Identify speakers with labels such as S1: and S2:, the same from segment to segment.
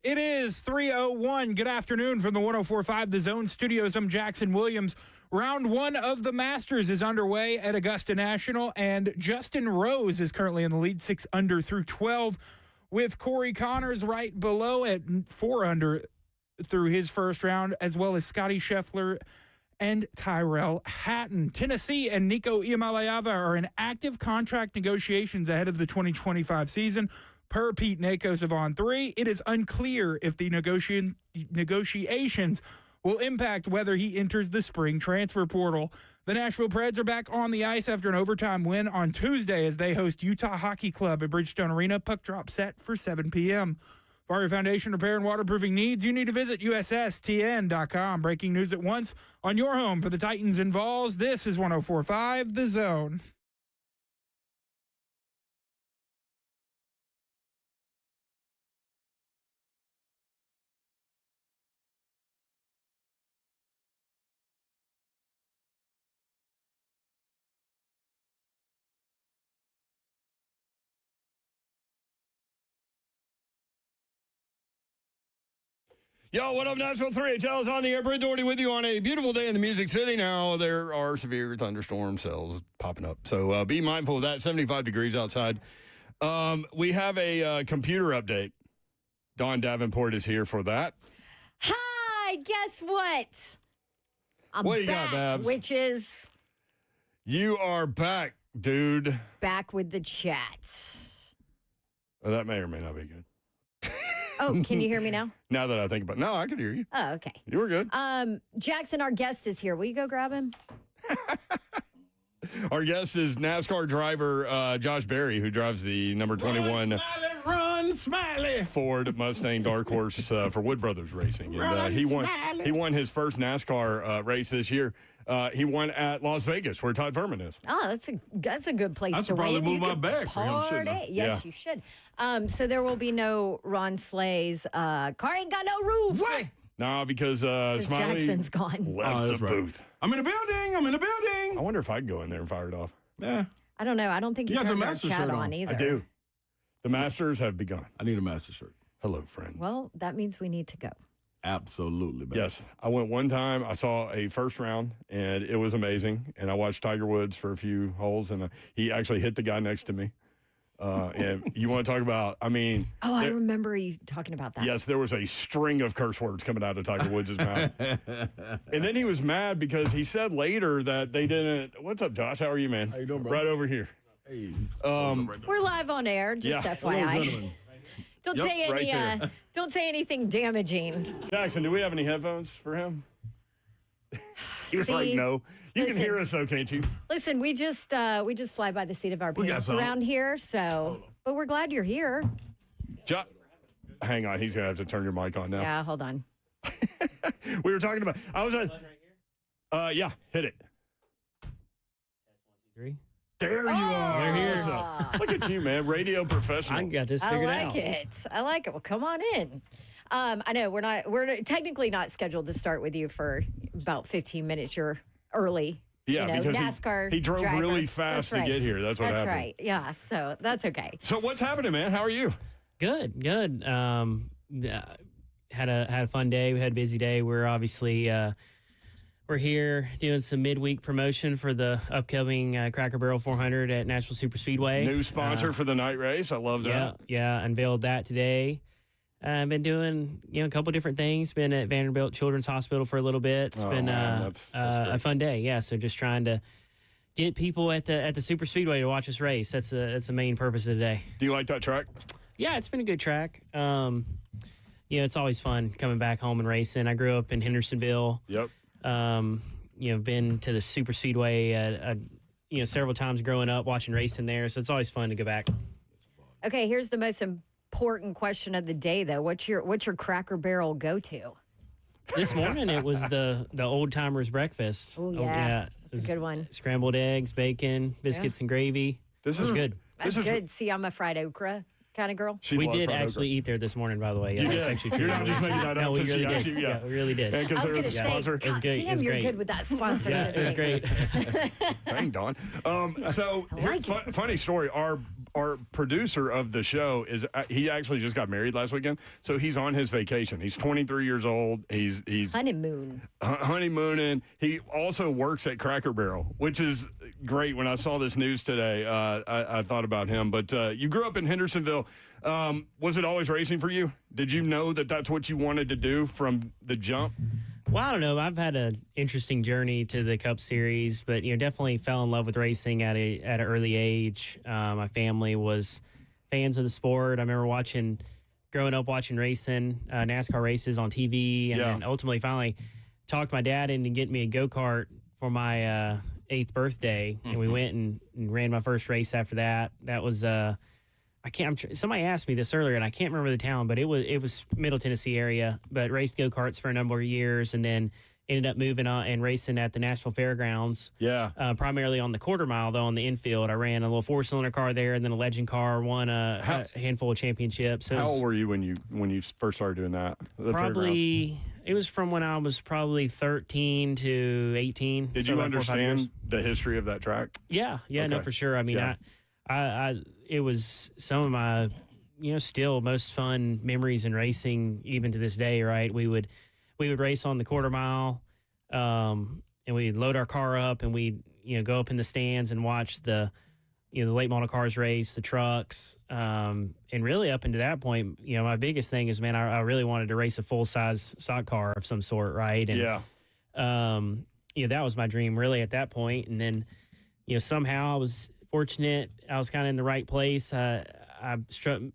S1: It is 3:01. Good afternoon from the 104.5 The Zone Studios. I'm Jackson Williams. Round one of the Masters is underway at Augusta National, and Justin Rose is currently in the lead, 6 under through 12, with Corey Connors right below at 4 under through his first round, as well as Scotty Scheffler and Tyrell Hatton. Tennessee and Nico Iamaleava are in active contract negotiations ahead of the 2025 season. Per Pete Nakos of On3, it is unclear if the negotiations will impact whether he enters the spring transfer portal. The Nashville Preds are back on the ice after an overtime win on Tuesday as they host Utah Hockey Club at Bridgestone Arena. Puck drop set for 7 p.m. For your foundation repair and waterproofing needs, you need to visit USSTN.com. Breaking news at once on your home for the Titans and Vols. This is 104.5 The Zone.
S2: Yo, what up, Nashville 3HL is on the air. Brent Doherty with you on a beautiful day in the Music City. Now, there are severe thunderstorm cells popping up, so be mindful of that. 75 degrees outside. We have a computer update. Dawn Davenport is here for that.
S3: Hi, guess what? I'm
S2: what you
S3: back,
S2: got, Babs?
S3: which is...
S2: You are back, dude.
S3: Back with the chat.
S2: Oh, that may or may not be good.
S3: Oh, can you hear me now?
S2: Now that I think about it. No, I can hear you.
S3: Oh, okay.
S2: You were good.
S3: Jackson, our guest is here. Will you go grab him?
S2: Our guest is NASCAR driver Josh Berry, who drives the number 21
S1: Run, Smiley!
S2: Ford Mustang Dark Horse for Wood Brothers Racing. And he won his first NASCAR race this year. He won at Las Vegas, where Todd Furman is.
S3: Oh, that's a good place to win.
S4: I should probably move my bag for him, shouldn't I?
S3: Yes, you should. So there will be no Ron Slay's car ain't got no roof.
S4: What?
S2: No, because Smiley
S3: Jackson's gone.
S2: left the
S4: That's right.
S2: booth.
S4: I'm in the building.
S2: I wonder if I'd go in there and fire it off.
S4: Yeah,
S3: I don't know. I don't think
S4: You
S3: you
S4: got
S3: turned
S4: your
S3: our
S4: Master
S3: chat
S4: shirt
S3: on
S4: on.
S3: either.
S2: I do. The Masters have begun.
S4: I need a master shirt.
S2: Hello, friends.
S3: Well, that means we need to go.
S4: Absolutely, baby.
S2: Yes, I went one time. I saw a first round, and it was amazing. And I watched Tiger Woods for a few holes, and he actually hit the guy next to me. And you want to talk about, I mean.
S3: Oh, I remember you talking about that.
S2: Yes, there was a string of curse words coming out of Tiger Woods' mouth. And then he was mad because he said later that they didn't. What's up, Josh? How are you, man?
S4: How you doing, bro?
S2: Right over here.
S4: Hey,
S3: We're live on air, just
S2: Yeah.
S3: FYI. Don't
S2: Yep,
S3: say
S2: right
S3: any.
S2: there.
S3: Don't say anything damaging.
S2: Jackson, do we have any headphones for him? You're
S3: See,
S2: like, no. You
S3: listen.
S2: can hear us, though, can't you?
S3: Listen, we just fly by the seat of our
S4: We got
S3: pants
S4: some.
S3: around here, so. But we're glad you're here.
S2: Hang on, he's gonna have to turn your mic on now.
S3: Yeah, hold on.
S2: We were talking about. I was yeah, hit it.
S5: 3.
S2: There you are.
S5: They're here.
S2: What's up? Look at you, man. Radio professional.
S5: I got this
S3: I
S5: figured
S3: like
S5: out.
S3: it. I like it. Well, come on in. I know we're technically not scheduled to start with you for about 15 minutes. You're early.
S2: Yeah,
S3: you know,
S2: because
S3: NASCAR
S2: he drove
S3: driver.
S2: really fast
S3: That's right.
S2: to get here. That's what
S3: That's
S2: happened.
S3: right. Yeah, so that's okay.
S2: So what's happening, man? How are you?
S5: Good. Had a fun day. We had a busy day. We're obviously we're here doing some midweek promotion for the upcoming Cracker Barrel 400 at Nashville Super Speedway.
S2: New sponsor for the night race. I love that.
S5: Yeah. Unveiled that today. I've been doing a couple different things. Been at Vanderbilt Children's Hospital for a little bit. It's been
S2: that's
S5: a fun day. Yeah. So just trying to get people at the Super Speedway to watch us race. That's the main purpose of the day.
S2: Do you like that track?
S5: Yeah, it's been a good track. It's always fun coming back home and racing. I grew up in Hendersonville.
S2: Yep.
S5: Been to the Super Speedway several times growing up, watching racing there. So it's always fun to go back.
S3: Okay, here's the most important question of the day, though. What's your Cracker Barrel go-to?
S5: This morning it was the old timers breakfast.
S3: Oh yeah,
S5: It
S3: it's a good one.
S5: Scrambled eggs, bacon, biscuits, and gravy.
S2: This
S5: It was
S2: is
S5: good.
S3: That's
S2: This is-
S3: good. See, I'm a fried okra kind of girl.
S2: She
S5: We
S2: loves
S5: did
S2: fried
S5: actually
S2: okra.
S5: eat there this morning, by the way. Yeah,
S2: You
S5: that's
S2: did.
S5: actually true.
S2: You're not just making that up
S5: No, we
S2: because she
S5: really
S2: asked
S5: did.
S2: you. Yeah.
S5: We really did.
S2: And
S3: I
S2: because
S3: was
S2: they're
S3: going
S2: the
S3: to say,
S2: sponsor.
S5: It was
S3: God
S5: great. It
S3: damn,
S5: was
S3: you're
S5: great.
S3: good with that sponsorship.
S5: Yeah, it was great.
S2: Dang, Don. So,
S3: I like
S2: funny story. our producer of the show is he actually just got married last weekend, so he's on his vacation. He's 23 years old. He's honeymooning. He also works at Cracker Barrel, which is great. When I saw this news today, I thought about him. But you grew up in Hendersonville. Was it always racing for you? Did you know that that's what you wanted to do from the jump?
S5: Well, I don't know. I've had an interesting journey to the Cup Series, but definitely fell in love with racing at an early age. My family was fans of the sport. I remember growing up watching racing, NASCAR races on TV, and then ultimately finally talked my dad into getting me a go-kart for my 8th birthday, and we went and ran my first race after that. That was somebody asked me this earlier, and I can't remember the town, but it was Middle Tennessee area. But raced go-karts for a number of years, and then ended up moving on and racing at the Nashville Fairgrounds. Yeah. Primarily on the quarter mile, though, on the infield. I ran a little 4-cylinder car there, and then a legend car. Won a handful of championships. So
S2: how old were you when you first started doing that?
S5: Probably. It was from when I was probably 13 to 18.
S2: Did you understand the history of that track?
S5: Yeah, okay. No, for sure. I mean, it was some of my, still most fun memories in racing, even to this day. Right, we would race on the quarter mile, and we'd load our car up, and we'd go up in the stands and watch the the late model cars race, the trucks, and really up into that point, my biggest thing is, man, I really wanted to race a full size stock car of some sort, right? And that was my dream really at that point. And then somehow I was fortunate. I was kind of in the right place. I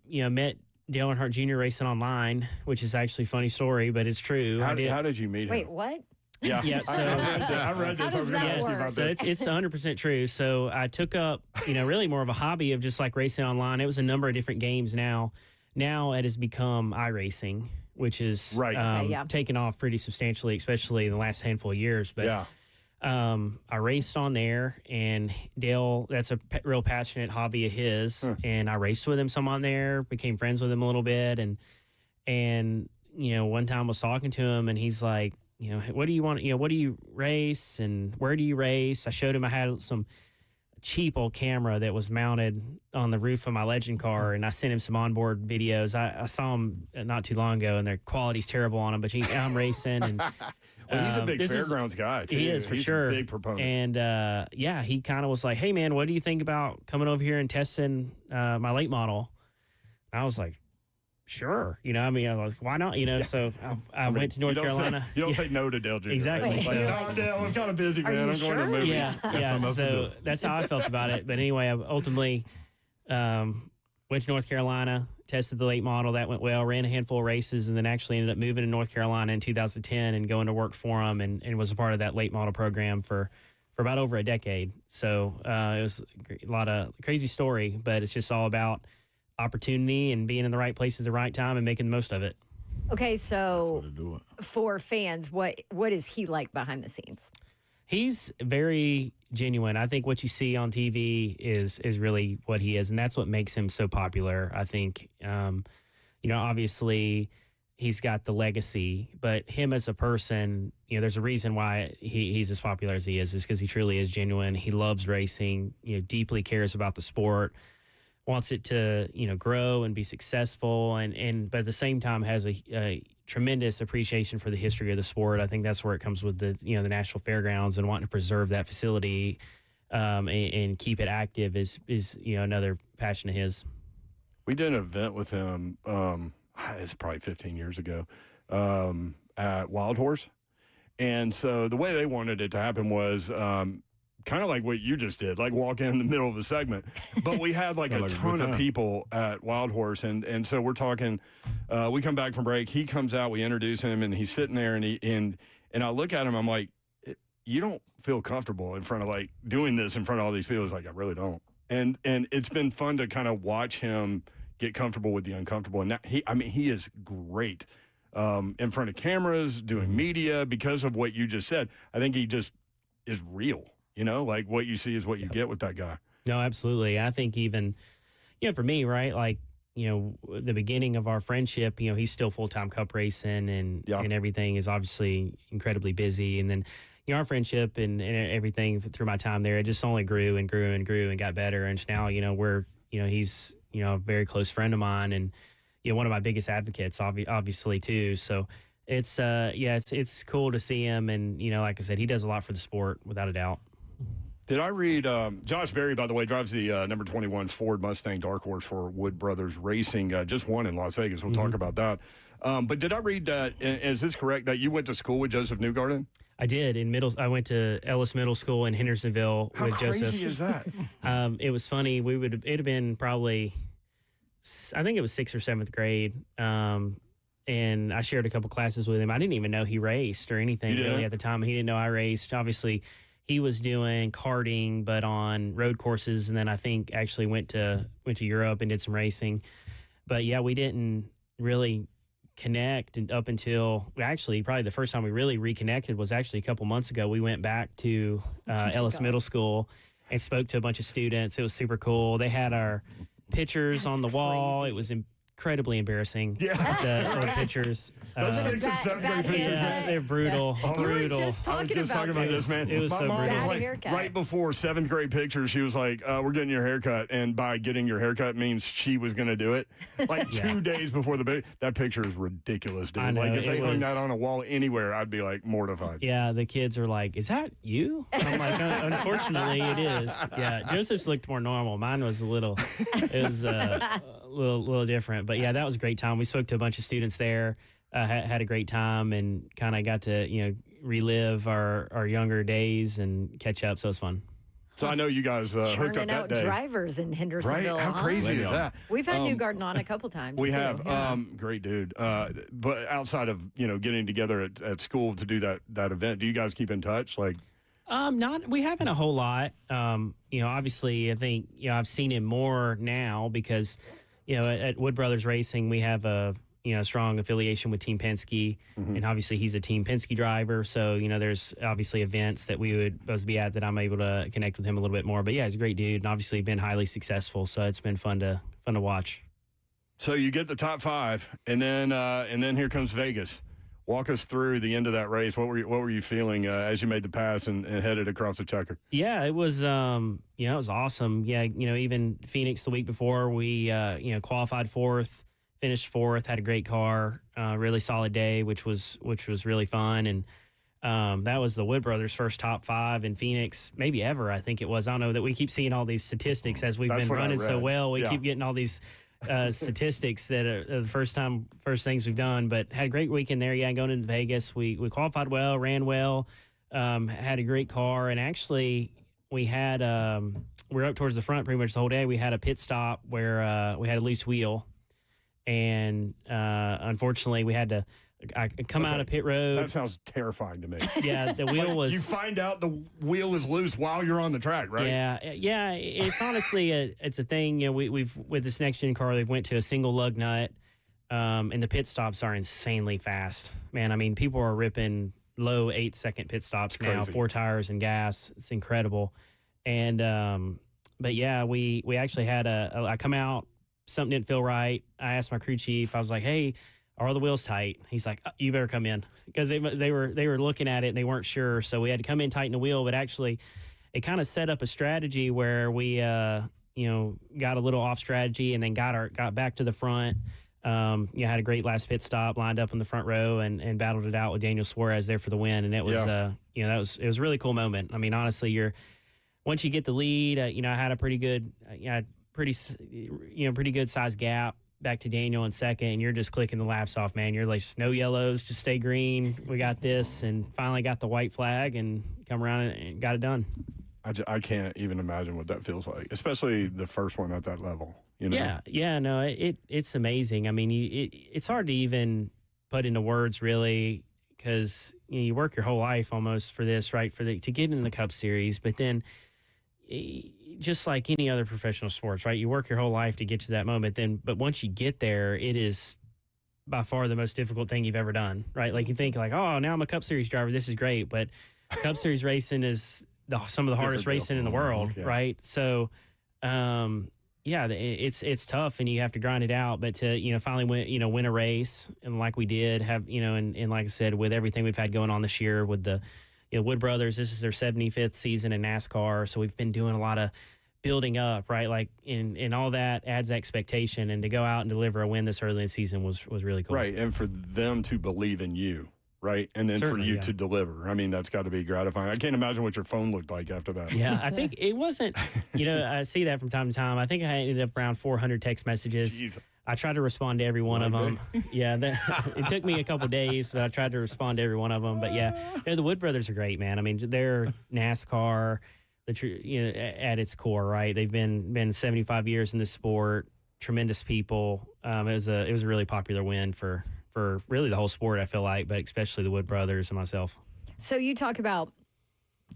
S5: met Dale Earnhardt Jr. racing online, which is actually a funny story, but it's true.
S2: How did you meet him?
S3: Wait, what?
S5: Yeah. So
S2: I read this.
S3: How does that work?
S5: So it's 100% true. So I took up, really more of a hobby of just like racing online. It was a number of different games now. Now it has become iRacing, which is taken off pretty substantially, especially in the last handful of years. But I raced on there, and Dale, that's a real passionate hobby of his. And I raced with him some on there, became friends with him a little bit. And one time I was talking to him, and he's like, what do you want? What do you race, and where do you race? I showed him I had some cheap old camera that was mounted on the roof of my legend car, and I sent him some onboard videos. I saw them not too long ago, and their quality's terrible on them, but I'm racing. And
S2: well, he's a big fairgrounds guy, too.
S5: He is, for sure.
S2: A big proponent.
S5: And, he kind of was like, hey, man, what do you think about coming over here and testing my late model? And I was like, sure. I was like, why not? So I went to North Carolina.
S2: You don't say no to Dale Jr.
S5: Exactly.
S2: Right? No, Dale, I'm kind of busy, man. I'm going to a movie.
S5: Yeah. So that's how I felt about it. But anyway, I ultimately went to North Carolina, tested the late model. That went well, ran a handful of races, and then actually ended up moving to North Carolina in 2010 and going to work for them, and was a part of that late model program for about over a decade. So it was a lot of crazy story, but it's just all about opportunity and being in the right place at the right time and making the most of it.
S3: Okay, so for fans, what is he like behind the scenes?
S5: He's very genuine. I think what you see on TV is really what he is, and that's what makes him so popular. I think, obviously he's got the legacy, but him as a person, there's a reason why he's as popular as he is because he truly is genuine. He loves racing, deeply cares about the sport, wants it to, grow and be successful, but at the same time has a tremendous appreciation for the history of the sport. I think that's where it comes with the Nashville Fairgrounds and wanting to preserve that facility and keep it active is another passion of his.
S2: We did an event with him, it's probably 15 years ago, at Wild Horse. And so the way they wanted it to happen was kind of like what you just did, like walk in the middle of the segment. But we had like a ton of people at Wild Horse. And so we're talking, we come back from break. He comes out, we introduce him, and he's sitting there, and I look at him, I'm like, you don't feel comfortable in front of like doing this in front of all these people. He's like, I really don't. And it's been fun to kind of watch him get comfortable with the uncomfortable. And he is great in front of cameras, doing media because of what you just said. I think he just is real. Like what you see is what you get with that guy.
S5: No, absolutely. I think even, for me, right, like, the beginning of our friendship, he's still full-time cup racing and everything is obviously incredibly busy. And then, our friendship and everything through my time there, it just only grew and grew and grew and got better. And now, we're he's a very close friend of mine, and one of my biggest advocates, obviously too. So it's cool to see him, and like I said, he does a lot for the sport without a doubt.
S2: Did I read Josh Berry, by the way, drives the number 21 Ford Mustang Dark Horse for Wood Brothers Racing, just won in Las Vegas. We'll talk about that. But did I read that, is this correct, that you went to school with Joseph Newgarden?
S5: I did. I went to Ellis Middle School in Hendersonville with Joseph.
S2: How crazy is that?
S5: It was funny. It'd have been probably, I think it was 6th or 7th grade. And I shared a couple classes with him. I didn't even know he raced or anything really at the time. He didn't know I raced. Obviously, he was doing karting, but on road courses. And then I think actually went to Europe and did some racing. But yeah, we didn't really connect and up until actually probably the first time we really reconnected was actually a couple months ago. We went back to Ellis Middle School and spoke to a bunch of students. It was super cool. They had our pictures on the wall. It was incredibly embarrassing. Yeah, the pictures.
S2: Those 6th and 7th grade pictures.
S5: Yeah, they're brutal.
S3: Brutal.
S2: I was just talking about this, man.
S5: It was
S2: My mom was like,
S3: haircut.
S2: right before 7th grade pictures, she was like, we're getting your haircut. And by getting your haircut means she was going to do it. Like 2 days before that picture is ridiculous, dude.
S5: I know,
S2: like if they hung that on a wall anywhere, I'd be like mortified.
S5: Yeah, the kids are like, is that you? I'm like, unfortunately it is. Yeah, Joseph's looked more normal. Mine was a little different. But yeah, that was a great time. We spoke to a bunch of students there, had a great time, and kind of got to relive our younger days and catch up. So it was fun.
S2: So I know you guys hooked up that day.
S3: Drivers in Hendersonville.
S2: Right? How crazy is that?
S3: We've had Newgarden on a couple times.
S2: We
S3: too.
S2: have.
S3: Yeah.
S2: Great dude. But outside of getting together at school to do that event, do you guys keep in touch? Like,
S5: we haven't a whole lot. Obviously, I think I've seen him more now because at Wood Brothers Racing we have a strong affiliation with Team Penske, and obviously he's a Team Penske driver. So there's obviously events that we would both be at that I'm able to connect with him a little bit more. But yeah, he's a great dude, and obviously been highly successful. So it's been fun to watch.
S2: So you get the top 5, and then here comes Vegas. Walk us through the end of that race. What were you feeling as you made the pass and headed across the checker?
S5: Yeah, it was it was awesome. Yeah, even Phoenix the week before we qualified 4th, finished 4th, had a great car, really solid day, which was really fun. And that was the Wood Brothers' first top 5 in Phoenix, maybe ever. I think it was. I don't know that we keep seeing all these statistics as we've been running so well. We keep getting all these statistics that are the first things we've done, but had a great weekend there. Yeah, going into Vegas, we qualified well, ran well, had a great car, and actually we had we were up towards the front pretty much the whole day. We had a pit stop where we had a loose wheel, and unfortunately we had to come out of pit road.
S2: That sounds terrifying to me.
S5: Yeah, the wheel was.
S2: You find out the wheel is loose while you're on the track, right?
S5: Yeah. It's honestly it's a thing. We've with this next gen car, they've went to a single lug nut, and the pit stops are insanely fast. Man, I mean, people are ripping low 8-second pit stops now, 4 tires and gas. It's incredible. And but yeah, we actually had I come out, something didn't feel right. I asked my crew chief. I was like, hey, are all the wheels tight? He's like, you better come in, because they were looking at it and they weren't sure. So we had to come in, tighten the wheel. But actually, it kind of set up a strategy where we got a little off strategy and then got back to the front. Had a great last pit stop, lined up in the front row and battled it out with Daniel Suarez there for the win. And it was it was a really cool moment. I mean, honestly, once you get the lead, I had a pretty good pretty good size gap back to Daniel in second, and you're just clicking the laps off, man. You're like, no yellows, just stay green. We got this, and finally got the white flag and come around and got it done.
S2: I can't even imagine what that feels like, especially the first one at that level.
S5: Yeah, no, it's amazing. I mean, it's hard to even put into words, really, because you work your whole life almost for this, right? To get in the Cup Series, but then just like any other professional sports, right? You work your whole life to get to that moment. But once you get there, it is by far the most difficult thing you've ever done, right? Like you think like, oh, now I'm a Cup Series driver. This is great. But Cup Series racing is some of the hardest racing in the world, right? So, it's tough and you have to grind it out. But to, finally win a race, and like we did have, and like I said, with everything we've had going on this year with the Wood Brothers, this is their 75th season in NASCAR. So we've been doing a lot of building up, right? Like, and all that adds expectation, and to go out and deliver a win this early in the season was really cool.
S2: Right, and for them to believe in you, right? And then
S5: Certainly,
S2: for you to deliver. I mean, that's got to be gratifying. I can't imagine what your phone looked like after that.
S5: Yeah, I think it wasn't, I see that from time to time. I think I ended up around 400 text messages.
S2: Jeez.
S5: I tried to respond to every one of them. Yeah, it took me a couple days, but I tried to respond to every one of them. But yeah, the Wood brothers are great, man. I mean, they're NASCAR, at its core, right? They've been 75 years in this sport. Tremendous people. It was a really popular win for really the whole sport, I feel like, but especially the Wood brothers and myself.
S3: So you talk about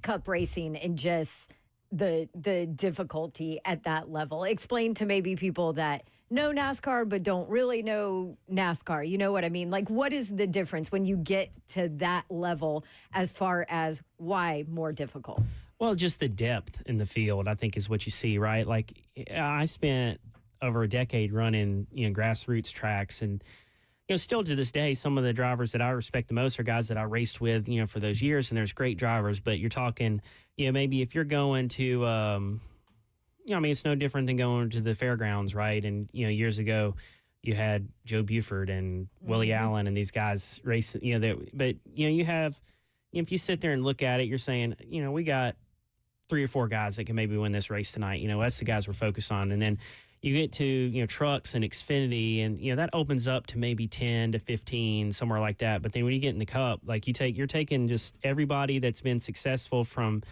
S3: cup racing and just the difficulty at that level. Explain to maybe people that know NASCAR but don't really know NASCAR. You know what I mean? Like, what is the difference when you get to that level as far as why more difficult?
S5: Well, just the depth in the field, I think, is what you see, right? Like, I spent over a decade running, grassroots tracks, and still to this day, some of the drivers that I respect the most are guys that I raced with, for those years, and there's great drivers. But you're talking, maybe if you're going to, I mean, it's no different than going to the fairgrounds, right? And years ago, you had Joe Buford and Willie Allen and these guys racing. But you have, if you sit there and look at it, you're saying, we got 3 or 4 guys that can maybe win this race tonight. That's the guys we're focused on. And then you get to, trucks and Xfinity, and, that opens up to maybe 10 to 15, somewhere like that. But then when you get in the Cup, like you're taking just everybody that's been successful from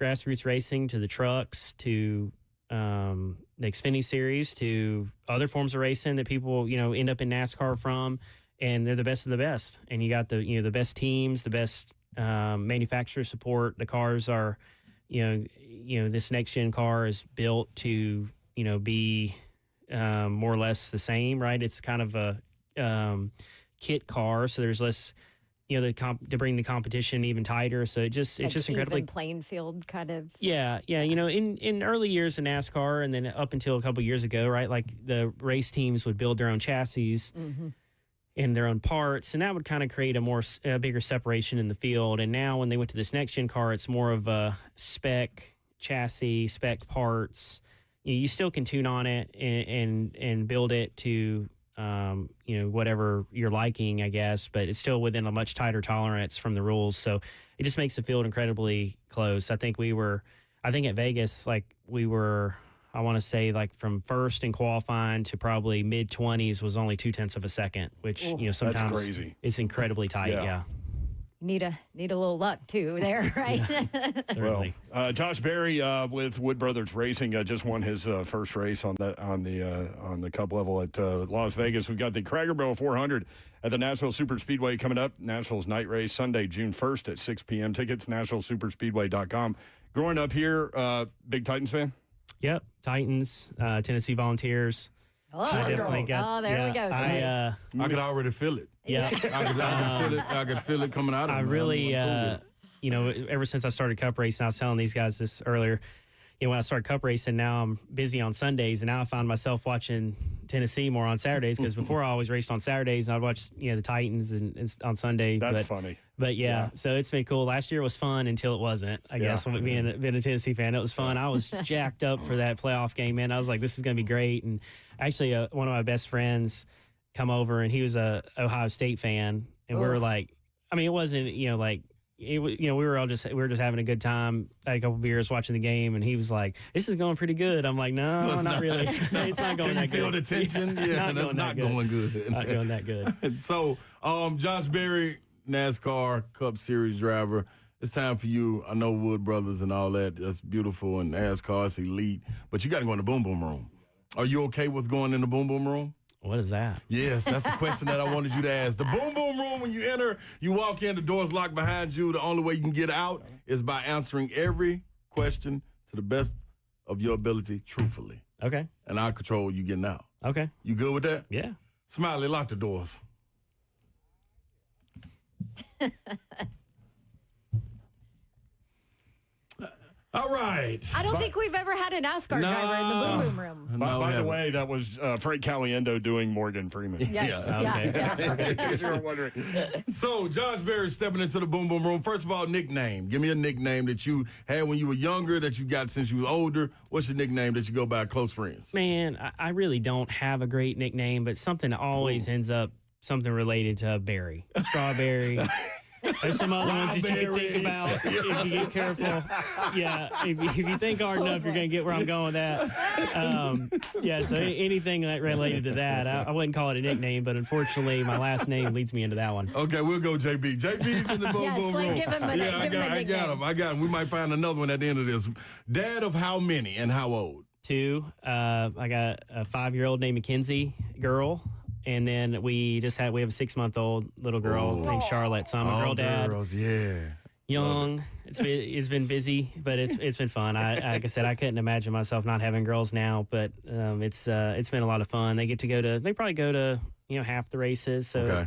S5: grassroots racing to the trucks to the Xfinity series to other forms of racing that people, end up in NASCAR from, and they're the best of the best. And you got the best teams, the best manufacturer support. The cars are, this next gen car is built to, be more or less the same, right? It's kind of a kit car, so there's less, to bring the competition even tighter. So it's just incredibly
S3: even playing field kind of.
S5: Yeah. In early years of NASCAR, and then up until a couple years ago, right? Like the race teams would build their own chassis. And their own parts, and that would kind of create a bigger separation in the field. And now when they went to this next gen car, it's more of a spec chassis, spec parts. You still can tune on it and build it to whatever you're liking, I guess, but it's still within a much tighter tolerance from the rules. So it just makes the field incredibly close. I think at Vegas, like we were, I want to say, like from first in qualifying to probably mid-20s was only 0.2 of a second, which sometimes
S2: that's crazy.
S5: It's incredibly tight. Yeah.
S3: Need a little luck too there, right?
S5: Certainly.
S2: Well, Josh Berry with Wood Brothers Racing just won his first race on the Cup level at Las Vegas. We've got the Cragarville 400 at the Nashville Super Speedway coming up. Nashville's night race Sunday, June 1st at 6 p.m. Tickets NashvilleSuperspeedway.com. Growing up here, big Titans fan.
S5: Yep, Titans, Tennessee Volunteers.
S3: Oh,
S5: definitely got.
S3: There we go.
S4: I could already feel it.
S5: Yeah,
S4: I could feel it coming out of me.
S5: I really, ever since I started Cup racing, I was telling these guys this earlier. When I started Cup racing, now I'm busy on Sundays, and now I find myself watching Tennessee more on Saturdays, because before I always raced on Saturdays, and I'd watch the Titans and on Sunday.
S2: That's funny.
S5: But yeah, so it's been cool. Last year was fun until it wasn't. I guess being a Tennessee fan, it was fun. I was jacked up for that playoff game, man. I was like, this is going to be great. And actually, one of my best friends come over, and he was a Ohio State fan, and we were like, I mean, it wasn't we were just having a good time, had a couple beers, watching the game, and he was like, "This is going pretty good." I'm like, "No, not really. It's not going that good."
S4: Can you feel the tension? Yeah, that's not going good.
S5: Not going that good.
S4: So, Josh Berry, NASCAR Cup Series driver. It's time for you. I know Wood Brothers and all that. That's beautiful, and NASCAR, it's elite. But you got to go in the boom boom room. Are you okay with going in the boom boom room?
S5: What is that?
S4: Yes, that's a question that I wanted you to ask. The boom boom room, when you enter, you walk in, the door's locked behind you. The only way you can get out is by answering every question to the best of your ability, truthfully.
S5: Okay.
S4: And I'll control you getting out.
S5: Okay.
S4: You good with that?
S5: Yeah.
S4: Smiley, lock the doors. All right.
S3: I don't think we've ever had a NASCAR driver in the boom boom room.
S2: By the way, that was Frank Caliendo doing Morgan Freeman.
S3: Yes.
S2: In case you were wondering.
S4: So, Josh Berry stepping into the boom boom room. First of all, nickname. Give me a nickname that you had when you were younger, that you got since you were older. What's your nickname that you go by close friends?
S5: Man, I really don't have a great nickname, but something that always ends up something related to berry. Strawberry. There's some other ones that you can think about if you get careful. Yeah, if you think hard enough, you're going to get where I'm going with that. So anything related to that, I wouldn't call it a nickname, but unfortunately, my last name leads me into that one.
S4: Okay, we'll go JB. JB's in the boom boom room.
S3: Give him
S4: I got him. We might find another one at the end of this. Dad of how many and how old?
S5: 2. I got a 5-year-old named Mackenzie, girl. And then we have a 6-month-old little girl named Charlotte. So I'm a girl dad.
S4: Girls, yeah.
S5: Young. It's been busy, but it's been fun. Like I said, I couldn't imagine myself not having girls now, but it's been a lot of fun. They probably go to half the races. So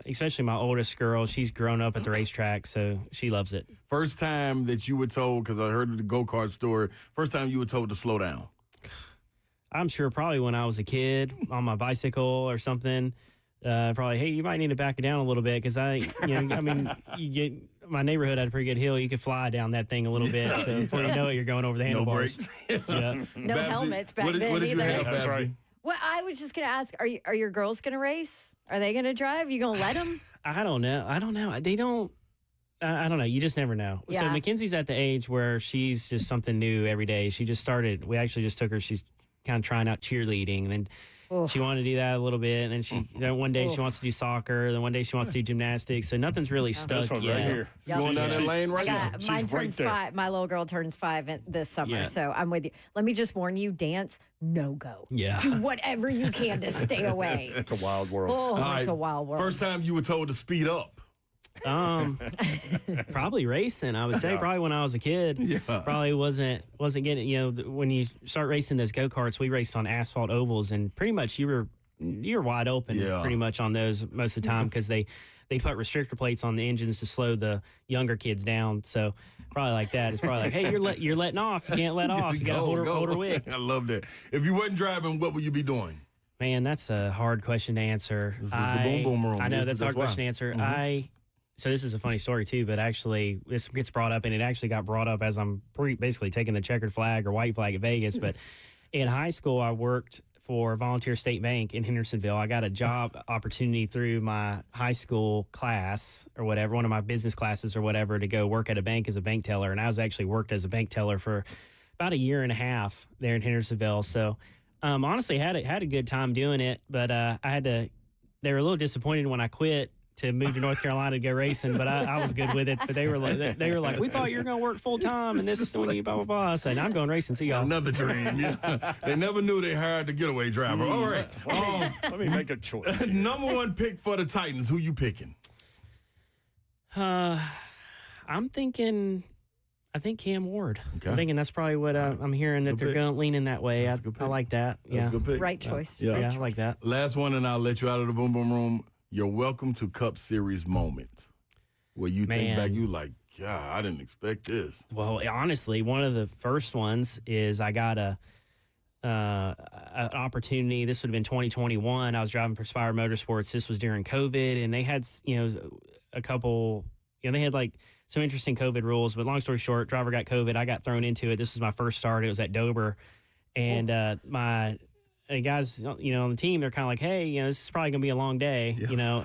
S5: especially my oldest girl, she's grown up at the racetrack, so she loves it.
S4: First time that you were told, because I heard the go-kart story, first time you were told to slow down.
S5: I'm sure probably when I was a kid on my bicycle or something, probably, hey, you might need to back it down a little bit because my neighborhood had a pretty good hill. You could fly down that thing a little bit. So before you know it, you're going over the handlebars.
S4: No brakes.
S3: No helmets back then
S4: what did you
S3: either.
S4: have,
S2: That's right.
S3: Well, I was just going to ask, are your girls going to race? Are they going to drive? You going to let them?
S5: I don't know. They don't. I don't know. You just never know.
S3: Yeah.
S5: So Mackenzie's at the age where she's just something new every day. She just started. We actually just took her. She's kind of trying out cheerleading, and then she wanted to do that a little bit, and then one day she wants to do soccer, then one day she wants to do gymnastics, so nothing's really stuck
S2: This one
S5: yet.
S2: right here.
S3: Yep.
S4: Going down that lane right now.
S3: Mine turns 5. My little girl turns 5 this summer, so I'm with you. Let me just warn you, dance, no go.
S5: Yeah.
S3: Do whatever you can to stay away.
S2: It's a wild world.
S3: It's a wild world.
S4: First time you were told to speed up.
S5: Probably racing. I would say probably when I was a kid.
S4: Yeah.
S5: Probably wasn't getting. When you start racing those go karts, we raced on asphalt ovals, and pretty much you're wide open pretty much on those most of the time because they put restrictor plates on the engines to slow the younger kids down. So probably like that. It's probably like, hey, you're letting off. You can't let off. You got to hold her wick.
S4: I love that. If you wasn't driving, what would you be doing?
S5: Man, that's a hard question to answer.
S4: This is the boom boom room.
S5: I know that's a hard question to answer.
S4: Mm-hmm.
S5: So this is a funny story too, but actually this gets brought up, and it actually got brought up as I'm basically taking the checkered flag or white flag at Vegas. But in high school, I worked for Volunteer State Bank in Hendersonville. I got a job opportunity through my high school class or whatever, one of my business classes or whatever, to go work at a bank as a bank teller. And I was actually worked as a bank teller for about a year and a half there in Hendersonville. So honestly, had a good time doing it, but they were a little disappointed when I quit to move to North Carolina to go racing, but I was good with it. But they were like, we thought you were going to work full time, and this is when you blah blah blah. I said, I'm going racing. See y'all.
S4: Another dream. Yeah. They never knew they hired the getaway driver. All right,
S2: let me make a choice.
S4: Number 1 pick for the Titans. Who you picking?
S5: I'm thinking. I think Cam Ward. Okay. I'm thinking that's probably what I'm hearing, that they're going leaning that way. I like that.
S4: That's a good pick.
S3: Right choice.
S5: Yeah, I like that.
S4: Last one, and I'll let you out of the boom boom room. Your welcome to Cup Series moment, where you think back, you like, yeah, I didn't expect this.
S5: Well, honestly, one of the first ones is I got an opportunity. This would have been 2021. I was driving for Spire Motorsports. This was during COVID, and they had a couple. They had like some interesting COVID rules. But long story short, driver got COVID. I got thrown into it. This was my first start. It was at Dover, and the guys, on the team, they're kind of like, hey, this is probably going to be a long day,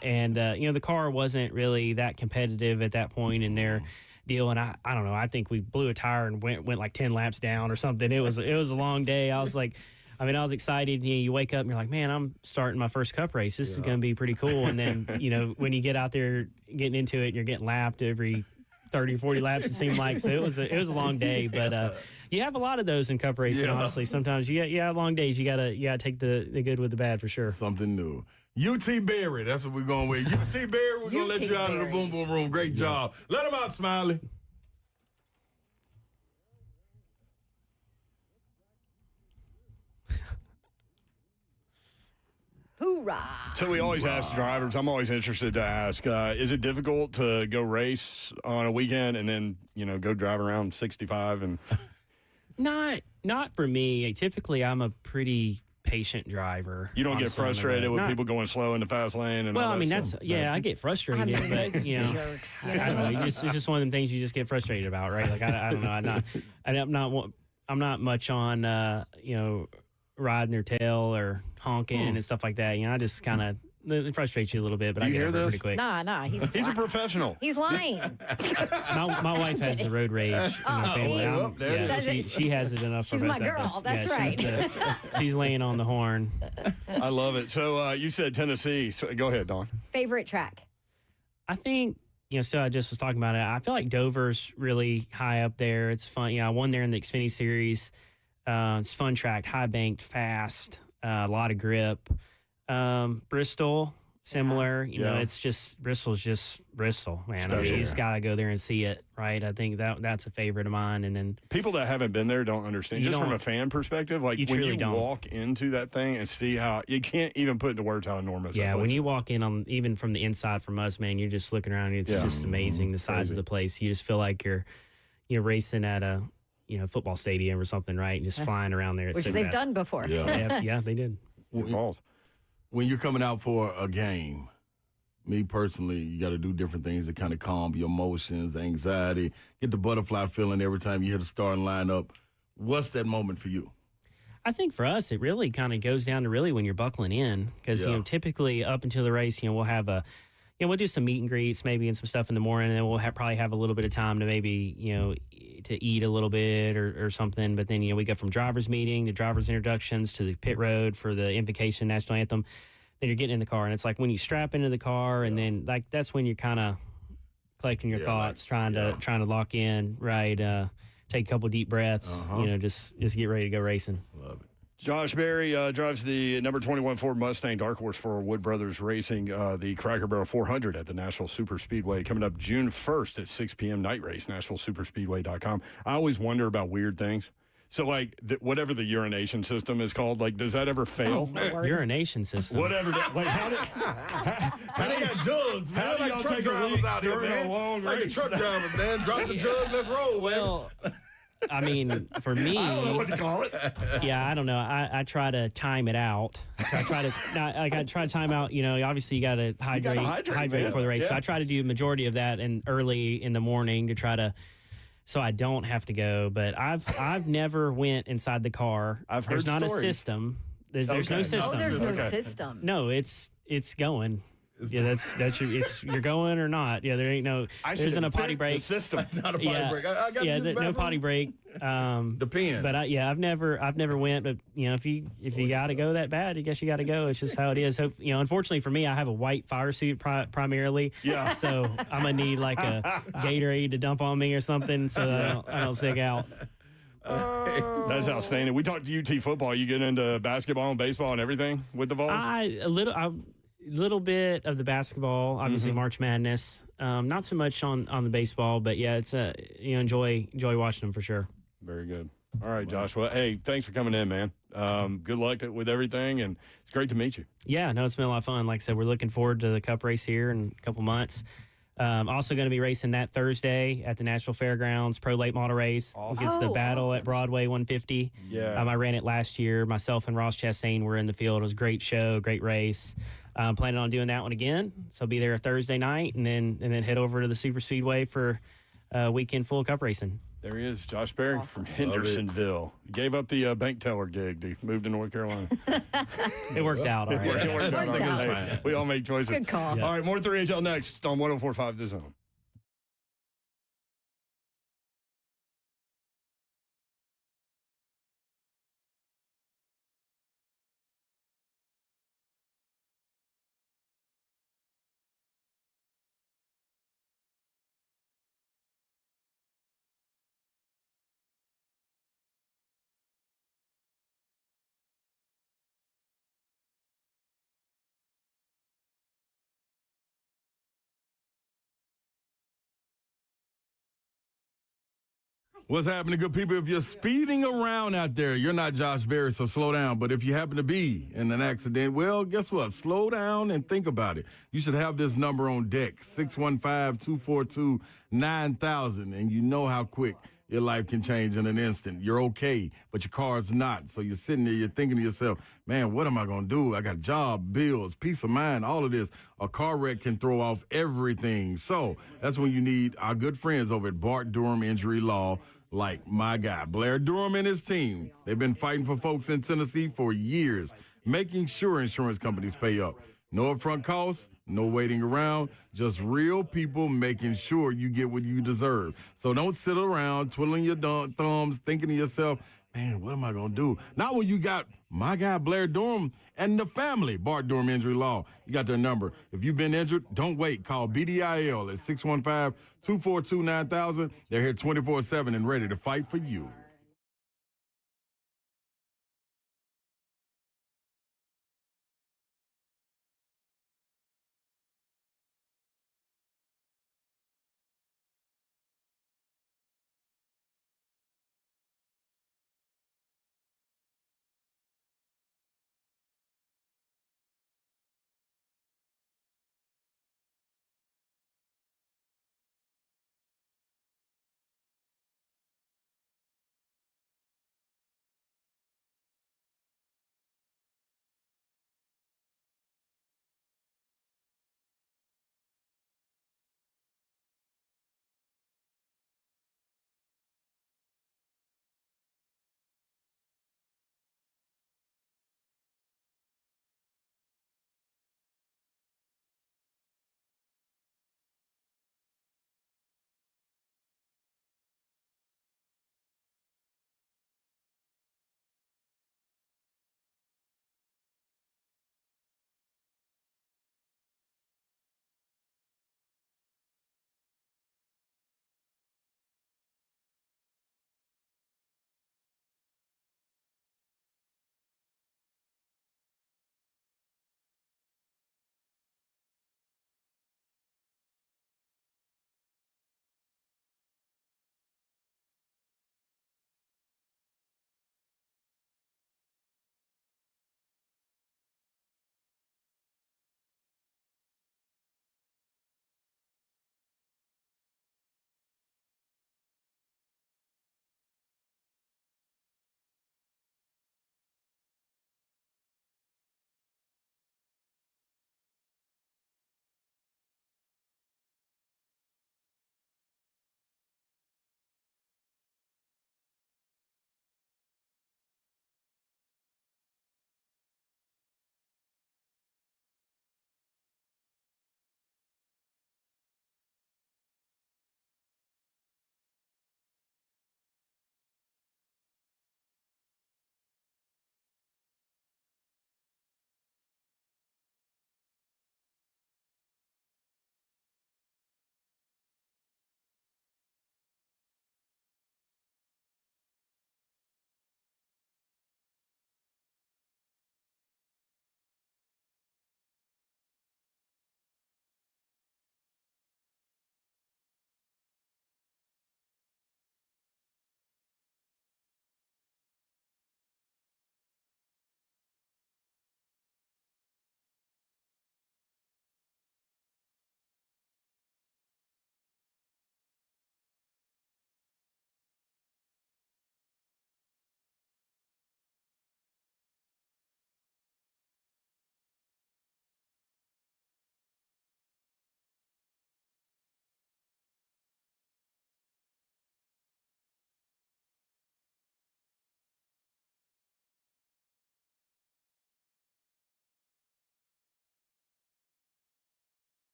S5: and, the car wasn't really that competitive at that point in their deal. And I don't know, I think we blew a tire and went like 10 laps down or something. It was a long day. I was like, I was excited. You wake up and you're like, man, I'm starting my first Cup race. This is going to be pretty cool. And then, when you get out there getting into it, you're getting lapped every 30, 40 laps, it seemed like. So it was a long day, but, you have a lot of those in Cup racing, honestly. Sometimes you got long days. You gotta take the good with the bad for sure.
S4: Something new. UT Berry, that's what we're going with. UT Berry, we're gonna let you out of the boom boom room. Great job. Let him out, Smiley.
S3: Hoorah!
S2: So we always ask drivers, I'm always interested to ask, is it difficult to go race on a weekend and then, go drive around 65 and
S5: Not for me. Typically, I'm a pretty patient driver.
S2: You don't get frustrated with people going slow in the fast lane and all that stuff?
S5: I get frustrated, but
S3: jerks,
S5: I don't know. It's just one of them things you just get frustrated about, right? Like I don't know. I'm not much on riding their tail or honking and stuff like that. I just kind of it frustrates you a little bit, but I get over it pretty quick.
S3: Nah.
S2: He's a professional.
S3: He's lying.
S5: My wife has the road rage in the family. She has it enough.
S3: She's my girl. That's right.
S5: She's laying on the horn.
S2: I love it. So you said Tennessee. So go ahead, Dawn.
S3: Favorite track?
S5: I think, so I just was talking about it. I feel like Dover's really high up there. It's fun. I won there in the Xfinity Series. It's fun track, high banked, fast, a lot of grip. Bristol, similar. It's just Bristol's just Bristol, man. You just gotta go there and see it, right? I think that's a favorite of mine. And then
S2: people that haven't been there don't understand. Just from a fan perspective, like when you walk into that thing and see how you can't even put into words how enormous.
S5: Yeah, when you walk in on even from the inside from us, man, you're just looking around. It's just amazing the size of the place. You just feel like you're racing at a football stadium or something, right? Just flying around there.
S3: Which they've done before.
S5: Yeah, they did.
S4: When you're coming out for a game, me personally, you got to do different things to kind of calm your emotions, anxiety, get the butterfly feeling every time you hit a starting lineup. What's that moment for you?
S5: I think for us, it really kind of goes down to really when you're buckling in because, typically up until the race, we'll have we'll do some meet and greets maybe and some stuff in the morning, and then we'll probably have a little bit of time to maybe, to eat a little bit or something. But then, we go from driver's meeting to driver's introductions to the pit road for the invocation national anthem. Then you're getting in the car, and it's like when you strap into the car, and then like that's when you're kind of collecting your thoughts, trying to lock in, right? Take a couple deep breaths, just get ready to go racing.
S4: Love it.
S2: Josh Berry drives the number 21 Ford Mustang Dark Horse for Wood Brothers Racing, the Cracker Barrel 400 at the Nashville Super Speedway coming up June 1st at 6 p.m. night race, NashvilleSuperspeedway.com. I always wonder about weird things. So, like, whatever the urination system is called, like, does that ever fail?
S5: Urination system.
S2: Whatever. Like, how
S4: They got jugs, man.
S2: How do y'all take a leak during a long race?
S4: Truck drivers, man. Drop the jug, let's roll, man.
S5: Well, I mean, for me,
S2: I don't know what to call it.
S5: Yeah, I don't know. I try to time it out. I try to time out. Obviously you got to hydrate before the race. Yeah. So I try to do majority of that early in the morning to try to, so I don't have to go. But I've never went inside the car.
S2: There's
S5: not a system. There's no system.
S3: Oh, there's no system.
S5: No, it's going. Yeah, you're going or not. Yeah, there ain't no. There isn't a potty break.
S2: The system,
S4: not a potty break. I got
S5: no potty break.
S4: Depends.
S5: But I've never went. But if you got to go that bad, I guess you got to go. It's just how it is. So, unfortunately for me, I have a white fire suit primarily.
S2: Yeah.
S5: So I'm gonna need like a Gatorade to dump on me or something, so I don't stick out.
S2: That's outstanding. We talked to UT football. You get into basketball and baseball and everything with the Vols?
S5: A little bit of the basketball, obviously March Madness. Not so much on the baseball, but yeah, it's enjoy watching them for sure.
S2: Very good. All right, Josh. Well, hey, thanks for coming in, man. Good luck with everything, and it's great to meet you.
S5: Yeah, no, it's been a lot of fun. Like I said, we're looking forward to the Cup race here in a couple months. Also going to be racing that Thursday at the Nashville Fairgrounds Pro Late Model Race.
S2: Awesome.
S5: It's the battle at Broadway 150.
S2: Yeah.
S5: I ran it last year. Myself and Ross Chastain were in the field. It was a great show, great race. I'm planning on doing that one again. So I'll be there Thursday night and then head over to the Super Speedway for a weekend full of Cup racing.
S2: There he is, Josh Berry from Hendersonville. He gave up the bank teller gig to move to North Carolina.
S5: It worked out all right.
S2: It worked out. Hey, we all make choices.
S3: Good call.
S2: Yeah. All right, more 3HL next on 104.5 The Zone.
S4: What's happening, good people? If you're speeding around out there, you're not Josh Berry, so slow down. But if you happen to be in an accident, well, guess what? Slow down and think about it. You should have this number on deck, 615-242-9000, and you know how quick your life can change in an instant. You're okay, but your car's not. So you're sitting there, you're thinking to yourself, man, what am I going to do? I got a job, bills, peace of mind, all of this. A car wreck can throw off everything. So that's when you need our good friends over at Bart Durham Injury Law, like my guy, Blair Durham and his team. They've been fighting for folks in Tennessee for years, making sure insurance companies pay up. No upfront costs, no waiting around, just real people making sure you get what you deserve. So don't sit around twiddling your thumbs, thinking to yourself, man, what am I going to do? Not when you got my guy, Blair Durham, and the family, Bart Durham Injury Law. You got their number. If you've been injured, don't wait. Call BDIL at 615-242-9000. They're here 24/7 and ready to fight for you.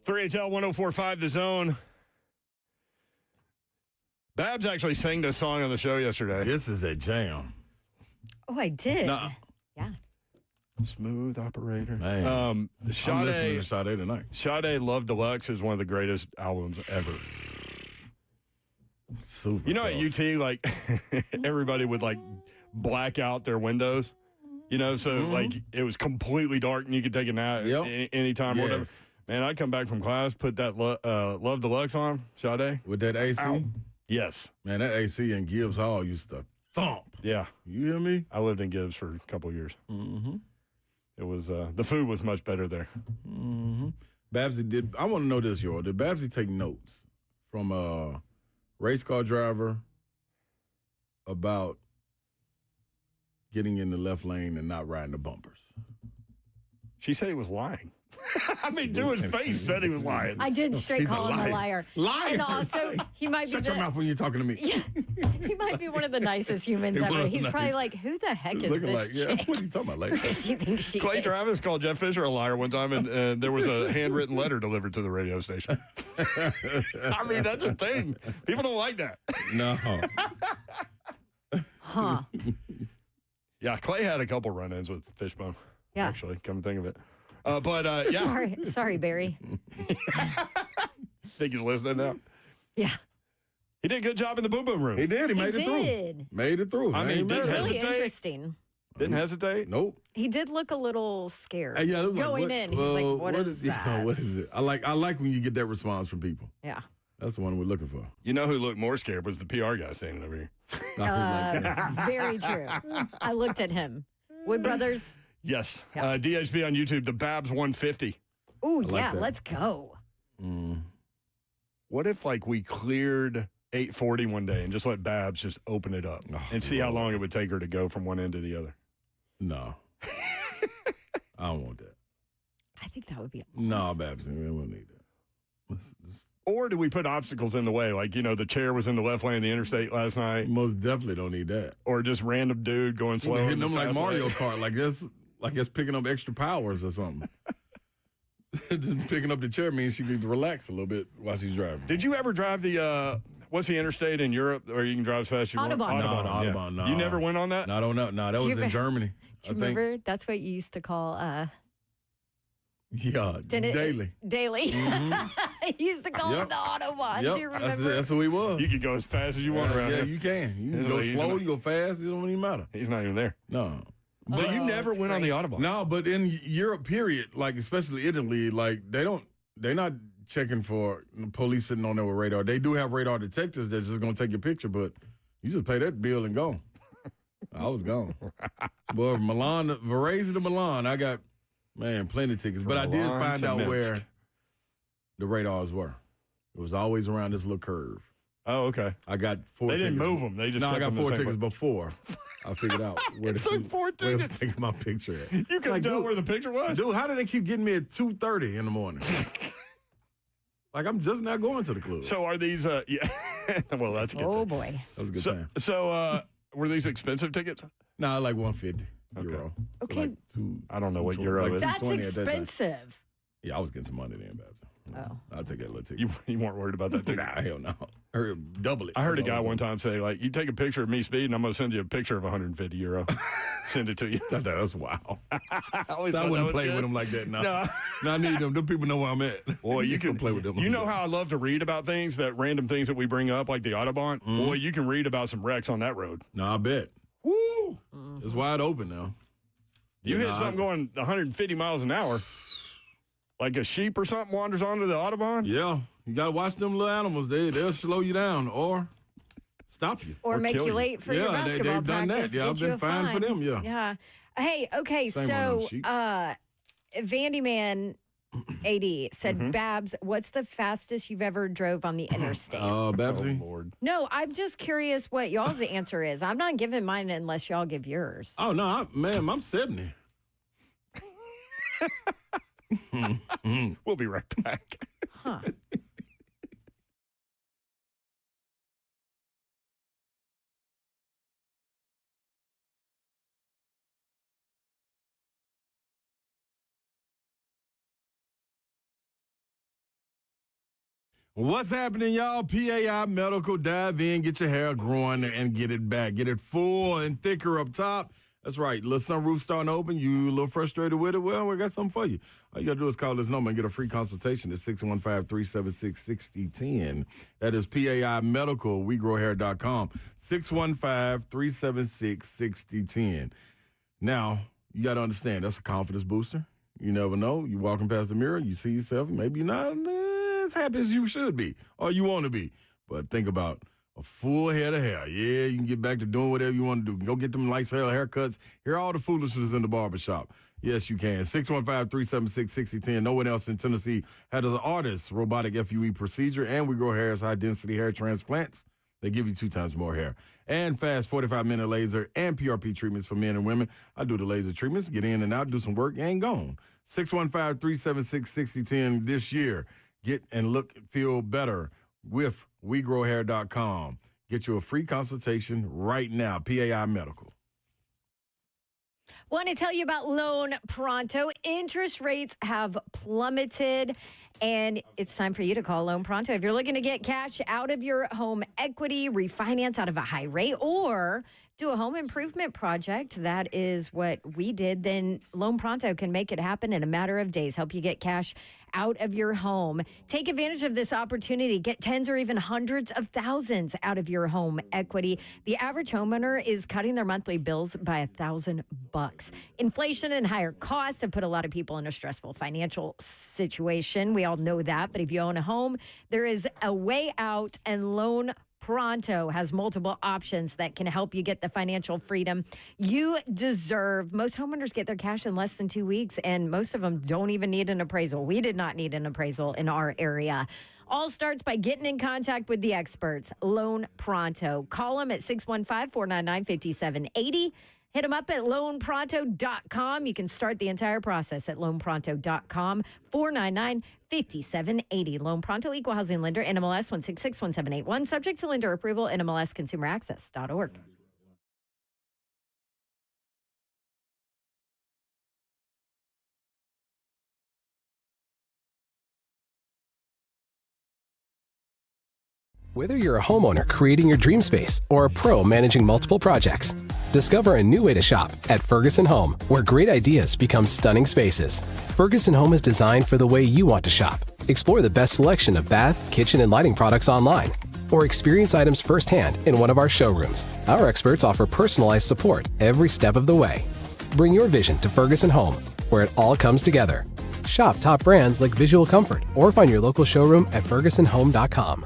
S2: 3HL 104.5 The Zone. Babs actually sang this song on the show yesterday.
S4: This is a jam.
S3: Oh, I did.
S4: Nah.
S3: Yeah.
S2: Smooth operator.
S4: Man. I'm listening to
S2: Sade
S4: Sade tonight.
S2: Sade Love Deluxe is one of the greatest albums ever.
S4: Super
S2: You know,
S4: tough.
S2: at UT, like, everybody would, like, black out their windows. You know, so, like, it was completely dark and you could take a nap anytime or whatever.
S4: Yes.
S2: Man, I'd come back from class, put that Love Deluxe on, Sade.
S4: With that AC?
S2: Ow. Yes.
S4: Man, that AC in Gibbs Hall used to thump.
S2: Yeah.
S4: You hear me?
S2: I lived in Gibbs for a couple of years.
S4: Mm-hmm.
S2: It was, the food was much better there.
S4: Mm-hmm. Babsy I want to know this, y'all. Did Babsy take notes from a race car driver about getting in the left lane and not riding the bumpers?
S2: She said he was lying. I mean, to his face, said he was lying.
S3: I did straight
S4: He's
S3: call
S4: a
S3: him a
S4: liar.
S3: liar.
S4: Liar.
S3: And also, he might be
S4: Shut your mouth when you're talking to me.
S3: he might be one of the nicest humans
S4: He
S3: ever.
S4: was
S3: He's
S4: nice.
S3: probably like, who the heck is
S4: Looking
S3: this
S4: like,
S3: chick?
S4: what are you talking about? Like,
S3: She thinks she
S2: Clay
S3: is.
S2: Travis called Jeff Fisher a liar one time, and there was a handwritten letter delivered to the radio station. I mean, that's a thing. People don't like that.
S4: no.
S3: Huh.
S2: Yeah, Clay had a couple run-ins with Fishbone.
S3: Yeah.
S2: Actually, come to think of it. Yeah.
S3: Sorry, Barry.
S2: Think he's listening now.
S3: Yeah.
S2: He did a good job in the boom boom room.
S4: He did. He made it through.
S3: did.
S4: Made it through.
S2: I mean,
S4: ain't
S2: this
S4: mad at
S2: has
S4: him.
S3: Really
S2: Hesitate?
S3: interesting.
S2: Didn't hesitate.
S4: Nope.
S3: He did look a little scared.
S4: Hey, yeah, it was like,
S3: Going
S4: what-
S3: in, he's like, what is
S4: yeah,
S3: that?
S4: what is it? I like when you get that response from people.
S3: Yeah.
S4: That's the one we're looking for.
S2: You know who looked more scared was the PR guy standing over here.
S3: Very true. I looked at him. Wood Brothers.
S2: Yes.
S3: Yeah.
S2: DHB on YouTube, the Babs 150.
S3: Ooh,
S4: like
S3: yeah,
S4: that.
S3: let's go.
S2: What if, like, we cleared 840 one day and just let Babs just open it up and see how long it would take her to go from one end to the other?
S4: No. I don't want that.
S3: I think that would be awesome.
S4: No, Babs, we don't need that.
S2: Or do we put obstacles in the way? Like, you know, the chair was in the left lane of the interstate last night.
S4: Most definitely don't need that.
S2: Or just random dude going slow.
S4: Hitting
S2: in the
S4: them like
S2: fast
S4: Mario
S2: lane.
S4: Kart, like it's picking up extra powers or something. Just picking up the chair means she could relax a little bit while she's driving.
S2: Did you ever drive the, what's the interstate in Europe where you can drive as fast as you
S3: Autobahn.
S2: want?
S4: No,
S2: Autobahn.
S4: no.
S2: You never went on that?
S4: No, I don't know. No, that
S3: Do you
S4: was in
S3: ever-
S4: Germany.
S3: Do you remember? That's what you used to call
S4: Yeah, daily.
S3: Daily.
S4: Mhm.
S3: You used to call it
S4: Yep.
S3: the Autobahn. Do you
S4: Yep,
S3: remember?
S4: that's who he was.
S2: You could go as fast as you want around
S4: Yeah,
S2: here.
S4: you can. You
S2: It's
S4: can go
S2: like he's
S4: slow,
S2: not-
S4: you go fast. It don't even matter.
S2: He's not even there.
S4: No.
S2: So you never
S3: that's
S2: went on the
S3: great.
S2: Autobahn?
S4: No, but in Europe, period, like especially Italy, like they're not checking for police sitting on there with radar. They do have radar detectors that's just gonna take your picture, but you just pay that bill and go. I was gone. But Varese to Milan, I got plenty of tickets. But I did
S2: Milan
S4: find
S2: to
S4: out
S2: Minsk.
S4: where the radars were. It was always around this little curve.
S2: Oh, okay.
S4: I got 4
S2: They
S4: tickets.
S2: didn't move them. They just
S4: No, I
S2: kept
S4: got
S2: them the
S4: 4
S2: same
S4: tickets
S2: way.
S4: before I figured out where
S2: It took 4
S4: where they was
S2: tickets.
S4: taking my picture at.
S2: You couldn't
S4: Like,
S2: tell
S4: dude,
S2: where the picture was?
S4: Dude, how do they keep getting me at 2:30 in the morning? Like, I'm just not going to the club.
S2: So are these, yeah. Well, that's a good
S3: Oh
S2: thing.
S3: boy.
S4: That was a good
S2: So,
S4: time.
S2: so were these expensive tickets?
S4: Nah, like 150
S2: Okay.
S4: euro.
S3: Okay.
S4: So like
S2: I don't know what
S4: two-
S2: euro
S4: like
S2: is.
S3: That's
S4: 220 at that time.
S3: expensive.
S4: Yeah, I was getting some money then, Babs.
S3: Oh.
S2: Uh,
S4: I'll take that little ticket.
S2: You weren't worried about that, did you?
S4: Nah, hell no. Double it.
S2: I heard a
S4: That's all
S2: guy
S4: I'm
S2: one time say, like, you take a picture of me speeding, I'm going to send you a picture of 150 euro. Send it to you.
S4: talking about. That's wild.
S2: I always
S4: I
S2: thought that
S4: wouldn't
S2: was
S4: play
S2: good.
S4: with them like that. No.
S2: No.
S4: No, I need them. Them people know where I'm at.
S2: Boy, you can
S4: play with them.
S2: You know how I love to read about things, that random things that we bring up, like the Autobahn? Boy, you can read about some wrecks on that road.
S4: No, I bet.
S2: Woo!
S4: It's wide open now.
S2: You
S4: Yeah,
S2: hit
S4: no,
S2: something going 150 miles an hour, like a sheep or something wanders onto the Autobahn?
S4: Yeah. You got to watch them little animals. They'll slow you down or stop you.
S3: Or make
S2: kill
S3: you
S2: you.
S3: late for your
S4: Yeah,
S3: basketball
S4: they've done that.
S3: practice.
S4: Yeah,
S3: get
S4: I've
S3: you
S4: been
S3: a
S4: fined for
S3: fine.
S4: them, yeah.
S3: Yeah. Hey, okay,
S4: Same on them
S3: so
S4: sheep.
S3: Vandyman 80 said,
S2: Mm-hmm.
S3: Babs, what's the fastest you've ever drove on the interstate?
S4: Babsy?
S2: Oh, Lord.
S3: No, I'm just curious what y'all's answer is. I'm not giving mine unless y'all give yours.
S4: Oh, no, I'm 70.
S2: We'll be right back.
S3: Huh.
S4: What's happening, y'all? PAI Medical. Dive in, get your hair growing, and get it back. Get it full and thicker up top. That's right. Little sunroof starting to open. You a little frustrated with it? Well, we got something for you. All you got to do is call this number and get a free consultation at 615-376-6010. That is PAI Medical, WeGrowHair.com, 615-376-6010. Now, you got to understand, that's a confidence booster. You never know. You walking past the mirror, you see yourself, maybe you're not as happy as you should be or you want to be. But think about a full head of hair. Yeah, you can get back to doing whatever you want to do. Go get them nice haircuts. Hear all the foolishness in the barbershop. Yes, you can. 615-376-6010. No one else in Tennessee had an artist robotic FUE procedure, and We Grow Hair's high-density hair transplants. They give you 2 times more hair. And fast 45-minute laser and PRP treatments for men and women. I do the laser treatments, get in and out, do some work, and gone. 615-376-6010 this year. Get and look and feel better with WeGrowHair.com. Get you a free consultation right now. PAI Medical.
S3: Want to tell you about Loan Pronto. Interest rates have plummeted, and it's time for you to call Loan Pronto. If you're looking to get cash out of your home equity, refinance out of a high rate, or do a home improvement project, that is what we did, then Loan Pronto can make it happen in a matter of days, help you get cash out of your home. Take advantage of this opportunity. Get tens or even hundreds of thousands out of your home equity. The average homeowner is cutting their monthly bills by $1,000. Inflation and higher costs have put a lot of people in a stressful financial situation. We all know that. But if you own a home, there is a way out, and Loan Pronto has multiple options that can help you get the financial freedom you deserve. Most homeowners get their cash in less than 2 weeks, and most of them don't even need an appraisal. We did not need an appraisal in our area. All starts by getting in contact with the experts, Loan Pronto. Call them at 615-499-5780. Hit them up at loanpronto.com. You can start the entire process at loanpronto.com, 499-5780. Loan Pronto, Equal Housing Lender, NMLS 1661781. Subject to lender approval, NMLSconsumeraccess.org.
S6: Whether you're a homeowner creating your dream space or a pro managing multiple projects, discover a new way to shop at Ferguson Home, where great ideas become stunning spaces. Ferguson Home is designed for the way you want to shop. Explore the best selection of bath, kitchen, and lighting products online, or experience items firsthand in one of our showrooms. Our experts offer personalized support every step of the way. Bring your vision to Ferguson Home, where it all comes together. Shop top brands like Visual Comfort, or find your local showroom at fergusonhome.com.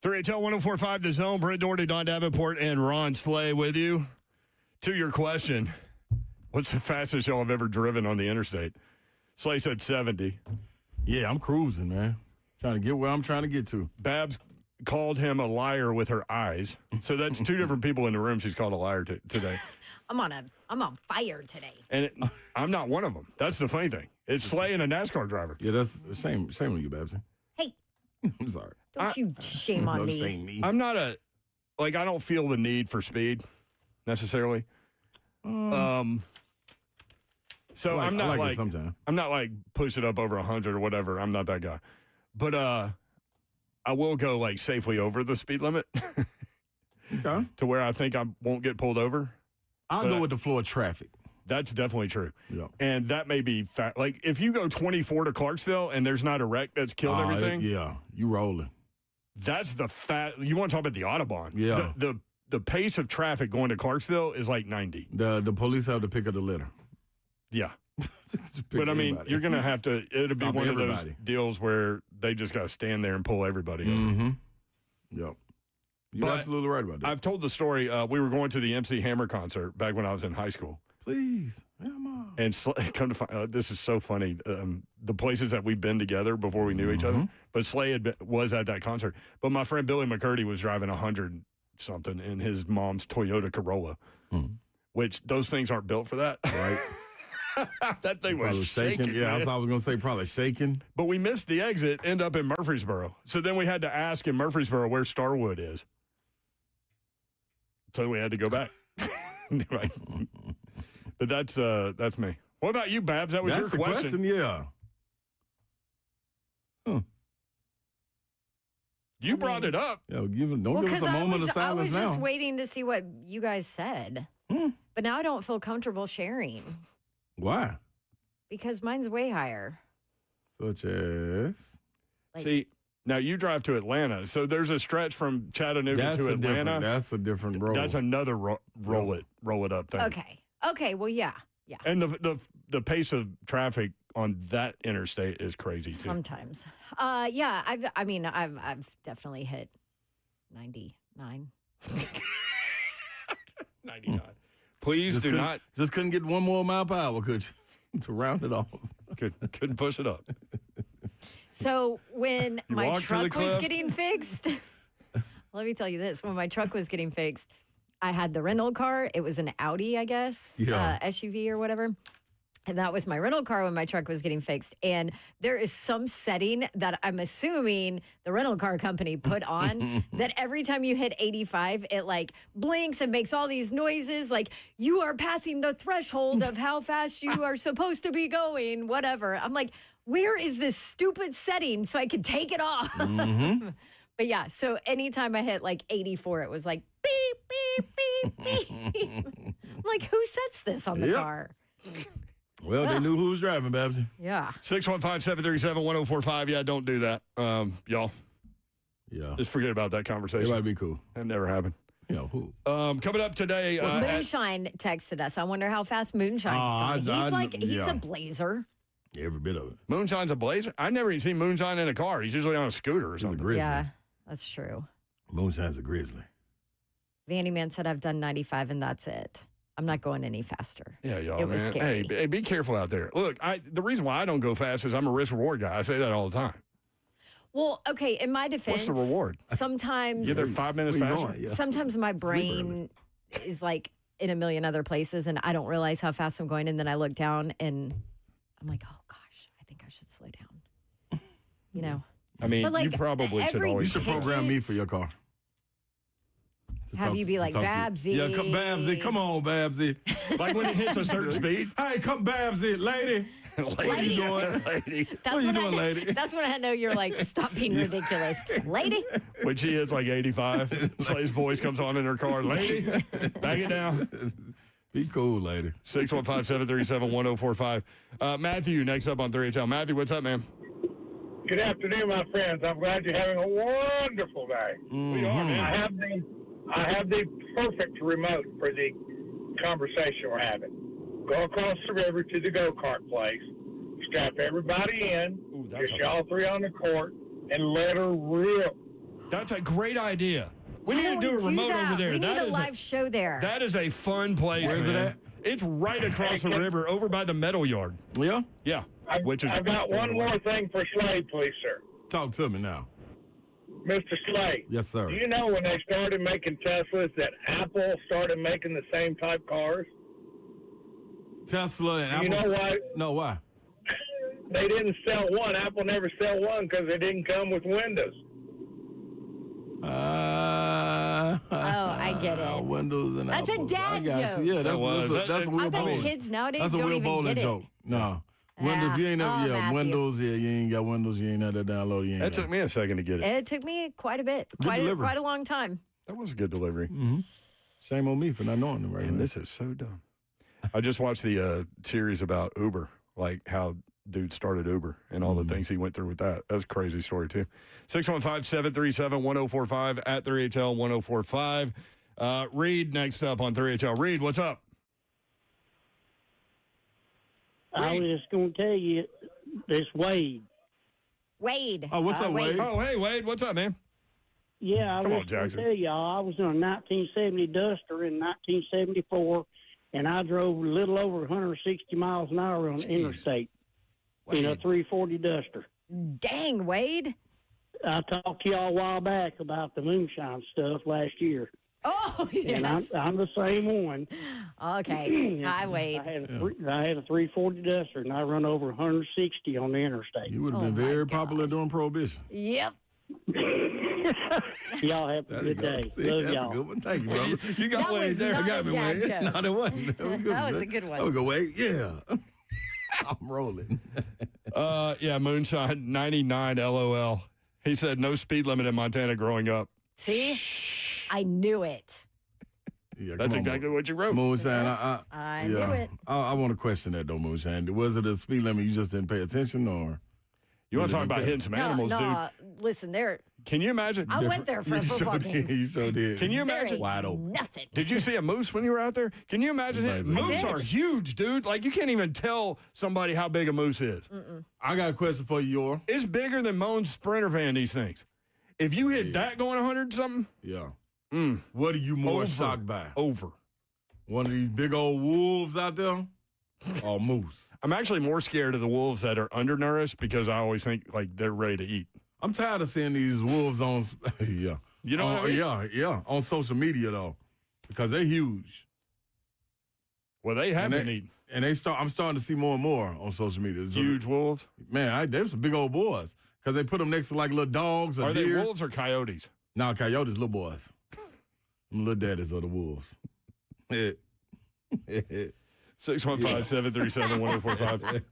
S2: 3HL 104.5 The Zone. Brent Doherty, Don Davenport, and Ron Slay with you. To your question, what's the fastest y'all have ever driven on the interstate? Slay said 70.
S4: Yeah, I'm cruising, man. Trying to get where I'm trying to get to.
S2: Babs called him a liar with her eyes. So that's two different people in the room she's called a liar today.
S3: I'm on fire today.
S2: And I'm not one of them. That's the funny thing. It's Slay and a NASCAR driver.
S4: Yeah, that's the same on you, Babsy.
S3: Hey.
S4: I'm sorry.
S3: Don't you shame on me.
S4: Shame me.
S2: I'm not I don't feel the need for speed necessarily. So I'm not like I'm not like push it up over 100 or whatever. I'm not that guy. But I will go like safely over the speed limit
S4: okay.
S2: to where I think I won't get pulled over.
S4: I'll go with the flow of traffic.
S2: That's definitely true.
S4: Yeah.
S2: And that may be like if you go 24 to Clarksville and there's not a wreck that's killed everything.
S4: Yeah, you rolling.
S2: That's the you want to talk about the Autobahn.
S4: Yeah.
S2: The pace of traffic going to Clarksville is like 90.
S4: The police have to pick up the litter.
S2: Yeah. But I mean, you're going to have to, it'll be one of those deals where they just got to stand there and pull everybody over.
S4: Yep. You're absolutely right about that.
S2: I've told the story. We were going to the MC Hammer concert back when I was in high school.
S4: Please, Hammer.
S2: And come to find, this is so funny. The places that we've been together before we knew each other. But Slay was at that concert. But my friend Billy McCurdy was driving 100-something in his mom's Toyota Corolla, which those things aren't built for that.
S4: Right.
S2: That thing was shaking.
S4: Yeah, I was going to say probably shaking.
S2: But we missed the exit, end up in Murfreesboro. So then we had to ask in Murfreesboro where Starwood is. So we had to go back. Right. But that's me. What about you, Babs? That was your question.
S4: Yeah. Huh.
S2: You brought it up.
S4: Yeah, don't give us a moment of silence now.
S3: I was just waiting to see what you guys said. But now I don't feel comfortable sharing.
S4: Why?
S3: Because mine's way higher.
S4: Such as?
S2: See, now you drive to Atlanta, so there's a stretch from Chattanooga to Atlanta.
S4: That's a different roll.
S2: That's another roll it up thing.
S3: Okay. Well, yeah.
S2: And the pace of traffic on that interstate is crazy too.
S3: Sometimes. Yeah. I've definitely hit 99.
S2: 99. Please do not.
S4: Just couldn't get 1 more mile per hour, could you? To round it off.
S2: Couldn't push it up.
S3: So when my truck was getting fixed, let me tell you this. When my truck was getting fixed, I had the rental car. It was an Audi, I guess, SUV or whatever. And that was my rental car when my truck was getting fixed. And there is some setting that I'm assuming the rental car company put on that every time you hit 85, it like blinks and makes all these noises like you are passing the threshold of how fast you are supposed to be going, whatever. I'm like, where is this stupid setting so I can take it off? But yeah, so anytime I hit like 84, it was like beep, beep, beep, beep. I'm like, who sets this on the car?
S4: Well, they knew who was driving, Babsy.
S3: Yeah.
S2: 615-737-1045. Yeah, don't do that, y'all.
S4: Yeah.
S2: Just forget about that conversation.
S4: It might be cool.
S2: That never happened.
S4: Who?
S2: Coming up today.
S3: Moonshine texted us. I wonder how fast Moonshine's going. He's a blazer.
S4: Every bit of it.
S2: Moonshine's a blazer? I've never even seen Moonshine in a car. He's usually on a scooter or something.
S4: He's a grizzly.
S3: Yeah, that's true.
S4: Moonshine's a grizzly.
S3: Vandy Man said, I've done 95 and that's it. I'm not going any faster.
S2: Yeah, y'all,
S3: it was scary.
S2: Hey, be careful out there. Look, the reason why I don't go fast is I'm a risk-reward guy. I say that all the time.
S3: Well, okay, in my defense.
S2: What's the reward?
S3: Sometimes.
S2: Get there 5 minutes faster?
S3: Yeah. Sometimes my brain is like in a million other places and I don't realize how fast I'm going. And then I look down and I'm like, oh, gosh, I think I should slow down. You know?
S2: I mean, you probably should always.
S4: You should program me for your car.
S3: Have you be like, Babsy.
S4: Yeah, come Babsy. Come on, Babsy.
S2: Like when it hits a certain speed.
S4: Hey, come Babsy, lady. What you doing?
S2: Lady.
S3: What you doing, lady? That's when I know you're like, stop being ridiculous. Lady.
S2: When she hits like 85, Slay's voice comes on in her car. Lady, back it down.
S4: Be cool, lady.
S2: 615-737-1045. Matthew, next up on 3HL. Matthew, what's up, man?
S7: Good afternoon, my friends. I'm glad you're having a wonderful day.
S2: We are, man.
S7: I have the perfect remote for the conversation we're having. Go across the river to the go-kart place, strap everybody in, just y'all three on the court, and let her rip.
S2: That's a great idea. We need to do a remote over there.
S3: We need a live show there.
S2: That is a fun place.
S4: Where's it at?
S2: It's right across the river, over by the metal yard.
S4: Yeah?
S2: Yeah.
S7: I've got one more thing for Slade, please, sir.
S4: Talk to me now.
S7: Mr. Slade.
S4: Yes, sir.
S7: Do you know when they started making Teslas that Apple started making the same type cars?
S4: Tesla and Apple.
S7: You know why?
S4: No, why?
S7: They didn't sell one. Apple never sell one because they didn't come with Windows.
S3: I get it.
S4: Windows and
S3: That's
S4: Apple.
S3: a dad joke.
S4: Yeah, that's a Will
S3: I bet
S4: Bowling.
S3: kids nowadays
S4: That's a
S3: don't
S4: Will
S3: even
S4: Bowling
S3: get
S4: joke.
S3: it.
S4: No. Windows, if you ain't never,
S3: Matthew.
S4: Windows, you ain't got Windows, you ain't had that download, you ain't
S2: That took me a second to get it.
S3: It took me quite a bit, quite a long time.
S2: That was a good delivery.
S4: Mm-hmm. Shame on me for not knowing them right
S2: And
S4: now.
S2: this is so dumb. I just watched the series about Uber, like how dude started Uber and all the things he went through with that. That's a crazy story, too. 615-737-1045 at 3HL1045. Reed next up on 3HL. Reed, what's up?
S8: I was just going to tell you, this Wade.
S3: Wade.
S4: Oh, what's up, Wade?
S2: Oh, hey, Wade. What's up, man?
S8: Yeah, I
S2: Come on,
S8: was going to
S2: Jackson.
S8: tell y'all, I was in a 1970 Duster in 1974, and I drove a little over 160 miles an hour on the interstate in a 340 Duster.
S3: Dang, Wade.
S8: I talked to y'all a while back about the moonshine stuff last year.
S3: Oh,
S8: And
S3: yes.
S8: I'm the same one.
S3: Okay. Hi, Wade.
S8: I had a 340 Duster, and I run over 160 on the interstate.
S4: You would have been very popular during Prohibition.
S3: Yep.
S8: Y'all have a good day.
S4: See,
S8: Love
S4: that's
S8: y'all.
S4: a good one. Thank you, brother. You got
S3: That
S4: Wade
S3: was
S4: there.
S3: not
S4: You got
S3: a
S4: me,
S3: dad
S4: Wade.
S3: joke.
S4: No, it wasn't.
S3: That was a good one.
S4: That was a Wade. Yeah. I'm rolling.
S2: Yeah, Moonshine 99 LOL. He said no speed limit in Montana growing up.
S3: See? I knew it.
S4: Yeah,
S2: That's
S4: come on,
S2: exactly what you wrote.
S4: Moonshine.
S3: I knew it.
S4: I want to question that, though, Moonshine. Was it a speed limit you just didn't pay attention, or?
S2: You want to talk about hitting some animals,
S3: no, listen, there.
S2: Can you imagine?
S3: I went there for a football game.
S4: You so did.
S2: Can you
S3: There
S2: imagine?
S3: ain't
S4: Wide open.
S3: Nothing.
S2: Did you see a moose when you were out there? Can you imagine it?
S4: Amazing.
S2: Moose
S3: I
S2: are
S3: did.
S2: huge, dude. Like, you can't even tell somebody how big a moose is.
S4: I got a question for you, Yor.
S2: It's bigger than Moan's Sprinter van, these things. If you hit that going 100-something,
S4: Yeah. What are you more shocked by?
S2: over.
S4: One of these big old wolves out there, or moose?
S2: I'm actually more scared of the wolves that are undernourished because I always think, like, they're ready to eat.
S4: I'm tired of seeing these wolves on. Yeah.
S2: You know what I mean?
S4: Yeah. On social media though, because they're huge.
S2: Well, they have
S4: And
S2: been
S4: they-
S2: eating.
S4: And I'm starting to see more and more on social media. So,
S2: Huge wolves.
S4: man, they're some big old boys because they put them next to like little dogs or
S2: Are they
S4: deer.
S2: wolves or coyotes?
S4: No, coyotes, little boys. Them little daddies are the wolves.
S2: 615-737-1045.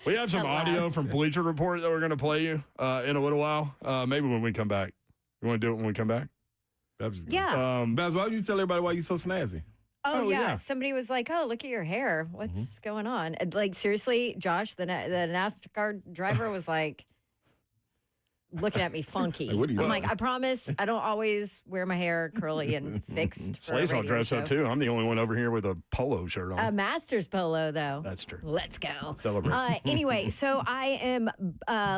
S2: We have some audio from Bleacher Report that we're going to play you in a little while. Maybe when we come back. You want to do it when we come back?
S3: Yeah.
S4: Baz, why don't you tell everybody why you so snazzy?
S3: Oh, yeah. Somebody was like, "Oh, look at your hair. What's going on?" And, like, seriously, Josh, the NASCAR driver was like looking at me funky.
S4: Like, what are you
S3: I'm
S4: doing?
S3: like, I promise I don't always wear my hair curly and fixed for
S2: Slate's
S3: a
S2: all
S3: radio
S2: dressed
S3: show.
S2: up, too. I'm the only one over here with a polo shirt on.
S3: A Masters polo, though.
S2: That's true.
S3: Let's go.
S2: Celebrate.
S3: Anyway, so I am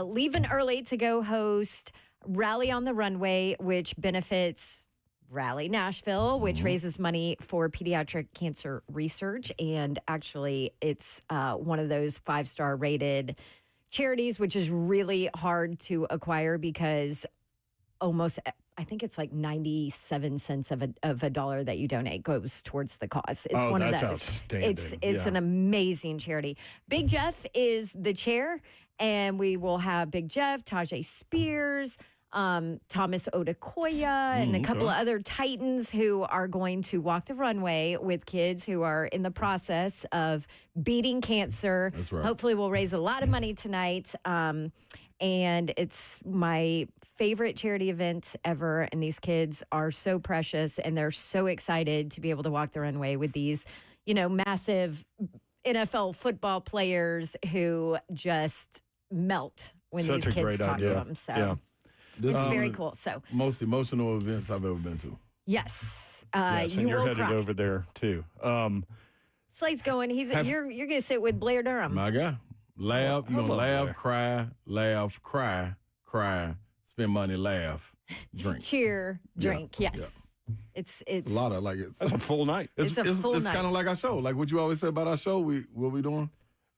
S3: leaving early to go host Rally on the Runway, which benefits Rally Nashville, which raises money for pediatric cancer research. And actually, it's one of those 5-star rated charities, which is really hard to acquire because almost, I think it's like 97 cents of a dollar that you donate goes towards the cause. It's one of
S2: that's
S3: those.
S2: outstanding.
S3: It's an amazing charity. Big Jeff is the chair, and we will have Big Jeff, Tajay Spears, Thomas Odukoya, and a couple of other titans who are going to walk the runway with kids who are in the process of beating cancer.
S4: That's right.
S3: Hopefully, we'll raise a lot of money tonight. And it's my favorite charity event ever. And these kids are so precious, and they're so excited to be able to walk the runway with these, massive NFL football players who just melt when
S2: Such
S3: these
S2: a
S3: kids
S2: great
S3: talk
S2: idea.
S3: to them. So
S2: Yeah.
S4: This
S3: it's
S4: is
S3: very cool. So
S4: most emotional events I've ever been to.
S3: yes,
S2: Yes, and
S3: you
S2: you're
S3: will
S2: headed
S3: cry.
S2: over there, too.
S3: Slade's going. You're going to sit with Blair Durham.
S4: My guy. Laugh,
S2: I
S4: you're going to
S2: love
S4: laugh,
S2: that.
S4: cry, spend money, laugh. drink.
S3: Cheer, drink.
S4: Yeah,
S3: yes.
S4: yeah.
S3: It's
S4: a lot of
S2: That's a full night.
S3: It's a full night.
S4: It's kind of like our show. Like what you always say about our show. What we doing?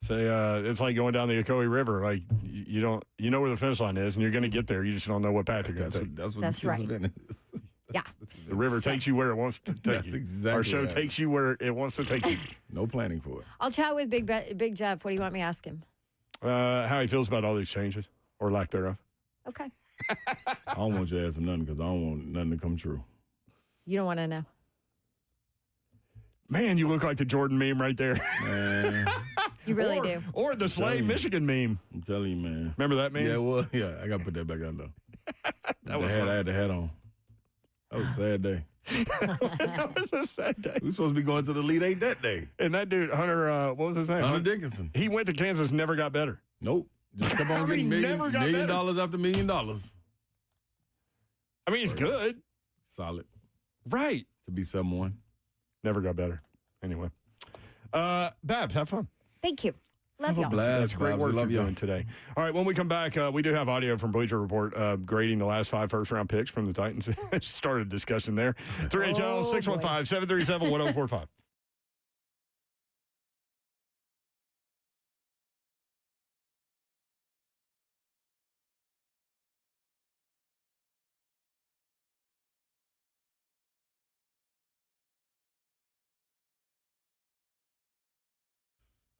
S2: Say it's like going down the Ocoee River. Like you know where the finish line is, and you're going to get there. You just don't know what path you're going to take.
S3: That's right.
S4: Is.
S3: Yeah.
S2: The river takes you where it wants to take
S4: That's
S2: you.
S4: exactly
S2: Our show
S4: right.
S2: takes you where it wants to take you.
S4: No planning for it.
S3: I'll chat with Big Jeff. What do you want me to ask him?
S2: How he feels about all these changes or lack thereof.
S3: Okay.
S4: I don't want you to ask him nothing because I don't want nothing to come true.
S3: You don't want to know.
S2: Man, you look like the Jordan meme right there.
S4: Man,
S3: You really do.
S2: Or the Slave Michigan meme.
S4: I'm telling you, man.
S2: Remember that meme?
S4: Yeah, well, yeah. I got to put that back on though. I had the hat on. That was a sad day.
S2: That was a sad day.
S4: We were supposed to be going to the Elite Eight that day.
S2: And that dude, Hunter, what was his name?
S4: Hunter Dickinson.
S2: He went to Kansas, never got better.
S4: Nope. Just kept on getting
S2: never got
S4: $1 million
S2: better.
S4: after $1 million.
S2: I mean, he's good.
S4: Solid.
S2: Right.
S4: To be someone.
S2: Never got better. Anyway. Babs, have fun.
S3: Thank you. Love
S4: Have a
S3: y'all.
S4: blast.
S2: That's great
S4: Babs.
S2: work
S4: I love
S2: you're
S4: y'all.
S2: doing today. All right, when we come back, we do have audio from Bleacher Report grading the last 5 first-round picks from the Titans. Started a discussion there. 3HL 615-737-1045.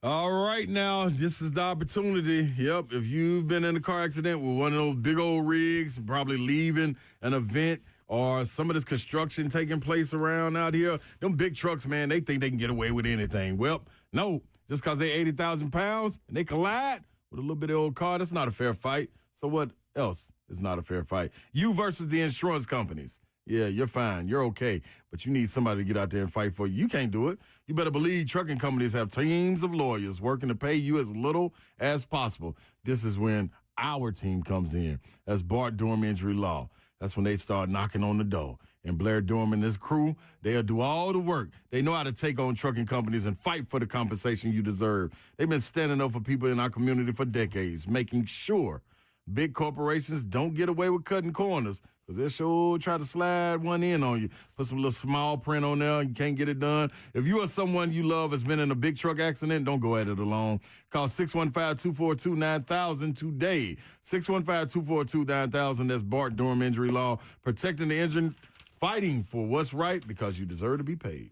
S4: All right, now, this is the opportunity. Yep, if you've been in a car accident with one of those big old rigs, probably leaving an event or some of this construction taking place around out here, them big trucks, man, they think they can get away with anything. Well, no, just because they're 80,000 pounds and they collide with a little bit of old car, that's not a fair fight. So what else is not a fair fight? You versus the insurance companies. Yeah, you're fine. You're okay. But you need somebody to get out there and fight for you. You can't do it. You better believe trucking companies have teams of lawyers working to pay you as little as possible. This is when our team comes in as Bart Durham Injury Law. That's when they start knocking on the door. And Blair Durham and his crew, they'll do all the work. They know how to take on trucking companies and fight for the compensation you deserve. They've been standing up for people in our community for decades, making sure big corporations don't get away with cutting corners. Because they'll sure try to slide one in on you. Put some little small print on there. You can't get it done. If you or someone you love has been in a big truck accident, don't go at it alone. Call 615-242-9000 today. 615-242-9000. That's Bart Durham Injury Law. Protecting the injured, fighting for what's right because you deserve to be paid.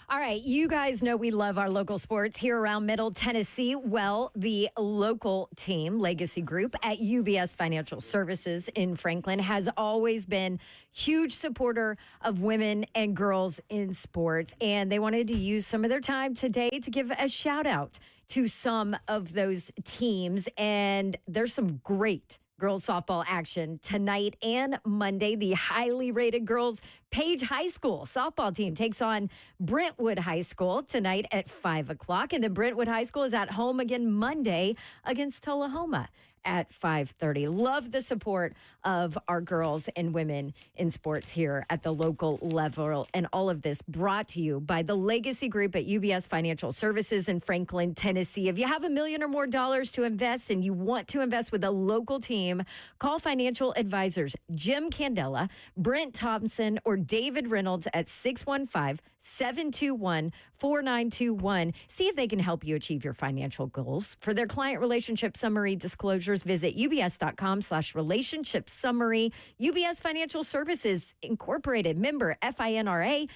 S3: All right, you guys know we love our local sports here around Middle Tennessee. Well, the local team, Legacy Group at UBS Financial Services in Franklin, has always been huge supporter of women and girls in sports, and they wanted to use some of their time today to give a shout out to some of those teams, and there's some great girls softball action tonight and Monday. The highly rated girls Page High School softball team takes on Brentwood High School tonight at 5 o'clock. And then Brentwood High School is at home again Monday against Tullahoma at 5:30. Love the support of our girls and women in sports here at the local level. And all of this brought to you by the Legacy Group at UBS Financial Services in Franklin, Tennessee. If you have $1 million or more to invest and you want to invest with a local team, call financial advisors Jim Candela, Brent Thompson, or David Reynolds at 615-721-4921. See if they can help you achieve your financial goals. For their client relationship summary disclosures, visit ubs.com/relationship summary. UBS Financial Services Incorporated, member FINRA/SIPC.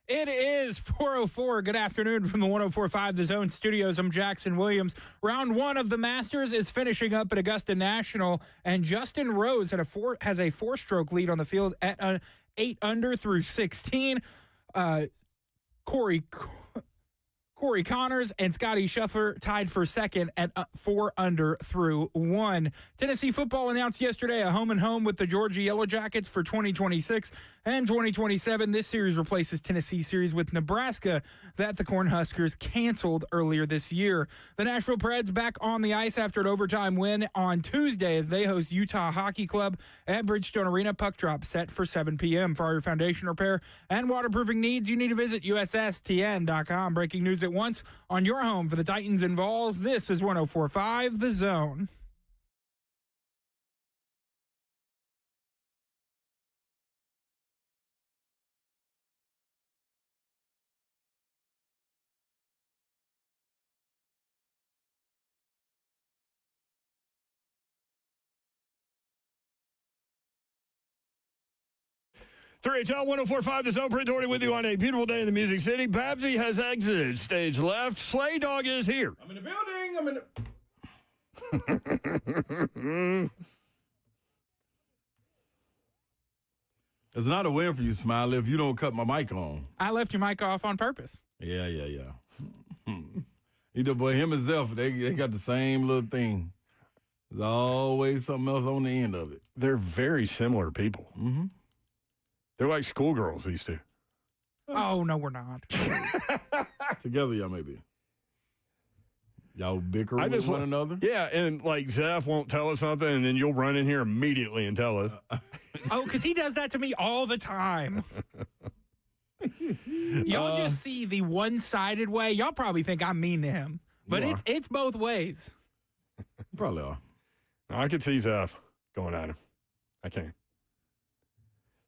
S1: It is 4:04. Good afternoon from the 104.5 The Zone Studios. I'm Jackson Williams. Round one of the Masters is finishing up at Augusta National, and Justin Rose has a four-stroke lead on the field at 8 under through 16. Corey Connors and Scotty Scheffler tied for second at 4 under through 1. Tennessee football announced yesterday a home-and-home with the Georgia Yellow Jackets for 2026 and 2027. This series replaces Tennessee series with Nebraska that the Cornhuskers canceled earlier this year. The Nashville Preds back on the ice after an overtime win on Tuesday as they host Utah Hockey Club at Bridgestone Arena. Puck drop set for 7 p.m. For all your foundation repair and waterproofing needs, you need to visit USSTN.com. Breaking news at once on your home for the Titans and Vols. This is 104.5 The Zone.
S2: .3HL 104.5 The Zone. Brent Doherty with you on a beautiful day in the Music City. Babsy has exited stage left. Slay Dog is here.
S4: I'm in the building. It's not a win for you, Smiley, if you don't cut my mic on.
S1: I left your mic off on purpose.
S4: Yeah. Either boy, him and Zeph, they got the same little thing. There's always something else on the end of it.
S2: They're very similar people.
S4: Mm-hmm.
S2: They're like schoolgirls, these two.
S1: Oh, no, we're not.
S4: Together, y'all may be. Y'all bicker with one another?
S2: Yeah, and like Zeph won't tell us something, and then you'll run in here immediately and tell us.
S1: Oh, because he does that to me all the time. Y'all just see the one-sided way. Y'all probably think I'm mean to him, but it's both ways.
S4: Probably are.
S2: No, I could see Zeph going at him. I can.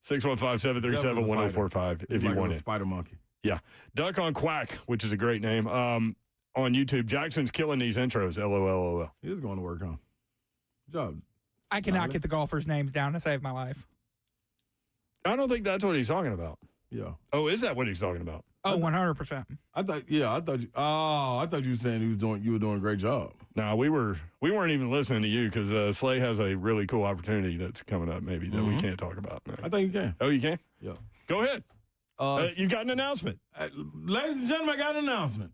S2: 615-737-1045 if you want it.
S4: Spider Monkey.
S2: Yeah. Duck on Quack, which is a great name. On YouTube, Jackson's killing these intros. LOL.
S4: He is going to work, huh? Good job.
S1: I cannot get the golfers' names down to save my life.
S2: I don't think that's what he's talking about.
S4: Yeah.
S2: Oh, is that what he's talking about?
S1: Oh, 100%.
S4: I thought you were saying you were doing a great job.
S2: No, we weren't even listening to you because Slay has a really cool opportunity that's coming up maybe that we can't talk about. No.
S4: I think you can.
S2: Oh, you can?
S4: Yeah.
S2: Go ahead. You got an announcement.
S4: Ladies and gentlemen, I got an announcement.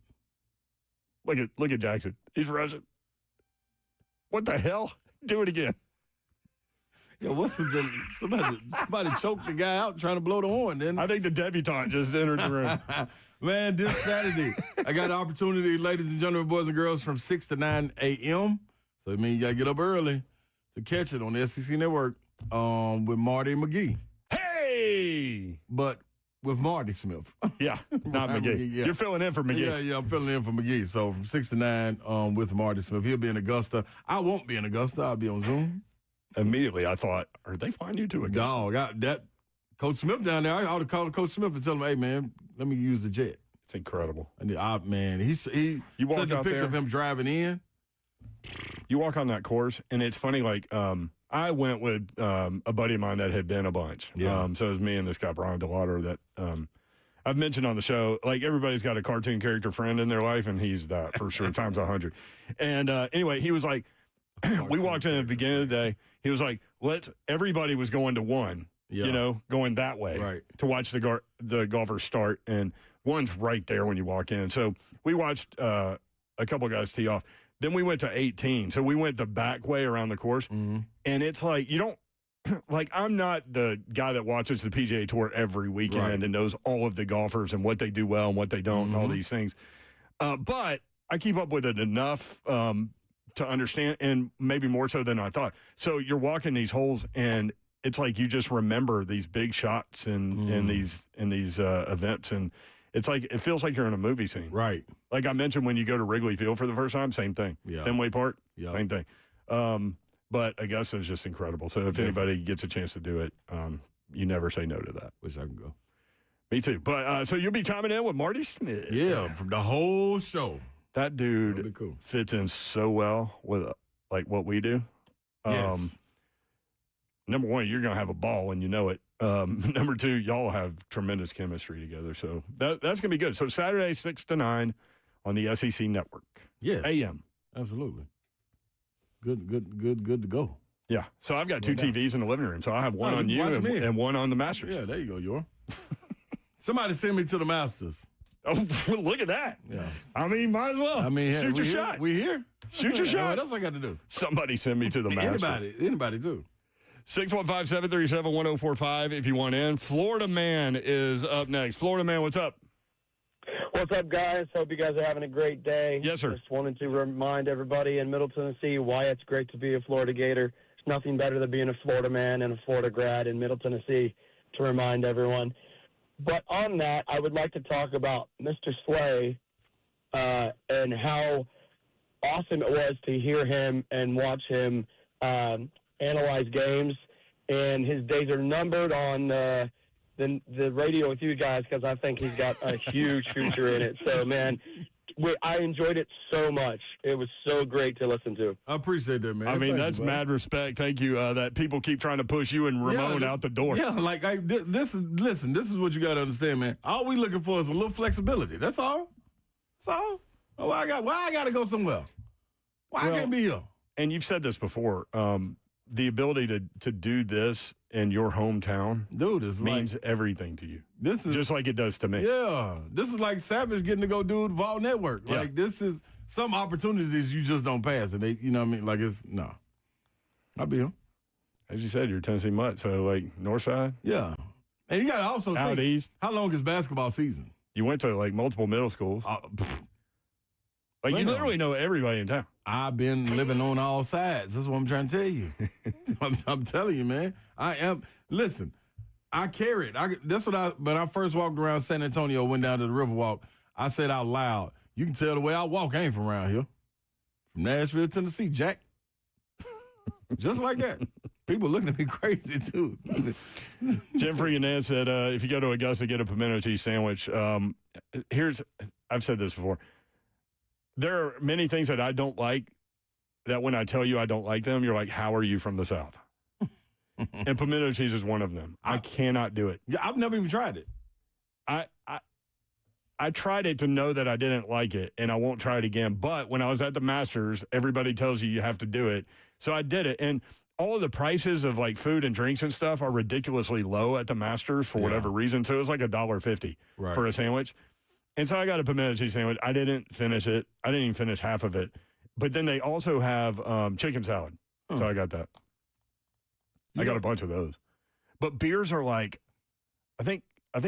S2: Look at Jackson. He's rushing. What the hell? Do it again.
S4: Yeah, what was that? Somebody choked the guy out trying to blow the horn, didn't
S2: I think the debutante just entered the room.
S4: Man, this Saturday, I got the opportunity, ladies and gentlemen, boys and girls, from 6 to 9 a.m. So it means you got to get up early to catch it on the SEC Network with Marty and McGee.
S2: Hey!
S4: But with Marty Smith.
S2: Yeah, not McGee. Yeah. You're filling in for McGee.
S4: Yeah, I'm filling in for McGee. So from 6 to 9 with Marty Smith. He'll be in Augusta. I won't be in Augusta. I'll be on Zoom.
S2: Immediately, I thought, are they flying you to Augusta?
S4: No, got that Coach Smith down there. I ought to call Coach Smith and tell him, hey, man, let me use the jet.
S2: It's incredible.
S4: And man, he sent the picture of him driving in.
S2: You walk on that course, and it's funny, like, I went with a buddy of mine that had been a bunch.
S4: Yeah.
S2: So it was me and this guy, Brian DeLauder, that I've mentioned on the show. Like, everybody's got a cartoon character friend in their life, and he's that for sure, times 100. And anyway, he was like, we walked in at the beginning of the day. He was like, everybody was going to one, going that way to watch the golfers start. And one's right there when you walk in. So we watched a couple of guys tee off. Then we went to 18. So we went the back way around the course.
S4: Mm-hmm.
S2: And it's like, you don't, like, I'm not the guy that watches the PGA Tour every weekend and knows all of the golfers and what they do well and what they don't and all these things. But I keep up with it enough to understand, and maybe more so than I thought. So you're walking these holes, and it's like you just remember these big shots in these events, and it's like it feels like you're in a movie scene.
S4: Right.
S2: Like I mentioned, when you go to Wrigley Field for the first time, same thing.
S4: Yeah.
S2: Fenway Park, same thing. But Augusta is just incredible. So if anybody gets a chance to do it, you never say no to that.
S4: Wish I could go.
S2: Me too. But so you'll be chiming in with Marty Smith.
S4: Yeah, from the whole show.
S2: That dude fits in so well with like what we do.
S4: Yes.
S2: Number one, you're going to have a ball and you know it. Number 2, y'all have tremendous chemistry together. So that's going to be good. So Saturday, 6 to 9 on the SEC Network.
S4: Yes.
S2: AM.
S4: Absolutely. Good to go.
S2: Yeah. So I've got 2 TVs in the living room. So I have one on you and one on the Masters.
S4: Yeah, there you go, Yor. Somebody send me to the Masters.
S2: Oh, look at that.
S4: Yeah.
S2: I mean, might as well.
S4: I mean,
S2: shoot your shot.
S4: We here.
S2: Shoot your shot.
S4: What else I got to do?
S2: Somebody send me to the Masters.
S4: Anybody too.
S2: 615-737-1045 if you want in. Florida Man is up next. Florida Man, what's up?
S9: What's up, guys? Hope you guys are having a great day.
S2: Yes, sir.
S9: Just wanted to remind everybody in Middle Tennessee why it's great to be a Florida Gator. There's nothing better than being a Florida man and a Florida grad in Middle Tennessee, to remind everyone. But on that, I would like to talk about Mr. Slay and how awesome it was to hear him and watch him analyze games. And his days are numbered on the radio with you guys because I think he's got a huge future in it. So, man, I enjoyed it so much. It was so great to listen to.
S4: I appreciate that, man.
S2: I mean, that's mad respect. Thank you. That people keep trying to push you and Ramon out the door.
S4: Yeah, like this is what you got to understand, man. All we looking for is a little flexibility. That's all. That's all. Oh, why I got to go somewhere? Why I can't be here?
S2: And you've said this before. The ability to do this in your hometown,
S4: dude,
S2: means everything to you.
S4: This is
S2: just like it does to me.
S4: Yeah, this is like Savage getting to go do the Vol Network.
S2: Yeah.
S4: Like this is some opportunities you just don't pass, and they, you know what I mean? Like I'll be here.
S2: As you said, you're a Tennessee mutt, so like North Side.
S4: Yeah, and you got to also
S2: out
S4: think
S2: east.
S4: How long is basketball season?
S2: You went to like multiple middle schools. Like you literally know everybody in town.
S4: I've been living on all sides. That's what I'm trying to tell you. I'm telling you, man. I am. Listen, I carry it. When I first walked around San Antonio, went down to the Riverwalk, I said out loud, you can tell the way I walk, I ain't from around here. From Nashville, Tennessee, Jack. Just like that. People looking at me crazy, too.
S2: Jim Freegan said, if you go to Augusta, get a pimento cheese sandwich. I've said this before. There are many things that I don't like that when I tell you I don't like them, you're like, how are you from the South? And pimento cheese is one of them. I cannot do it.
S4: Yeah, I've never even tried it.
S2: I tried it to know that I didn't like it, and I won't try it again. But when I was at the Masters, everybody tells you have to do it. So I did it. And all of the prices of like food and drinks and stuff are ridiculously low at the Masters for whatever reason. So it was like $1.50 for a sandwich. And so I got a pimento cheese sandwich. I didn't finish it. I didn't even finish half of it. But then they also have chicken salad. So I got that. I got a bunch of those. But beers are like, I think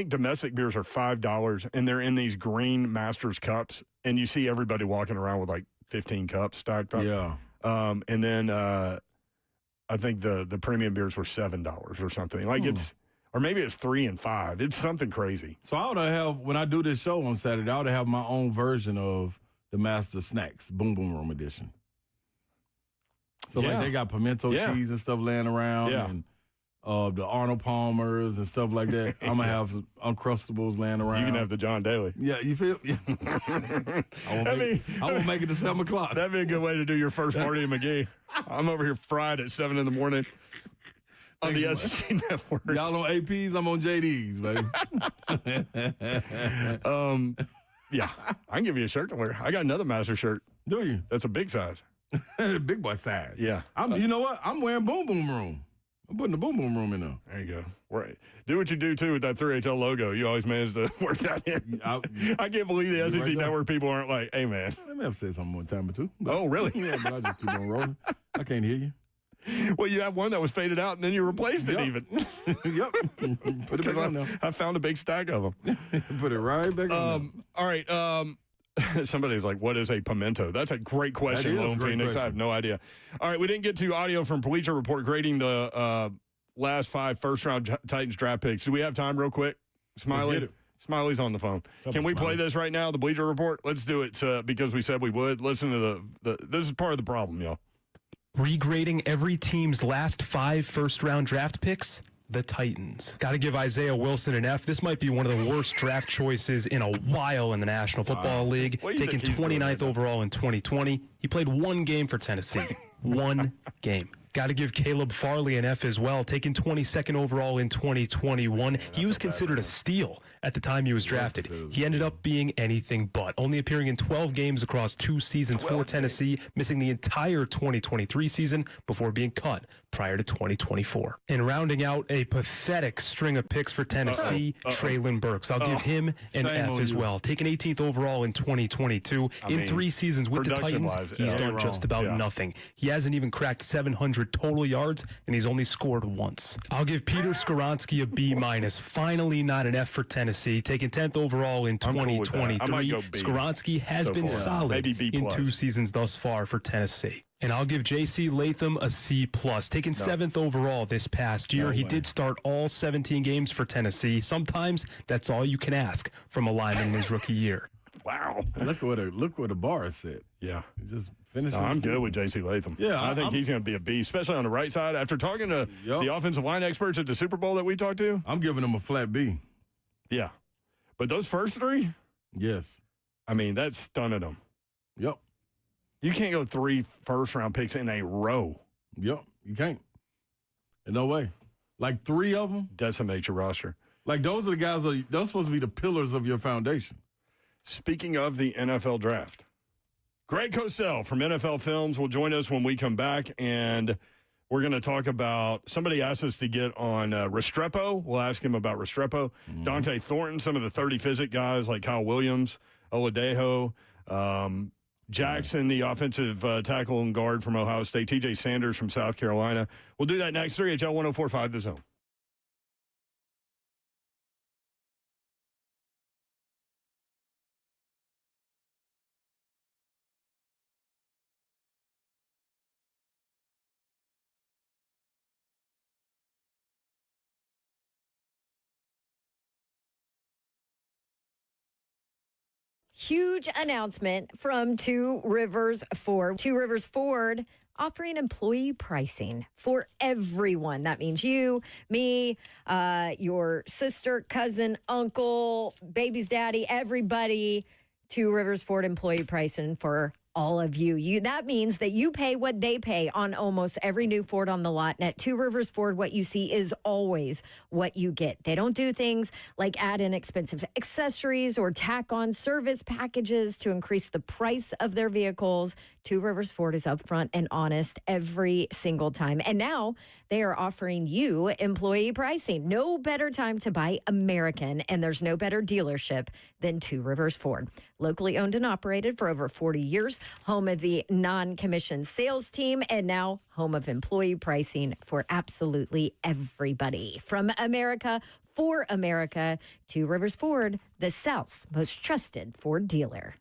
S2: domestic beers are $5, and they're in these green Masters cups. And you see everybody walking around with like 15 cups stacked up.
S4: Yeah.
S2: And then I think the premium beers were $7 or something. Like or maybe it's $3 and $5. It's something crazy.
S4: So I ought to have, when I do this show on Saturday, I ought to have my own version of the Master Snacks, Boom Boom Room edition. So like they got pimento cheese and stuff laying around and the Arnold Palmers and stuff like that. I'm going to have Uncrustables laying around.
S2: You can have the John Daly.
S4: Yeah, you feel? Yeah. I won't make it to 7 o'clock.
S2: That'd be a good way to do your first Marty and McGee. I'm over here fried at 7 in the morning. On the SEC Network.
S4: Y'all on APs, I'm on JDs, baby.
S2: Yeah, I can give you a shirt to wear. I got another Master shirt.
S4: Do you?
S2: That's a big size.
S4: Big boy size.
S2: Yeah.
S4: You know what? I'm wearing Boom Boom Room. I'm putting the Boom Boom Room in there.
S2: There you go. Right. Do what you do, too, with that 3HL logo. You always manage to work that in. I can't believe the SEC Network people aren't like, hey, man.
S4: Let me have said something one time or two.
S2: Oh, really?
S4: Yeah, but I just keep on rolling. I can't hear you.
S2: Well, you have one that was faded out, and then you replaced it even.
S4: Yep. Put it back on there.
S2: I found a big stack of them.
S4: Put it right back on there.
S2: All right. Somebody's like, what is a pimento? That's a great question, Lone Phoenix. I have no idea. All right, we didn't get to audio from Bleacher Report grading the last 5 first-round Titans draft picks. Do we have time real quick? Smiley? Smiley's on the phone. Can we play this right now, the Bleacher Report? Let's do it because we said we would. Listen to this is part of the problem, y'all.
S10: Regrading every team's last 5 first-round draft picks? The Titans. Got to give Isaiah Wilson an F. This might be one of the worst draft choices in a while in the National Football League. Taken 29th overall in 2020. He played 1 game for Tennessee. 1 game. Got to give Caleb Farley an F as well, taken 22nd overall in 2021. He was considered a steal at the time he was drafted. He ended up being anything but, only appearing in 12 games across 2 seasons for Tennessee, missing the entire 2023 season before being cut prior to 2024. And rounding out a pathetic string of picks for Tennessee, Traylon Burks. I'll give him an F as well. Taken 18th overall in 2022. In 3 seasons with the Titans, he's done just about nothing. He hasn't even cracked 700 total yards, and he's only scored once. I'll give Peter Skoronski a B-. Finally, not an F for Tennessee. Taken 10th overall in 2023. Skoronski has been solid in 2 seasons thus far for Tennessee. And I'll give J.C. Latham a C+. Taken 7th overall this past year. He did start all 17 games for Tennessee. Sometimes that's all you can ask from a lineman in his rookie year.
S2: Wow.
S4: Look what the bar is set.
S2: Yeah.
S4: Just finish.
S2: I'm good with J.C. Latham.
S4: Yeah.
S2: I think he's going to be a B, especially on the right side. After talking to the offensive line experts at the Super Bowl that we talked to.
S4: I'm giving him a flat B.
S2: Yeah. But those first 3?
S4: Yes.
S2: I mean, that's stunning them.
S4: Yep.
S2: You can't go 3 first-round picks in a row.
S4: Yep. You can't. No way. Like 3 of them.
S2: Decimate your roster.
S4: Like those are the guys, those supposed to be the pillars of your foundation.
S2: Speaking of the NFL draft, Greg Cosell from NFL Films will join us when we come back, and we're going to talk about, somebody asked us to get on Restrepo. We'll ask him about Restrepo. Dante Thornton, some of the 30 physic guys like Kyle Williams, Oladejo, Jackson, the offensive tackle and guard from Ohio State, TJ Sanders from South Carolina. We'll do that next. 3HL 104.5 The Zone.
S3: Huge announcement from Two Rivers Ford. Two Rivers Ford offering employee pricing for everyone. That means you, me, your sister, cousin, uncle, baby's daddy, everybody. Two Rivers Ford employee pricing for all of you. That means that you pay what they pay on almost every new Ford on the lot. And at Two Rivers Ford, what you see is always what you get. They don't do things like add in expensive accessories or tack on service packages to increase the price of their vehicles. Two Rivers Ford is upfront and honest every single time. And now they are offering you employee pricing. No better time to buy American, and there's no better dealership than Two Rivers Ford. Locally owned and operated for over 40 years, home of the non-commissioned sales team, and now home of employee pricing for absolutely everybody. From America, for America, Two Rivers Ford, the South's most trusted Ford dealer.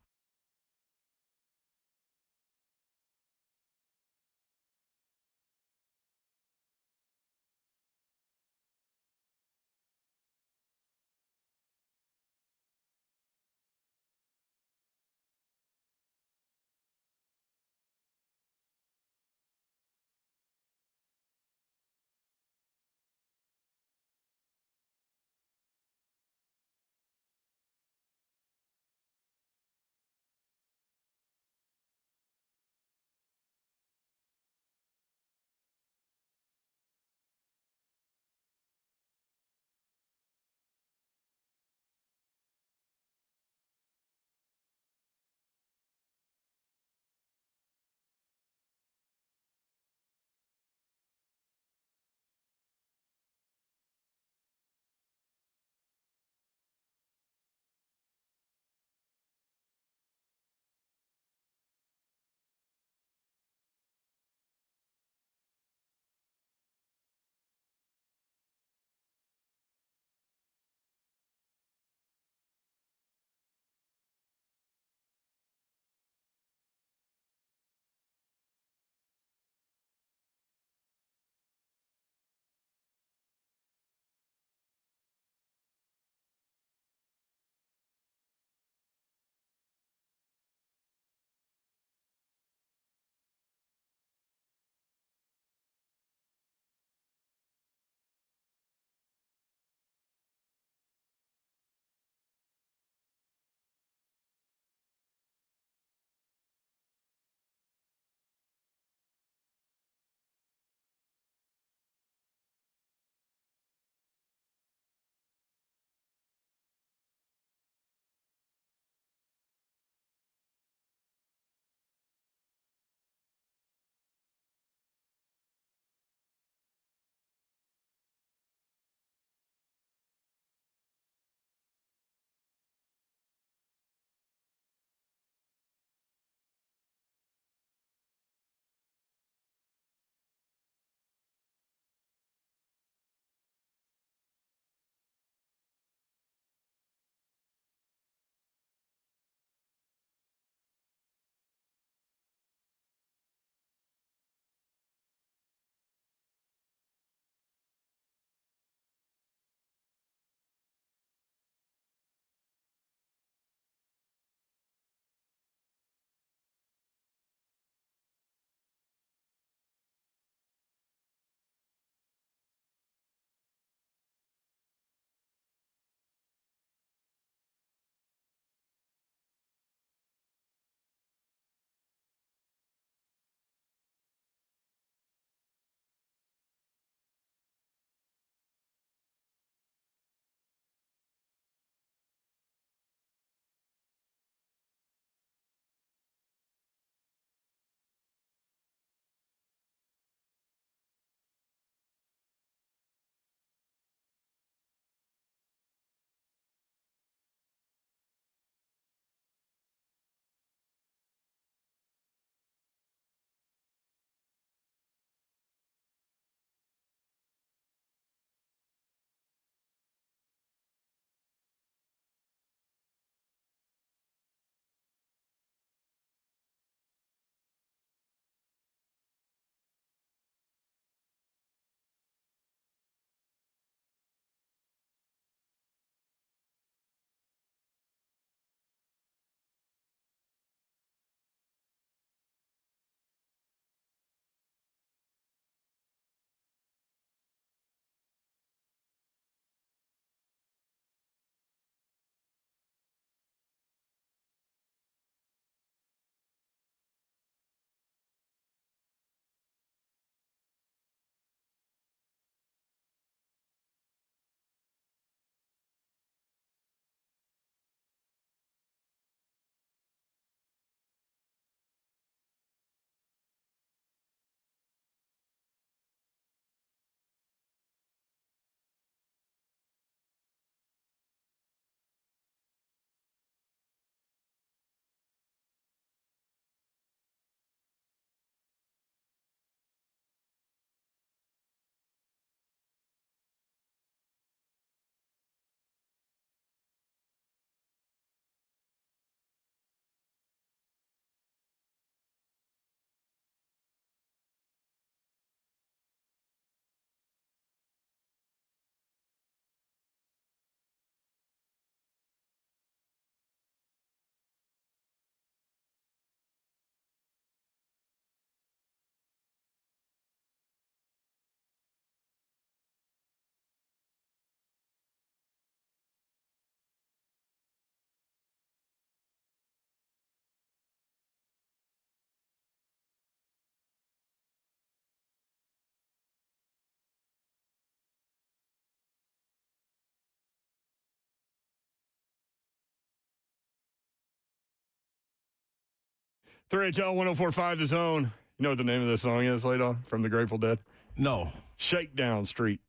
S2: 3HL 1045 The Zone. You know what the name of this song is, Laidlaw, from the Grateful Dead?
S4: No.
S2: Shakedown Street.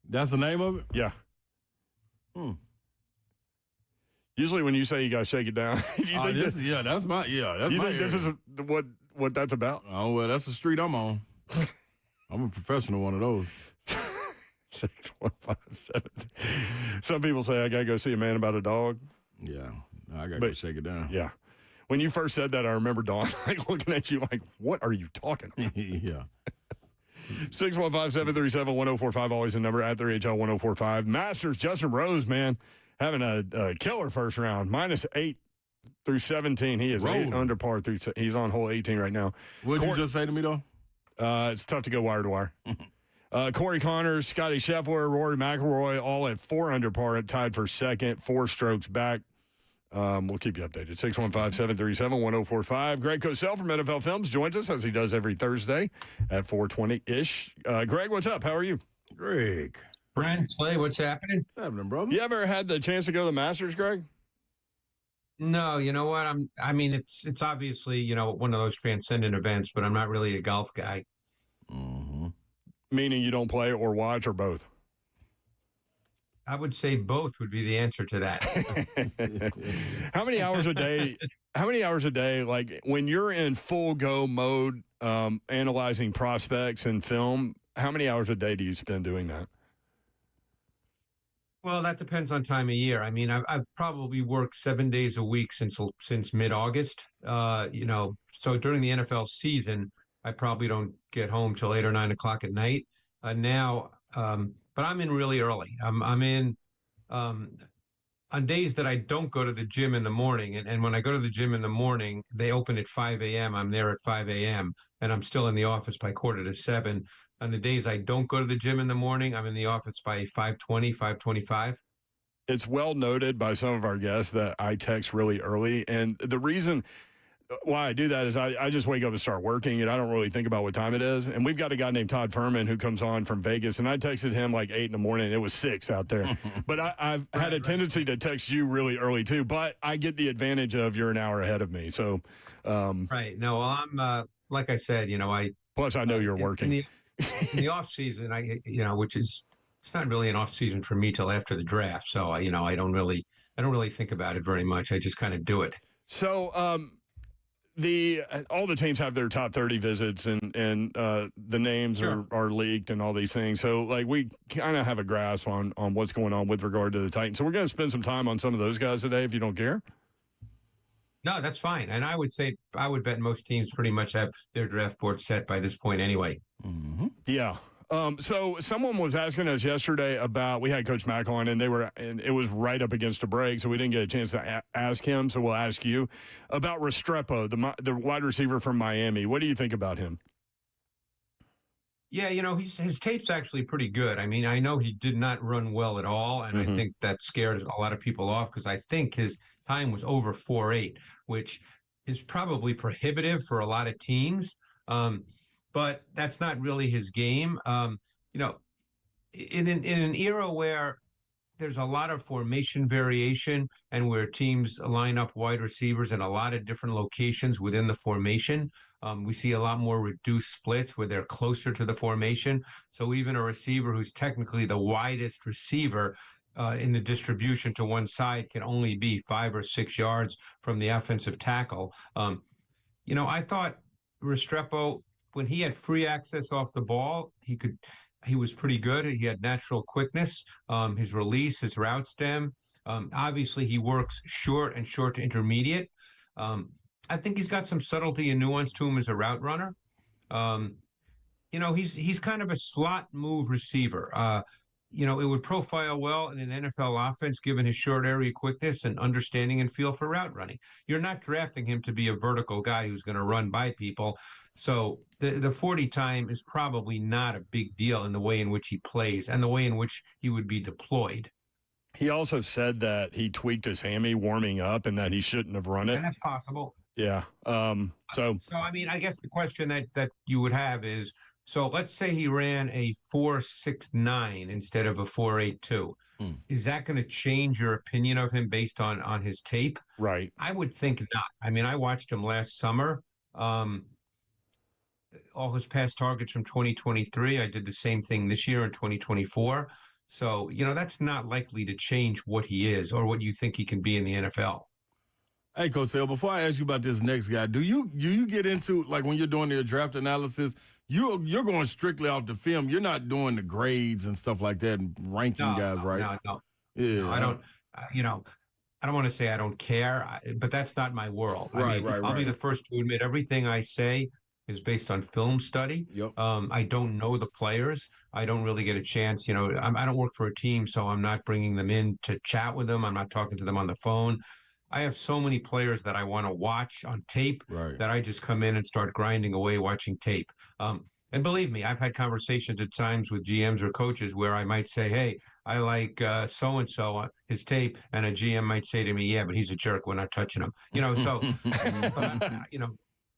S4: That's the name of it?
S2: Yeah. Usually when you say you got to shake it down, do you think
S4: that's my
S2: this is what that's about?
S4: Oh, well, that's the street I'm on. I'm a professional one of those.
S2: 6157. Some people say I got to go see a man about a dog.
S4: Yeah. I got to go shake it down.
S2: Yeah. When you first said that, I remember Dawn looking at you like, what are you talking about?
S4: Yeah.
S2: 615-737-1045, always a number at 3HL 1045. Masters, Justin Rose, man, having a killer first round, -8 through 17. He is 8 under par through. He's on hole 18 right now.
S4: What did you just say to me, though?
S2: It's tough to go wire to wire. Corey Connors, Scotty Scheffler, Rory McIlroy, all at 4 under par, tied for second, 4 strokes back. We'll keep you updated. 615-737-1045. Greg Cosell from NFL Films joins us as he does every Thursday at 4:20-ish. Greg, what's up? How are you?
S4: Greg.
S11: Brent, Clay, what's happening?
S4: What's happening, brother?
S2: You ever had the chance to go to the Masters, Greg?
S11: No, you know what? It's obviously, one of those transcendent events, but I'm not really a golf guy.
S2: Mm-hmm. Meaning you don't play or watch or both?
S11: I would say both would be the answer to that.
S2: How many hours a day, like when you're in full go mode, analyzing prospects and film, how many hours a day do you spend doing that?
S11: Well, that depends on time of year. I mean, I've probably worked 7 days a week since mid-August. So during the NFL season, I probably don't get home till 8 or 9 o'clock at night. But I'm in really early. I'm in on days that I don't go to the gym in the morning. And when I go to the gym in the morning, they open at 5 a.m. I'm there at 5 a.m. and I'm still in the office by 6:45. On the days I don't go to the gym in the morning, I'm in the office by 5:20, 5:25.
S2: It's well noted by some of our guests that I text really early. And the reason why I do that is I just wake up and start working, and I don't really think about what time it is. And we've got a guy named Todd Furman who comes on from Vegas, and I texted him like 8 in the morning. It was 6 out there. But I've had a tendency to text you really early too, but I get the advantage of you're an hour ahead of me. So,
S11: right. No, well, I'm, like I said,
S2: plus I know you're working.
S11: In the off season, it's not really an off season for me till after the draft. So, I don't really think about it very much. I just kind of do it.
S2: So, all the teams have their top 30 visits and the names are leaked and all these things. So like we kind of have a grasp on what's going on with regard to the Titans. So we're going to spend some time on some of those guys today, if you don't care.
S11: No, that's fine. And I would bet most teams pretty much have their draft board set by this point anyway.
S2: Mm-hmm. Yeah. So someone was asking us yesterday about, we had Coach Mack on, and it was right up against a break, so we didn't get a chance to ask him. So we'll ask you about Restrepo, the wide receiver from Miami. What do you think about him?
S11: Yeah, his tape's actually pretty good. I mean, I know he did not run well at all, and I think that scared a lot of people off because I think his time was over 4.8, which is probably prohibitive for a lot of teams. But that's not really his game. In an era where there's a lot of formation variation and where teams line up wide receivers in a lot of different locations within the formation, we see a lot more reduced splits where they're closer to the formation. So even a receiver who's technically the widest receiver in the distribution to one side can only be 5 or 6 yards from the offensive tackle. I thought Restrepo, when he had free access off the ball, he was pretty good. He had natural quickness, his release, his route stem. Obviously, he works short to intermediate. I think he's got some subtlety and nuance to him as a route runner. He's kind of a slot move receiver. It would profile well in an NFL offense given his short area quickness and understanding and feel for route running. You're not drafting him to be a vertical guy who's going to run by people. So the 40 time is probably not a big deal in the way in which he plays and the way in which he would be deployed.
S2: He also said that he tweaked his hammy warming up and that he shouldn't have run it.
S11: And that's possible.
S2: Yeah. So
S11: I mean, I guess the question that you would have is, So let's say he ran a 4.69 instead of a 4.82. Is that going to change your opinion of him based on his tape?
S2: Right.
S11: I would think not. I mean, I watched him last summer. All his past targets from 2023. I did the same thing this year in 2024. So, that's not likely to change what he is or what you think he can be in the NFL.
S4: Hey, Cosell, before I ask you about this next guy, do you get into, like, when you're doing your draft analysis, you're going strictly off the film? You're not doing the grades and stuff like that and ranking guys, right?
S11: No.
S4: Yeah.
S11: No, I don't, I don't want to say I don't care, but that's not my world.
S4: Right.
S11: I'll be the first to admit everything I say is based on film study.
S4: Yep.
S11: I don't know the players. I don't really get a chance. I don't work for a team, so I'm not bringing them in to chat with them. I'm not talking to them on the phone. I have so many players that I want to watch on tape that I just come in and start grinding away watching tape. And believe me, I've had conversations at times with GMs or coaches where I might say, hey, I like so-and-so on his tape. And a GM might say to me, yeah, but he's a jerk. We're not touching him. So,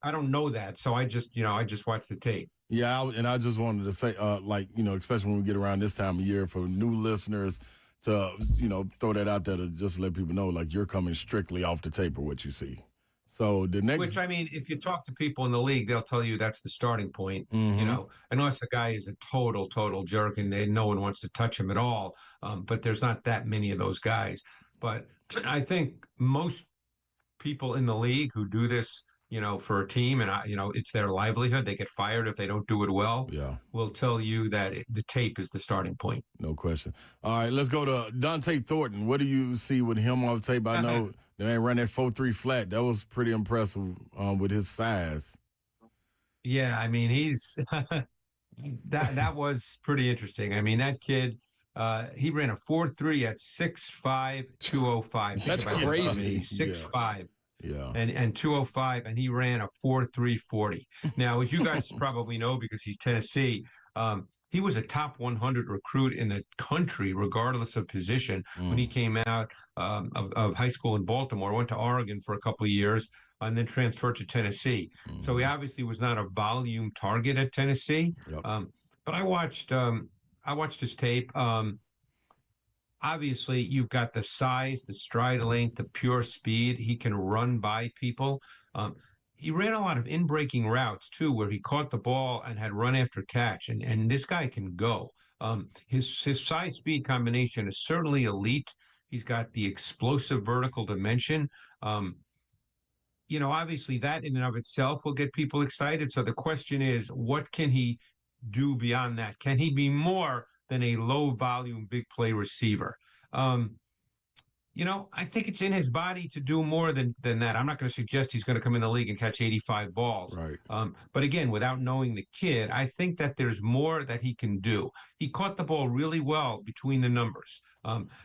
S11: I don't know that. So I just watch the tape.
S4: Yeah, and I just wanted to say, especially when we get around this time of year, for new listeners to, throw that out there to just let people know, like, you're coming strictly off the tape or what you see. So the next,
S11: which, I mean, if you talk to people in the league, they'll tell you that's the starting point. Unless the guy is a total jerk and no one wants to touch him at all. But there's not that many of those guys. But I think most people in the league who do this, for a team, and it's their livelihood. They get fired if they don't do it well.
S4: Yeah,
S11: will tell you that the tape is the starting point.
S4: No question. All right, let's go to Dante Thornton. What do you see with him on tape? I know they ain't run that 4.3 flat. That was pretty impressive with his size.
S11: Yeah, I mean, he's that was pretty interesting. I mean, that kid, he ran a 4.3 at 6'5", 205.
S2: That's crazy.
S11: I mean, he's 6'5".
S4: Yeah.
S11: And 205, and he ran a 4.340. Now, as you guys probably know, because he's Tennessee, he was a top 100 recruit in the country, regardless of position, when he came out of high school in Baltimore. Went to Oregon for a couple of years, and then transferred to Tennessee. So he obviously was not a volume target at Tennessee.
S4: Yep.
S11: But I watched his tape. Obviously, you've got the size, the stride length, the pure speed. He can run by people. He ran a lot of in-breaking routes, too, where he caught the ball and had run after catch. And this guy can go. His size-speed combination is certainly elite. He's got the explosive vertical dimension. Obviously, that in and of itself will get people excited. So the question is, what can he do beyond that? Can he be more than a low-volume, big play receiver? I think it's in his body to do more than that. I'm not going to suggest he's going to come in the league and catch 85 balls.
S4: Right.
S11: But again, without knowing the kid, I think that there's more that he can do. He caught the ball really well between the numbers.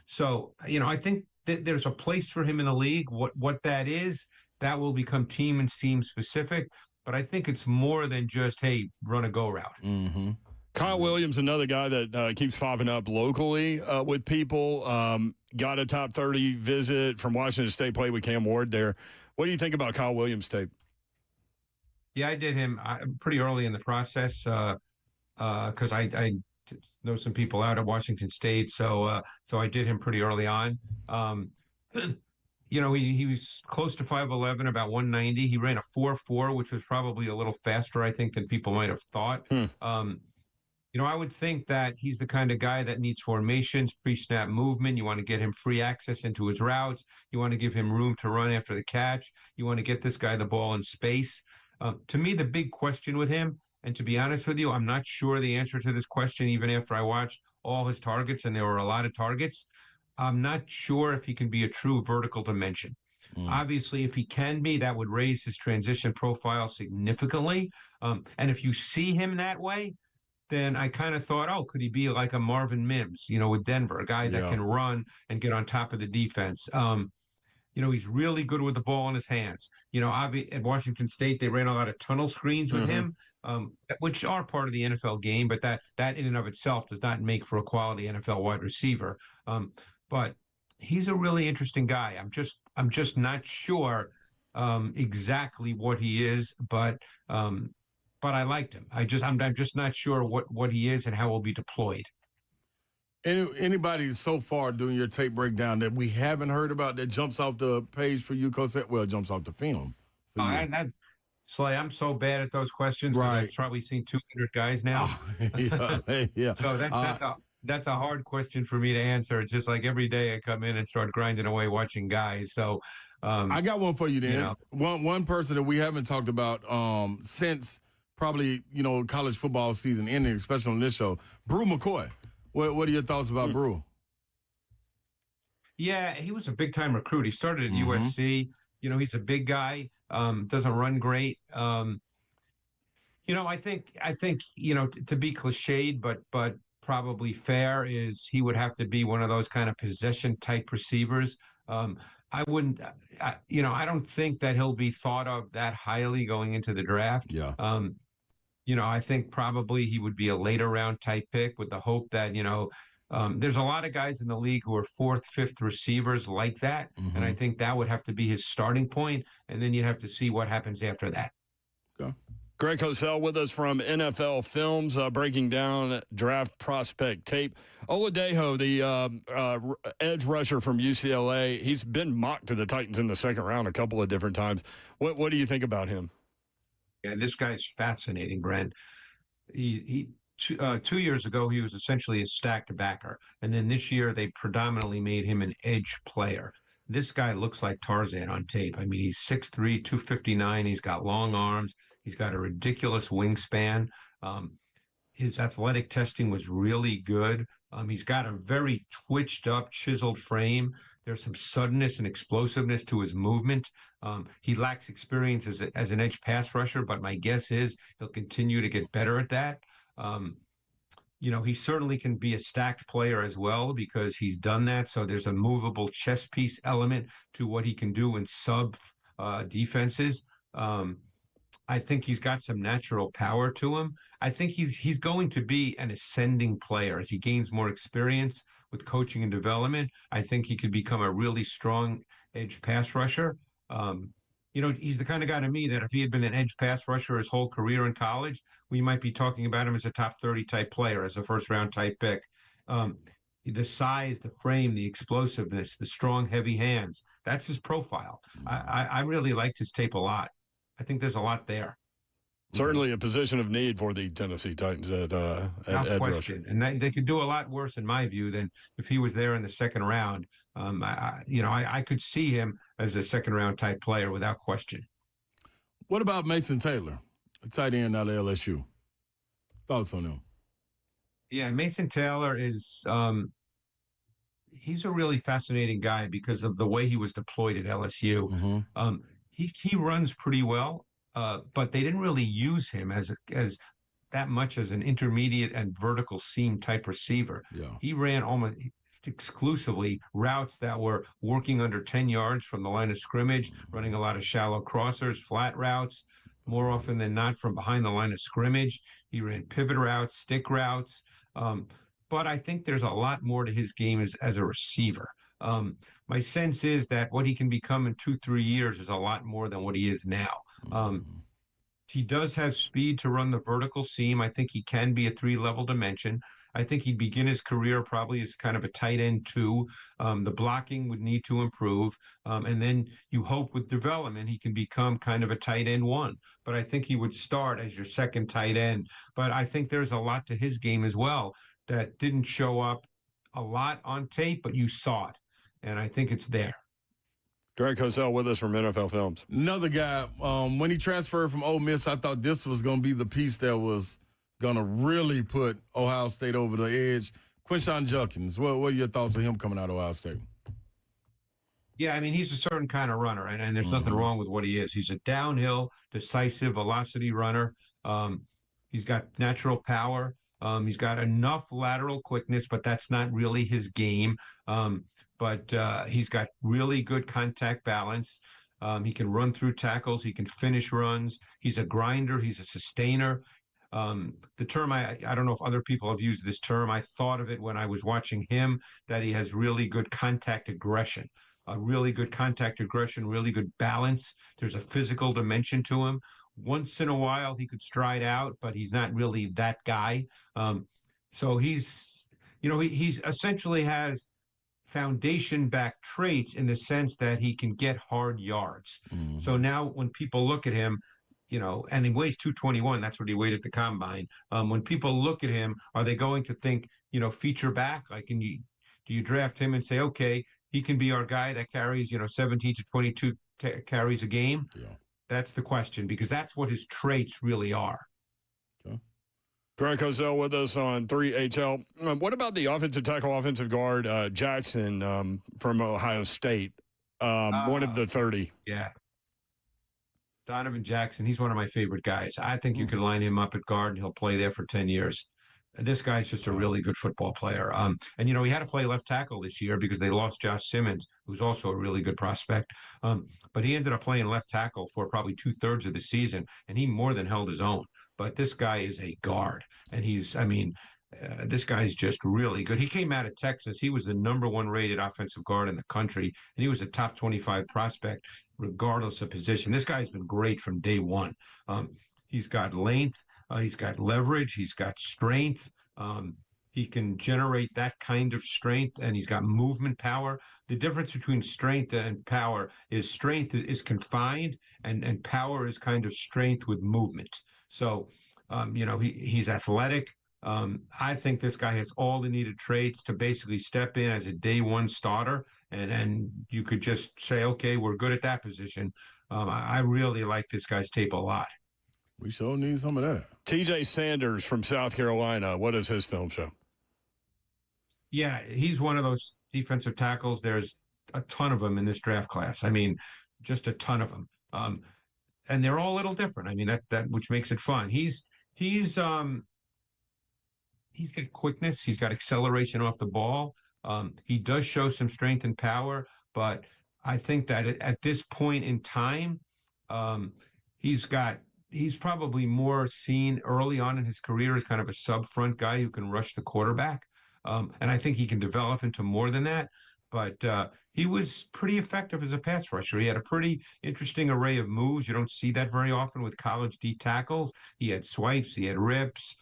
S11: So I think that there's a place for him in the league. What that is, that will become team and team specific. But I think it's more than just, hey, run a go route.
S4: Mm-hmm.
S2: Kyle Williams, another guy that keeps popping up locally with people. Got a top 30 visit from Washington State, played with Cam Ward there. What do you think about Kyle Williams' tape?
S11: Yeah, I did him pretty early in the process because I know some people out at Washington State. So I did him pretty early on. He was close to 5'11", about 190. He ran a 4.4, which was probably a little faster, I think, than people might have thought. I would think that he's the kind of guy that needs formations, pre-snap movement. You want to get him free access into his routes. You want to give him room to run after the catch. You want to get this guy the ball in space. To me, the big question with him, and to be honest with you, I'm not sure the answer to this question, even after I watched all his targets, and there were a lot of targets. I'm not sure if he can be a true vertical dimension. Obviously, if he can be, that would raise his transition profile significantly. And if you see him that way, then I kind of thought, could he be like a Marvin Mims, with Denver, a guy that can run and get on top of the defense. He's really good with the ball in his hands. At Washington State, they ran a lot of tunnel screens with him, which are part of the NFL game, but that in and of itself does not make for a quality NFL wide receiver. But he's a really interesting guy. I'm just not sure exactly what he is, but but I liked him. I'm just not sure what he is and how he'll be deployed.
S4: Anybody so far doing your tape breakdown that we haven't heard about that jumps off the page for you, Cosell? Well, it jumps off the film.
S11: Slay, I'm so bad at those questions because I've probably seen 200 guys now.
S4: Yeah.
S11: So that's a hard question for me to answer. It's just like every day I come in and start grinding away watching guys. So
S4: I got one for you then. One person that we haven't talked about since probably, college football season ending, especially on this show, Brew McCoy. What are your thoughts about Brew?
S11: Yeah, he was a big-time recruit. He started at USC. He's a big guy, doesn't run great. I think to be cliched, but probably fair is he would have to be one of those kind of possession-type receivers. I don't think that he'll be thought of that highly going into the draft.
S4: Yeah.
S11: I think probably he would be a later round type pick with the hope that, there's a lot of guys in the league who are fourth, fifth receivers like that. And I think that would have to be his starting point. And then you'd have to see what happens after that.
S4: Okay.
S2: Greg Cosell with us from NFL Films, breaking down draft prospect tape. Oladejo, the edge rusher from UCLA, he's been mocked to the Titans in the second round a couple of different times. What do you think about him?
S11: Yeah, this guy's fascinating, Brent. He 2 years ago, he was essentially a stacked backer. And then this year, they predominantly made him an edge player. This guy looks like Tarzan on tape. I mean, he's 6'3", 259. He's got long arms. He's got a ridiculous wingspan. His athletic testing was really good. He's got a very twitched up, chiseled frame. There's some suddenness and explosiveness to his movement. He lacks experience as an edge pass rusher, but my guess is he'll continue to get better at that. He certainly can be a stacked player as well because he's done that. So there's a movable chess piece element to what he can do in sub defenses. I think he's got some natural power to him. I think he's going to be an ascending player as he gains more experience with coaching and development. I think he could become a really strong edge pass rusher. He's the kind of guy to me that if he had been an edge pass rusher his whole career in college, we might be talking about him as a top 30 type player, as a first round type pick. The size, the frame, the explosiveness, the strong, heavy hands, that's his profile. I really liked his tape a lot. I think there's a lot there.
S2: Certainly a position of need for the Tennessee Titans at edge
S11: question. Rusher. And they could do a lot worse, in my view, than if he was there in the second round. I could see him as a second-round type player without question.
S4: What about Mason Taylor, a tight end out of LSU? Thoughts on him?
S11: Yeah, Mason Taylor is he's a really fascinating guy because of the way he was deployed at LSU. He runs pretty well, but they didn't really use him as that much as an intermediate and vertical seam type receiver.
S4: Yeah.
S11: He ran almost exclusively routes that were working under 10 yards from the line of scrimmage, running a lot of shallow crossers, flat routes, more often than not from behind the line of scrimmage. He ran pivot routes, stick routes. But I think there's a lot more to his game as a receiver. My sense is that what he can become in 2-3 years is a lot more than what he is now. He does have speed to run the vertical seam. I think he can be a 3-level dimension. I think he'd begin his career probably as kind of a tight end 2. The blocking would need to improve. And then you hope with development he can become kind of a tight end 1. But I think he would start as your second tight end. But I think there's a lot to his game as well that didn't show up a lot on tape, but you saw it. And I think it's there.
S2: Greg Cosell with us from NFL Films.
S4: Another guy, when he transferred from Ole Miss, I thought this was going to be the piece that was going to really put Ohio State over the edge. Quinshon Judkins, what are your thoughts on him coming out of Ohio State?
S11: Yeah, I mean, he's a certain kind of runner, and there's nothing wrong with what he is. He's a downhill, decisive, velocity runner. He's got natural power. He's got enough lateral quickness, but that's not really his game. But he's got really good contact balance. He can run through tackles. He can finish runs. He's a grinder. He's a sustainer. The term, I don't know if other people have used this term. I thought of it when I was watching him, that he has really good contact aggression, really good balance. There's a physical dimension to him. once in a while he could stride out, but he's not really that guy. So he's, he essentially has foundation-back traits in the sense that he can get hard yards. Mm-hmm. So now when people look at him, and he weighs 221, that's what he weighed at the combine. When people look at him, are they going to think, feature back? Like, do you draft him and say, okay, he can be our guy that carries, 17 to 22 carries a game? Yeah. That's the question, because that's what his traits really are.
S2: Okay. Greg Cosell with us on 3HL. What about the offensive tackle, offensive guard, Jackson from Ohio State, one of the 30?
S11: Yeah. Donovan Jackson, he's one of my favorite guys. I think you could line him up at guard and he'll play there for 10 years. This guy's just a really good football player. And, he had to play left tackle this year because they lost Josh Simmons, who's also a really good prospect. But he ended up playing left tackle for probably 2/3 of the season, and he more than held his own. But this guy is a guard, and this guy's just really good. He came out of Texas. He was the #1 rated offensive guard in the country, and he was a top 25 prospect, regardless of position. This guy's been great from day one. He's got length. He's got leverage. He's got strength. He can generate that kind of strength, and he's got movement power. The difference between strength and power is strength is confined, and power is kind of strength with movement. So, he's athletic. I think this guy has all the needed traits to basically step in as a day one starter, and you could just say, okay, we're good at that position. I really like this guy's tape a lot.
S4: We sure need some of that.
S2: TJ Sanders from South Carolina. What does his film show?
S11: Yeah, he's one of those defensive tackles. There's a ton of them in this draft class. Just a ton of them. And they're all a little different. That which makes it fun. He's got quickness. He's got acceleration off the ball. He does show some strength and power, but I think that at this point in time, he's probably more seen early on in his career as kind of a sub-front guy who can rush the quarterback. And I think he can develop into more than that. But he was pretty effective as a pass rusher. He had a pretty interesting array of moves. You don't see that very often with college D tackles. He had swipes. He had rips.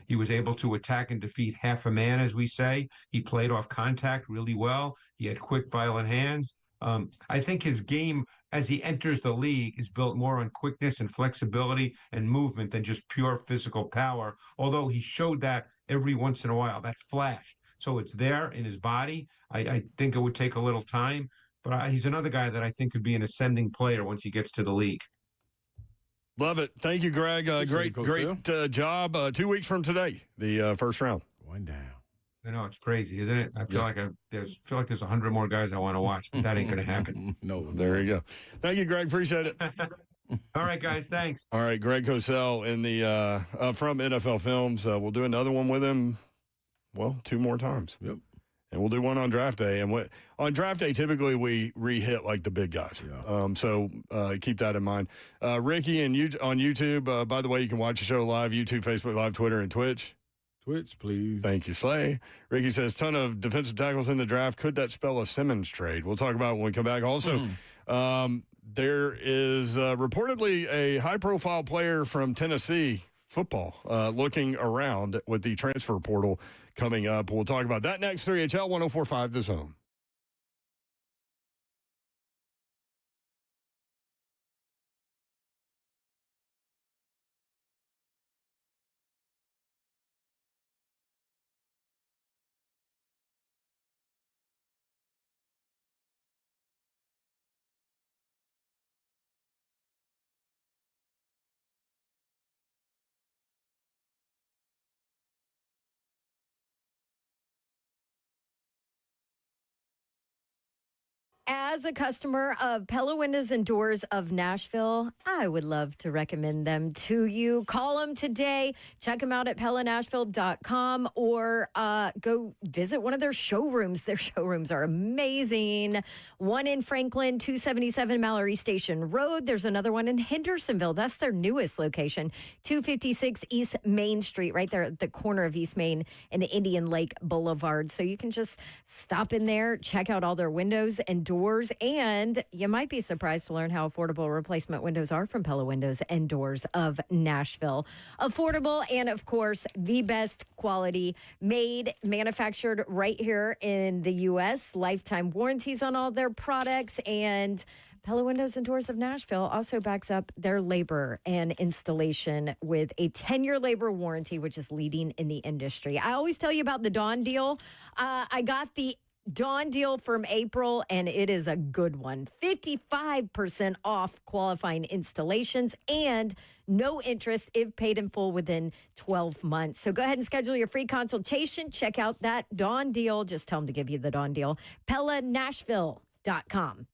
S11: He was able to attack and defeat half a man, as we say. He played off contact really well. He had quick, violent hands. I think his game as he enters the league is built more on quickness and flexibility and movement than just pure physical power, although he showed that every once in a while, that flash. So it's there in his body. I think it would take a little time, but he's another guy that I think could be an ascending player once he gets to the league.
S2: Love it. Thank you, Greg. Great job. 2 weeks from today, the first round.
S4: Going down.
S11: I know, it's crazy, isn't it? I feel like there's 100 more guys I want to watch, but that ain't going to happen.
S2: No, there you go. Thank you, Greg. Appreciate it.
S11: All right, guys. Thanks.
S2: All right, Greg Cosell in the from NFL Films. We'll do another one with him. 2 more times.
S4: Yep.
S2: And we'll do one on draft day. And on draft day, typically we re-hit like the big guys. Yeah. So keep that in mind. Ricky on YouTube. By the way, you can watch the show live: YouTube, Facebook Live, Twitter, and Twitch.
S4: Twitch, please.
S2: Thank you, Slay. Ricky says, ton of defensive tackles in the draft. Could that spell a Simmons trade? We'll talk about it when we come back. Also, there is reportedly a high-profile player from Tennessee football looking around with the transfer portal coming up. We'll talk about that next. 3HL 104.5 The Zone.
S3: As a customer of Pella Windows and Doors of Nashville, I would love to recommend them to you. Call them today. Check them out at PellaNashville.com or go visit one of their showrooms. Their showrooms are amazing. One in Franklin, 277 Mallory Station Road. There's another one in Hendersonville. That's their newest location, 256 East Main Street, right there at the corner of East Main and Indian Lake Boulevard. So you can just stop in there, check out all their windows and doors doors. And you might be surprised to learn how affordable replacement windows are from Pella Windows and Doors of Nashville. Affordable and, of course, the best quality, made, manufactured right here in the U.S. Lifetime warranties on all their products. And Pella Windows and Doors of Nashville also backs up their labor and installation with a 10-year labor warranty, which is leading in the industry. I always tell you about the Dawn deal. I got the Dawn deal from April, and it is a good one. 55% off qualifying installations and no interest if paid in full within 12 months. So go ahead and schedule your free consultation. Check out that Dawn deal. Just tell them to give you the Dawn deal. PellaNashville.com.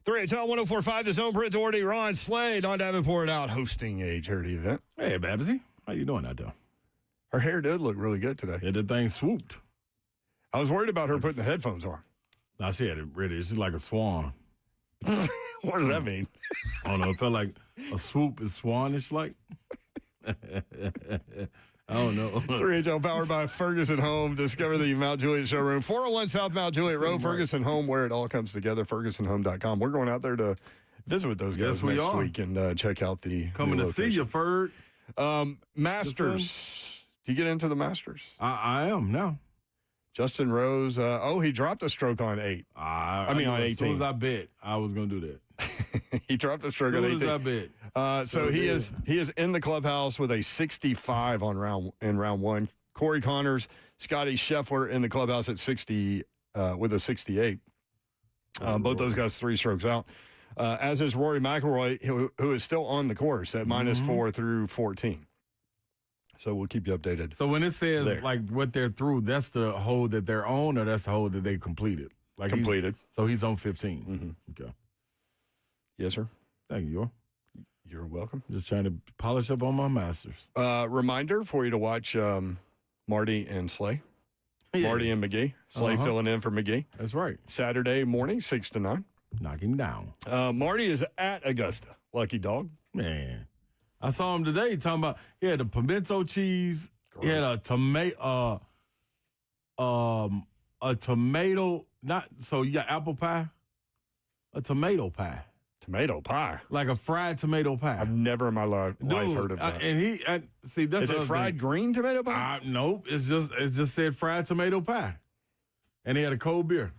S2: Tell 104.5, the Zone, Britt Doherty, Ron Slade on Davenport out hosting a charity event.
S4: Hey, Babsy. How you doing out there?
S2: Her hair did look really good today.
S4: Yeah, the thing swooped.
S2: I was worried about her putting the headphones on.
S4: I see it really. It's just like a swan.
S2: What does that mean?
S4: I don't know. It felt like a swoop is swanish like. I don't know.
S2: 3HL powered by Ferguson Home. Discover the Mount Juliet showroom. 401 South Mount Juliet Road, Ferguson Home, where it all comes together, fergusonhome.com. We're going out there to visit with those guys next week and check out the
S4: coming to see you, Ferg.
S2: Masters. Do you get into the Masters?
S4: I am now.
S2: Justin Rose. He dropped a stroke on 8. on 18.
S4: As soon as I bet, I was going to do that.
S2: He dropped a stroke on 18.
S4: As soon as I bet.
S2: So he is in the clubhouse with a 65 on round one. Corey Connors, Scotty Scheffler in the clubhouse at 60 with a 68. Both those guys 3 strokes out. As is Rory McIlroy, who is still on the course at -4 through 14. So we'll keep you updated.
S4: So when it says like what they're through, that's the hole that they're on, or that's the hole that they completed? Like
S2: completed.
S4: So he's on 15. Okay.
S2: Yes, sir.
S4: Thank you.
S2: You're welcome.
S4: Just trying to polish up on my masters.
S2: Reminder for you to watch Marty and Slay. Yeah. Marty and McGee. Slay filling in for McGee.
S4: That's right.
S2: Saturday morning, 6 to 9.
S4: Knock him down.
S2: Marty is at Augusta. Lucky dog.
S4: Man. I saw him today talking about he had the pimento cheese. Gross. He had a tomato, you got apple pie? A tomato pie.
S2: Tomato pie?
S4: Like a fried tomato pie.
S2: I've never in my life heard of that.
S4: That's
S2: is it fried green tomato pie?
S4: Nope. It just said fried tomato pie. And he had a cold beer.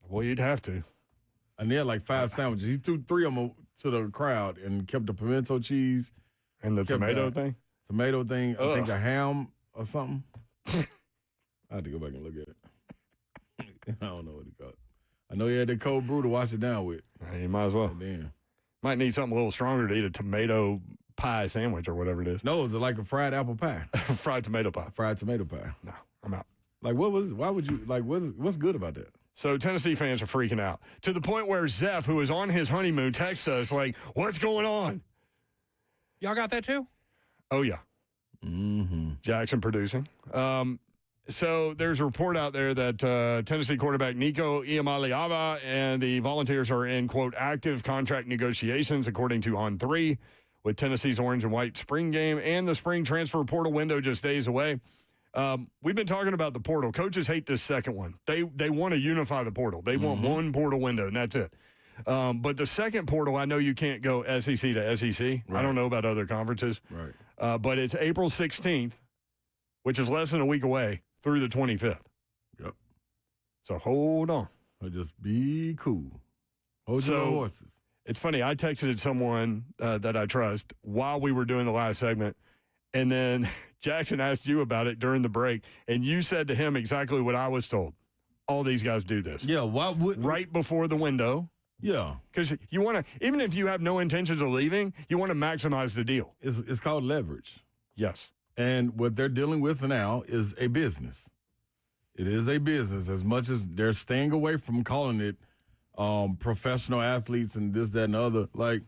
S2: Well, you'd have to.
S4: And he had like 5 sandwiches. He threw 3 of them to the crowd and kept the pimento cheese.
S2: And the tomato thing?
S4: Tomato thing. I think a ham or something. I had to go back and look at it. I don't know what he called it. I know he had that cold brew to wash it down with.
S2: You might as well.
S4: Damn.
S2: Might need something a little stronger to eat a tomato pie sandwich or whatever it is.
S4: No, it's like a fried apple pie.
S2: Fried tomato pie.
S4: Fried tomato pie.
S2: No, I'm out.
S4: Like, why would you, like, what's good about that?
S2: So Tennessee fans are freaking out to the point where Zeph, who is on his honeymoon, texts us like, what's going on?
S1: Y'all got that too?
S2: Oh, yeah.
S4: Mm-hmm.
S2: Jackson producing. So there's a report out there that Tennessee quarterback Nico Iamaleava and the Volunteers are in, quote, active contract negotiations, according to On3, with Tennessee's orange and white spring game and the spring transfer portal window just days away. We've been talking about the portal. Coaches hate this second one. They want to unify the portal. They want one portal window, and that's it. But the second portal, I know you can't go SEC to SEC. Right. I don't know about other conferences.
S4: Right.
S2: But it's April 16th, which is less than a week away, through the 25th.
S4: Yep.
S2: So hold on.
S4: Just be cool. Hold your horses.
S2: It's funny. I texted someone that I trust while we were doing the last segment, and then Jackson asked you about it during the break, and you said to him exactly what I was told. All these guys do this.
S4: Yeah, why would
S2: right before the window.
S4: Yeah.
S2: Because you want to, even if you have no intentions of leaving, you want to maximize the deal.
S4: It's called leverage.
S2: Yes.
S4: And what they're dealing with now is a business. It is a business, as much as they're staying away from calling it professional athletes and this, that, and the other. Like,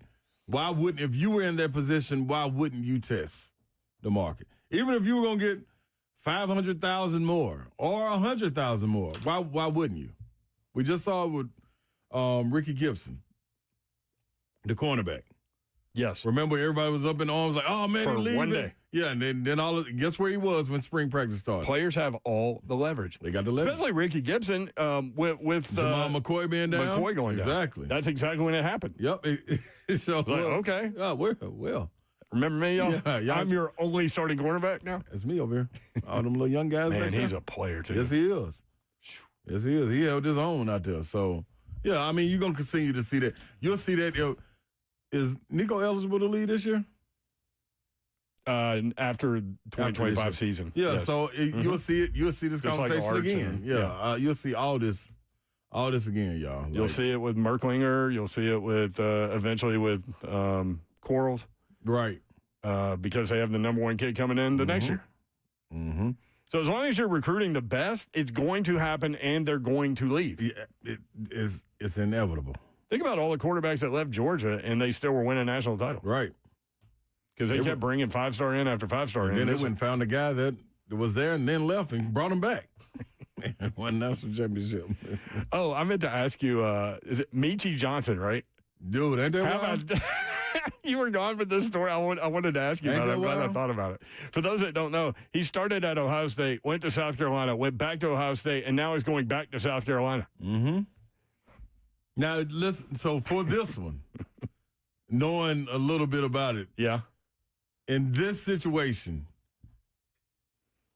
S4: why wouldn't, if you were in that position, why wouldn't you test the market? Even if you were going to get 500,000 more or 100,000 more, why wouldn't you? We just saw it with Ricky Gibson, the cornerback.
S2: Yes.
S4: Remember, everybody was up in arms like, oh, man,
S2: for
S4: he's leaving.
S2: One day.
S4: Yeah, and then guess where he was when spring practice started?
S2: Players have all the leverage.
S4: They got the leverage.
S2: Especially Ricky Gibson with
S4: Jamal McCoy being down.
S2: McCoy going down.
S4: Exactly.
S2: That's exactly when it happened.
S4: Yep. So,
S2: like, okay.
S4: Oh, well.
S2: Remember me, y'all?
S4: Yeah,
S2: I'm your only starting quarterback now?
S4: That's me over here. All them little young guys.
S2: Man, he's a player, too.
S4: Yes, he is. Yes, he is. He held his own out there. So, yeah, I mean, you're going to continue to see that. You'll see that. Is Nico eligible to lead this year?
S2: After 2025 season.
S4: Yeah, yes. So you'll see it. You'll see this just conversation like again. You'll see all this again, y'all.
S2: You'll see it with Merklinger. You'll see it with eventually with Quarles.
S4: Right.
S2: Because they have the number one kid coming in the next year.
S4: Mm-hmm.
S2: So as long as you're recruiting the best, it's going to happen, and they're going to leave.
S4: Yeah, it's inevitable.
S2: Think about all the quarterbacks that left Georgia, and they still were winning national titles.
S4: Right.
S2: Because they kept bringing 5-star in after 5-star in.
S4: And then they went and found a guy that was there and then left and brought him back. And won national championship.
S2: Oh, I meant to ask you, is it Michie Johnson, right?
S4: Dude, ain't that wild?
S2: You were gone for this story. I wanted to ask you about it. I'm glad I thought about it. For those that don't know, he started at Ohio State, went to South Carolina, went back to Ohio State, and now he's going back to South Carolina.
S4: Mm-hmm. Now, listen, so for this one, knowing a little bit about it.
S2: Yeah.
S4: In this situation,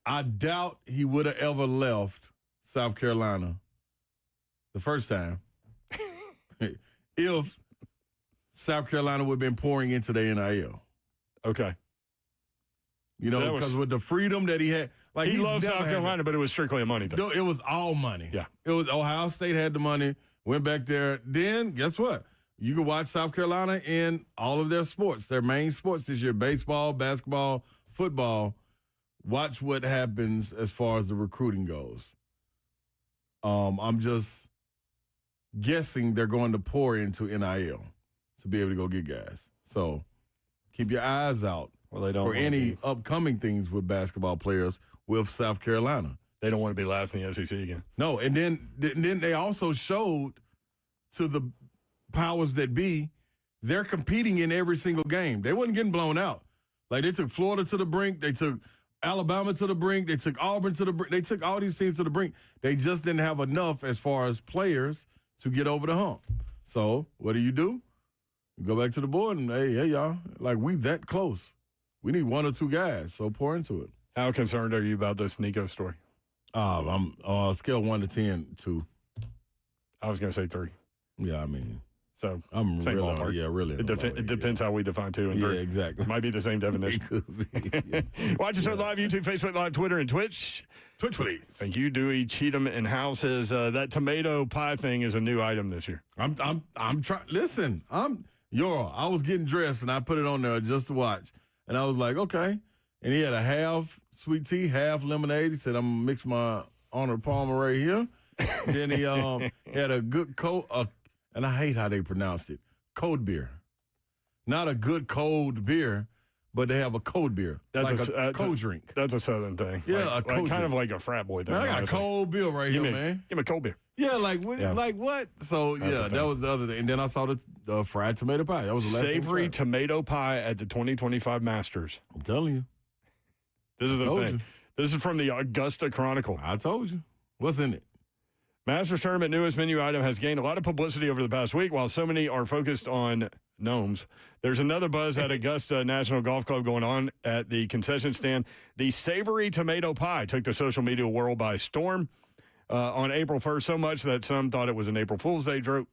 S4: I doubt he would have ever left South Carolina the first time if South Carolina would have been pouring into the NIL.
S2: Okay.
S4: You know, because with the freedom that he had. Like
S2: he loved South Carolina, but it was strictly a money thing.
S4: No, it was all money.
S2: Yeah.
S4: It was Ohio State had the money, went back there. Then, guess what? You can watch South Carolina in all of their sports, their main sports this year, baseball, basketball, football. Watch what happens as far as the recruiting goes. I'm just guessing they're going to pour into NIL. to be able to go get guys. So keep your eyes out for any upcoming things with basketball players with South Carolina.
S2: They don't want to be last in the SEC again.
S4: No, and then they also showed to the powers that be, they're competing in every single game. They wasn't getting blown out. Like, they took Florida to the brink. They took Alabama to the brink. They took Auburn to the brink. They took all these teams to the brink. They just didn't have enough as far as players to get over the hump. So what do? You go back to the board and, hey, y'all, like, we that close. We need one or two guys, so pour into it.
S2: How concerned are you about this Nico story?
S4: I'm scale 1 to 10, 2.
S2: I was going to say 3.
S4: Yeah, I mean.
S2: So
S4: I'm
S2: same
S4: really,
S2: ballpark.
S4: Yeah, really.
S2: It depends how we define 2 and 3.
S4: Yeah, exactly.
S2: Might be the same definition.
S4: It could be. Yeah.
S2: Watch us on live YouTube, Facebook Live, Twitter, and Twitch.
S4: Twitch, please.
S2: Thank you, Dewey, Cheatham, and Hal says that tomato pie thing is a new item this year.
S4: I'm trying. Listen, I was getting dressed and I put it on there just to watch, and I was like, okay. And he had a half sweet tea, half lemonade. He said, I'm gonna mix my Arnold Palmer right here. Then he had a good and I hate how they pronounced it. Cold beer. Not a good cold beer, but they have a cold beer. That's like a cold drink.
S2: That's a Southern thing.
S4: Yeah,
S2: kind of like a frat boy thing.
S4: Man, I got a cold beer right here, man.
S2: Give me a cold beer.
S4: Yeah, like what? So, that was the other thing. And then I saw the fried tomato pie. That was the last
S2: savory tomato pie at the 2025 Masters.
S4: I'm telling you.
S2: This is the thing. This is from the Augusta Chronicle.
S4: I told you. What's in it?
S2: Masters Tournament newest menu item has gained a lot of publicity over the past week. While so many are focused on gnomes, there's another buzz at Augusta National Golf Club going on at the concession stand. The savory tomato pie took the social media world by storm on April 1st, so much that some thought it was an April Fool's Day joke.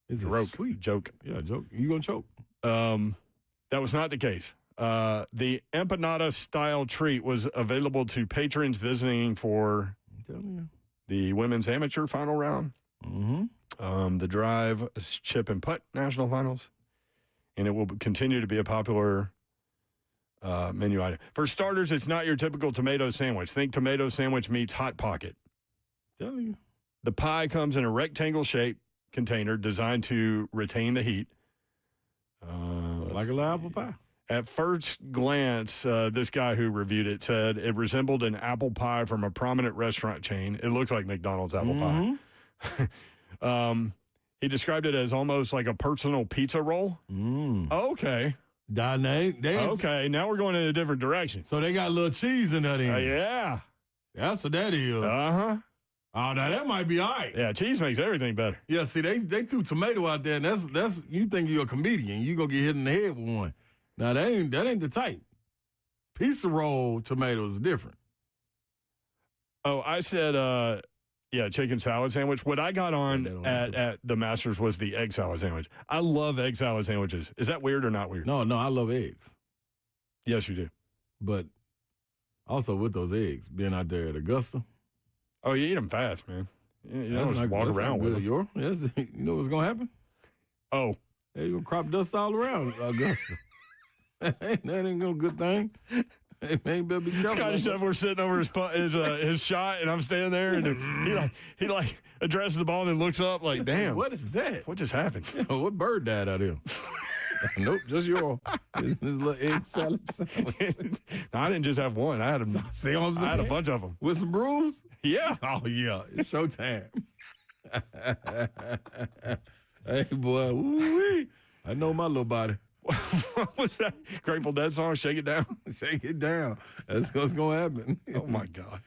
S4: It's a sweet
S2: joke.
S4: Yeah, joke. You gonna choke?
S2: That was not the case. The empanada-style treat was available to patrons visiting for the women's amateur final round, the drive, chip, and putt national finals, and it will continue to be a popular menu item. For starters, it's not your typical tomato sandwich. Think tomato sandwich meets Hot Pocket.
S4: Telling you.
S2: The pie comes in a rectangle-shaped container designed to retain the heat.
S4: Like a little apple pie.
S2: At first glance, this guy who reviewed it said it resembled an apple pie from a prominent restaurant chain. It looks like McDonald's apple pie. He described it as almost like a personal pizza roll. Okay. Okay, now we're going in a different direction.
S4: So they got a little cheese in that end.
S2: Yeah.
S4: That's what that is.
S2: Uh-huh.
S4: Oh, now that might be all right.
S2: Yeah, cheese makes everything better.
S4: Yeah, see, they threw tomato out there, and that's you think you're a comedian. You going to get hit in the head with one. Now, that ain't the type. Pizza roll tomatoes is different.
S2: Oh, I said, chicken salad sandwich. What I got on at the Masters was the egg salad sandwich. I love egg salad sandwiches. Is that weird or not weird?
S4: No, I love eggs.
S2: Yes, you do.
S4: But also with those eggs, being out there at Augusta.
S2: Oh, you eat them fast, man. You don't just walk around with them.
S4: You know what's going to happen?
S2: Oh.
S4: Yeah, you're going to crop dust all around Augusta. that ain't no good thing. Hey, man, better be careful.
S2: It's kind of stuff we're sitting over his shot, and I'm standing there, and he addresses the ball and then looks up like, damn.
S4: What is that?
S2: What just happened?
S4: Yeah, what bird died out here? Nope, just yours. This little egg salad sandwich.
S2: No, I didn't just have one. I had a bunch of them.
S4: With some brews?
S2: Yeah.
S4: Oh, yeah. It's showtime. Hey, boy. Ooh-wee. I know my little body.
S2: What was that Grateful Dead song? Shake It Down?
S4: Shake it down. That's what's going to happen.
S2: Oh, my God.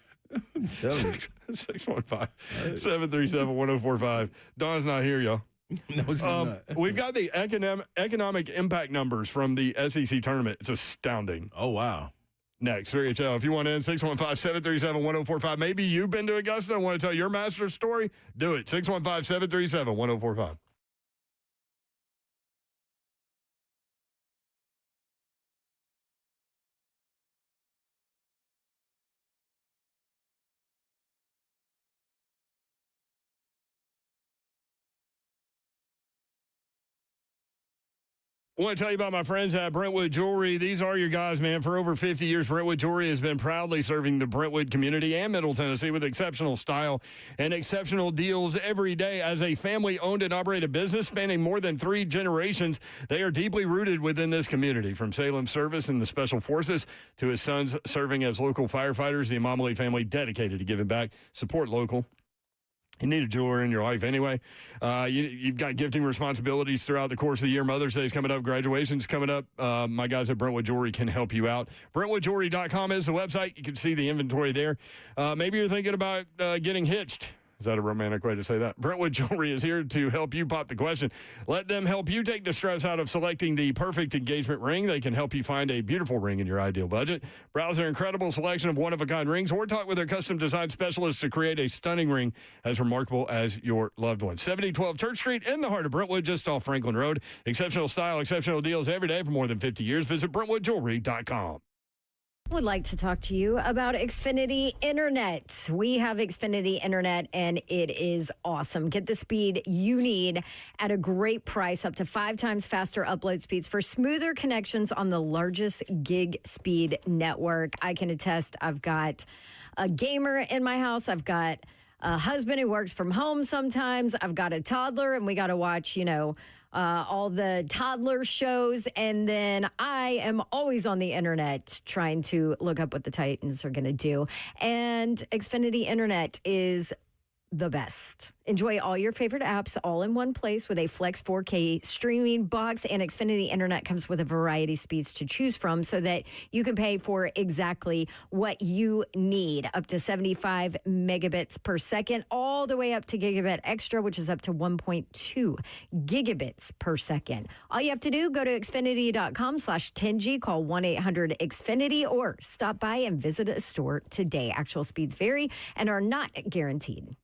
S2: 615-737-1045. Dawn's not here, y'all.
S4: No, she's not.
S2: We've got the economic impact numbers from the SEC tournament. It's astounding.
S4: Oh, wow.
S2: Next, VHL. If you want in, 615-737-1045. Maybe you've been to Augusta and want to tell your Masters story, do it. 615-737-1045. I want to tell you about my friends at Brentwood Jewelry. These are your guys, man. For over 50 years, Brentwood Jewelry has been proudly serving the Brentwood community and Middle Tennessee with exceptional style and exceptional deals every day. As a family-owned and operated business spanning more than 3 generations, they are deeply rooted within this community. From Salem's service in the Special Forces to his sons serving as local firefighters, the Imamali family dedicated to giving back. Support local. You need a jeweler in your life anyway. You've got gifting responsibilities throughout the course of the year. Mother's Day is coming up. Graduation's coming up. My guys at Brentwood Jewelry can help you out. BrentwoodJewelry.com is the website. You can see the inventory there. Maybe you're thinking about getting hitched. Is that a romantic way to say that? Brentwood Jewelry is here to help you pop the question. Let them help you take the stress out of selecting the perfect engagement ring. They can help you find a beautiful ring in your ideal budget. Browse their incredible selection of one-of-a-kind rings or talk with their custom design specialists to create a stunning ring as remarkable as your loved one. 7012 Church Street in the heart of Brentwood, just off Franklin Road. Exceptional style, exceptional deals every day for more than 50 years. Visit BrentwoodJewelry.com.
S3: Would like to talk to you about Xfinity Internet. We have Xfinity Internet, and it is awesome. Get the speed you need at a great price, up to 5 times faster upload speeds for smoother connections on the largest gig speed network. I can attest. I've got a gamer in my house. I've got a husband who works from home sometimes. I've got a toddler, and we got to watch, all the toddler shows. And then I am always on the internet trying to look up what the Titans are going to do. And Xfinity Internet is the best. Enjoy all your favorite apps all in one place with a Flex 4K streaming box, and Xfinity Internet comes with a variety of speeds to choose from so that you can pay for exactly what you need. Up to 75 megabits per second, all the way up to Gigabit Extra, which is up to 1.2 gigabits per second. All you have to do, go to Xfinity.com/10G, call 1-800-XFINITY, or stop by and visit a store today. Actual speeds vary and are not guaranteed.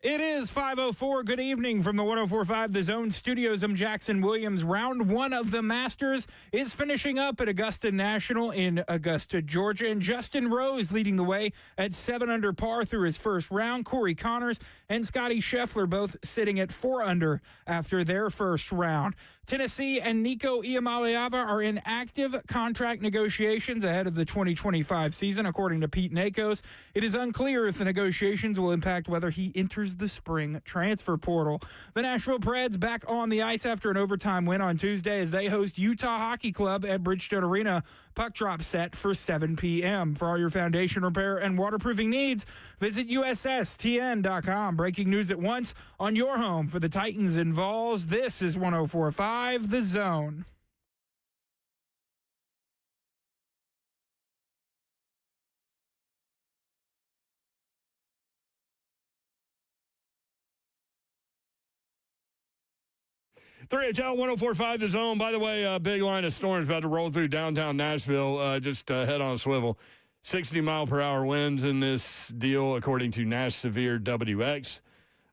S1: It is 5:04. Good evening from the 104.5 The Zone Studios. I'm Jackson Williams. Round one of the Masters is finishing up at Augusta National in Augusta, Georgia. And Justin Rose leading the way at 7 under par through his first round. Corey Connors and Scotty Scheffler both sitting at 4 under after their first round. Tennessee and Nico Iamaleava are in active contract negotiations ahead of the 2025 season, according to Pete Nakos. It is unclear if the negotiations will impact whether he enters the spring transfer portal. The Nashville Preds back on the ice after an overtime win on Tuesday as they host Utah Hockey Club at Bridgestone Arena. Puck drop set for 7 p.m. For all your foundation repair and waterproofing needs, visit USSTN.com. Breaking news at once on your home for the Titans and Vols. This is 104.5 The Zone.
S2: HL 104.5 The Zone. By the way, a big line of storms about to roll through downtown Nashville. Just head on a swivel. 60-mile-per-hour winds in this deal, according to Nash Severe WX.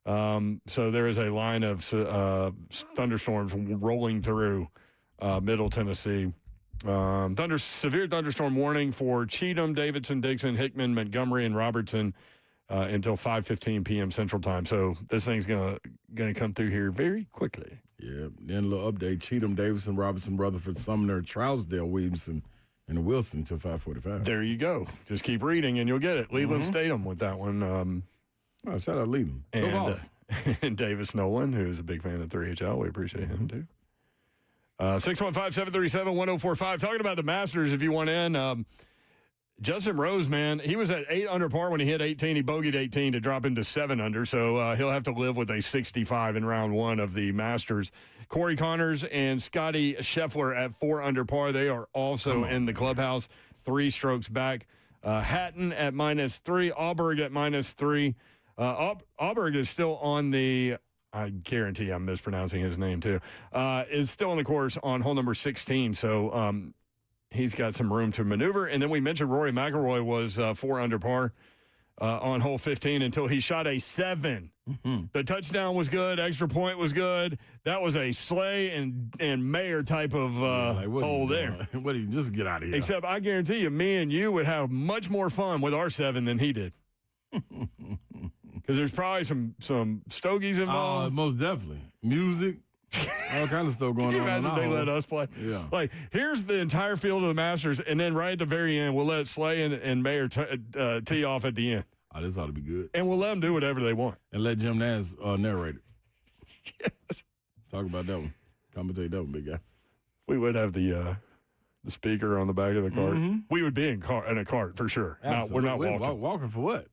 S2: So there is a line of thunderstorms rolling through Middle Tennessee. Severe thunderstorm warning for Cheatham, Davidson, Dixon, Hickman, Montgomery, and Robertson until 5:15 p.m. Central Time. So this thing's gonna come through here very quickly.
S4: Yeah. Then a little update: Cheatham, Davidson, Robertson, Rutherford, Sumner, Trousdale, Williamson, and Wilson until 5:45.
S2: There you go. Just keep reading and you'll get it. Leland Statham with that one.
S4: Shout out Leland.
S2: And Davis Nolan, who's a big fan of 3HL. We appreciate him too. 615-737-1045. Talking about the Masters, if you want in. Justin Rose, man, he was at 8 under par when he hit 18. He bogeyed 18 to drop into 7 under, so he'll have to live with a 65 in round one of the Masters. Corey Connors and Scotty Scheffler at 4 under par. They are also in the clubhouse, 3 strokes back. Hatton at -3, Auberg at -3. Auberg is still on the, I guarantee I'm mispronouncing his name too, is still on the course on hole number 16, so he's got some room to maneuver. And then we mentioned Rory McIlroy was 4 under par on hole 15 until he shot a 7. Mm-hmm. The touchdown was good. Extra point was good. That was a Slay and Mayer type of hole there.
S4: What do you just get out of here?
S2: Except I guarantee you, me and you would have much more fun with our 7 than he did. Because there's probably some stogies involved.
S4: Most definitely. Music. All kind of stuff going on.
S2: Can you imagine they let us play?
S4: Yeah.
S2: Like, here's the entire field of the Masters, and then right at the very end, we'll let Slay and Mayer tee off at the end.
S4: Oh, this ought to be good.
S2: And we'll let them do whatever they want.
S4: And let Jim Nance narrate it.
S2: Yes.
S4: Talk about that one. Commentate that one, big guy.
S2: We would have the speaker on the back of the cart. Mm-hmm. We would be in a cart for sure. We're not walking.
S4: Walking for what?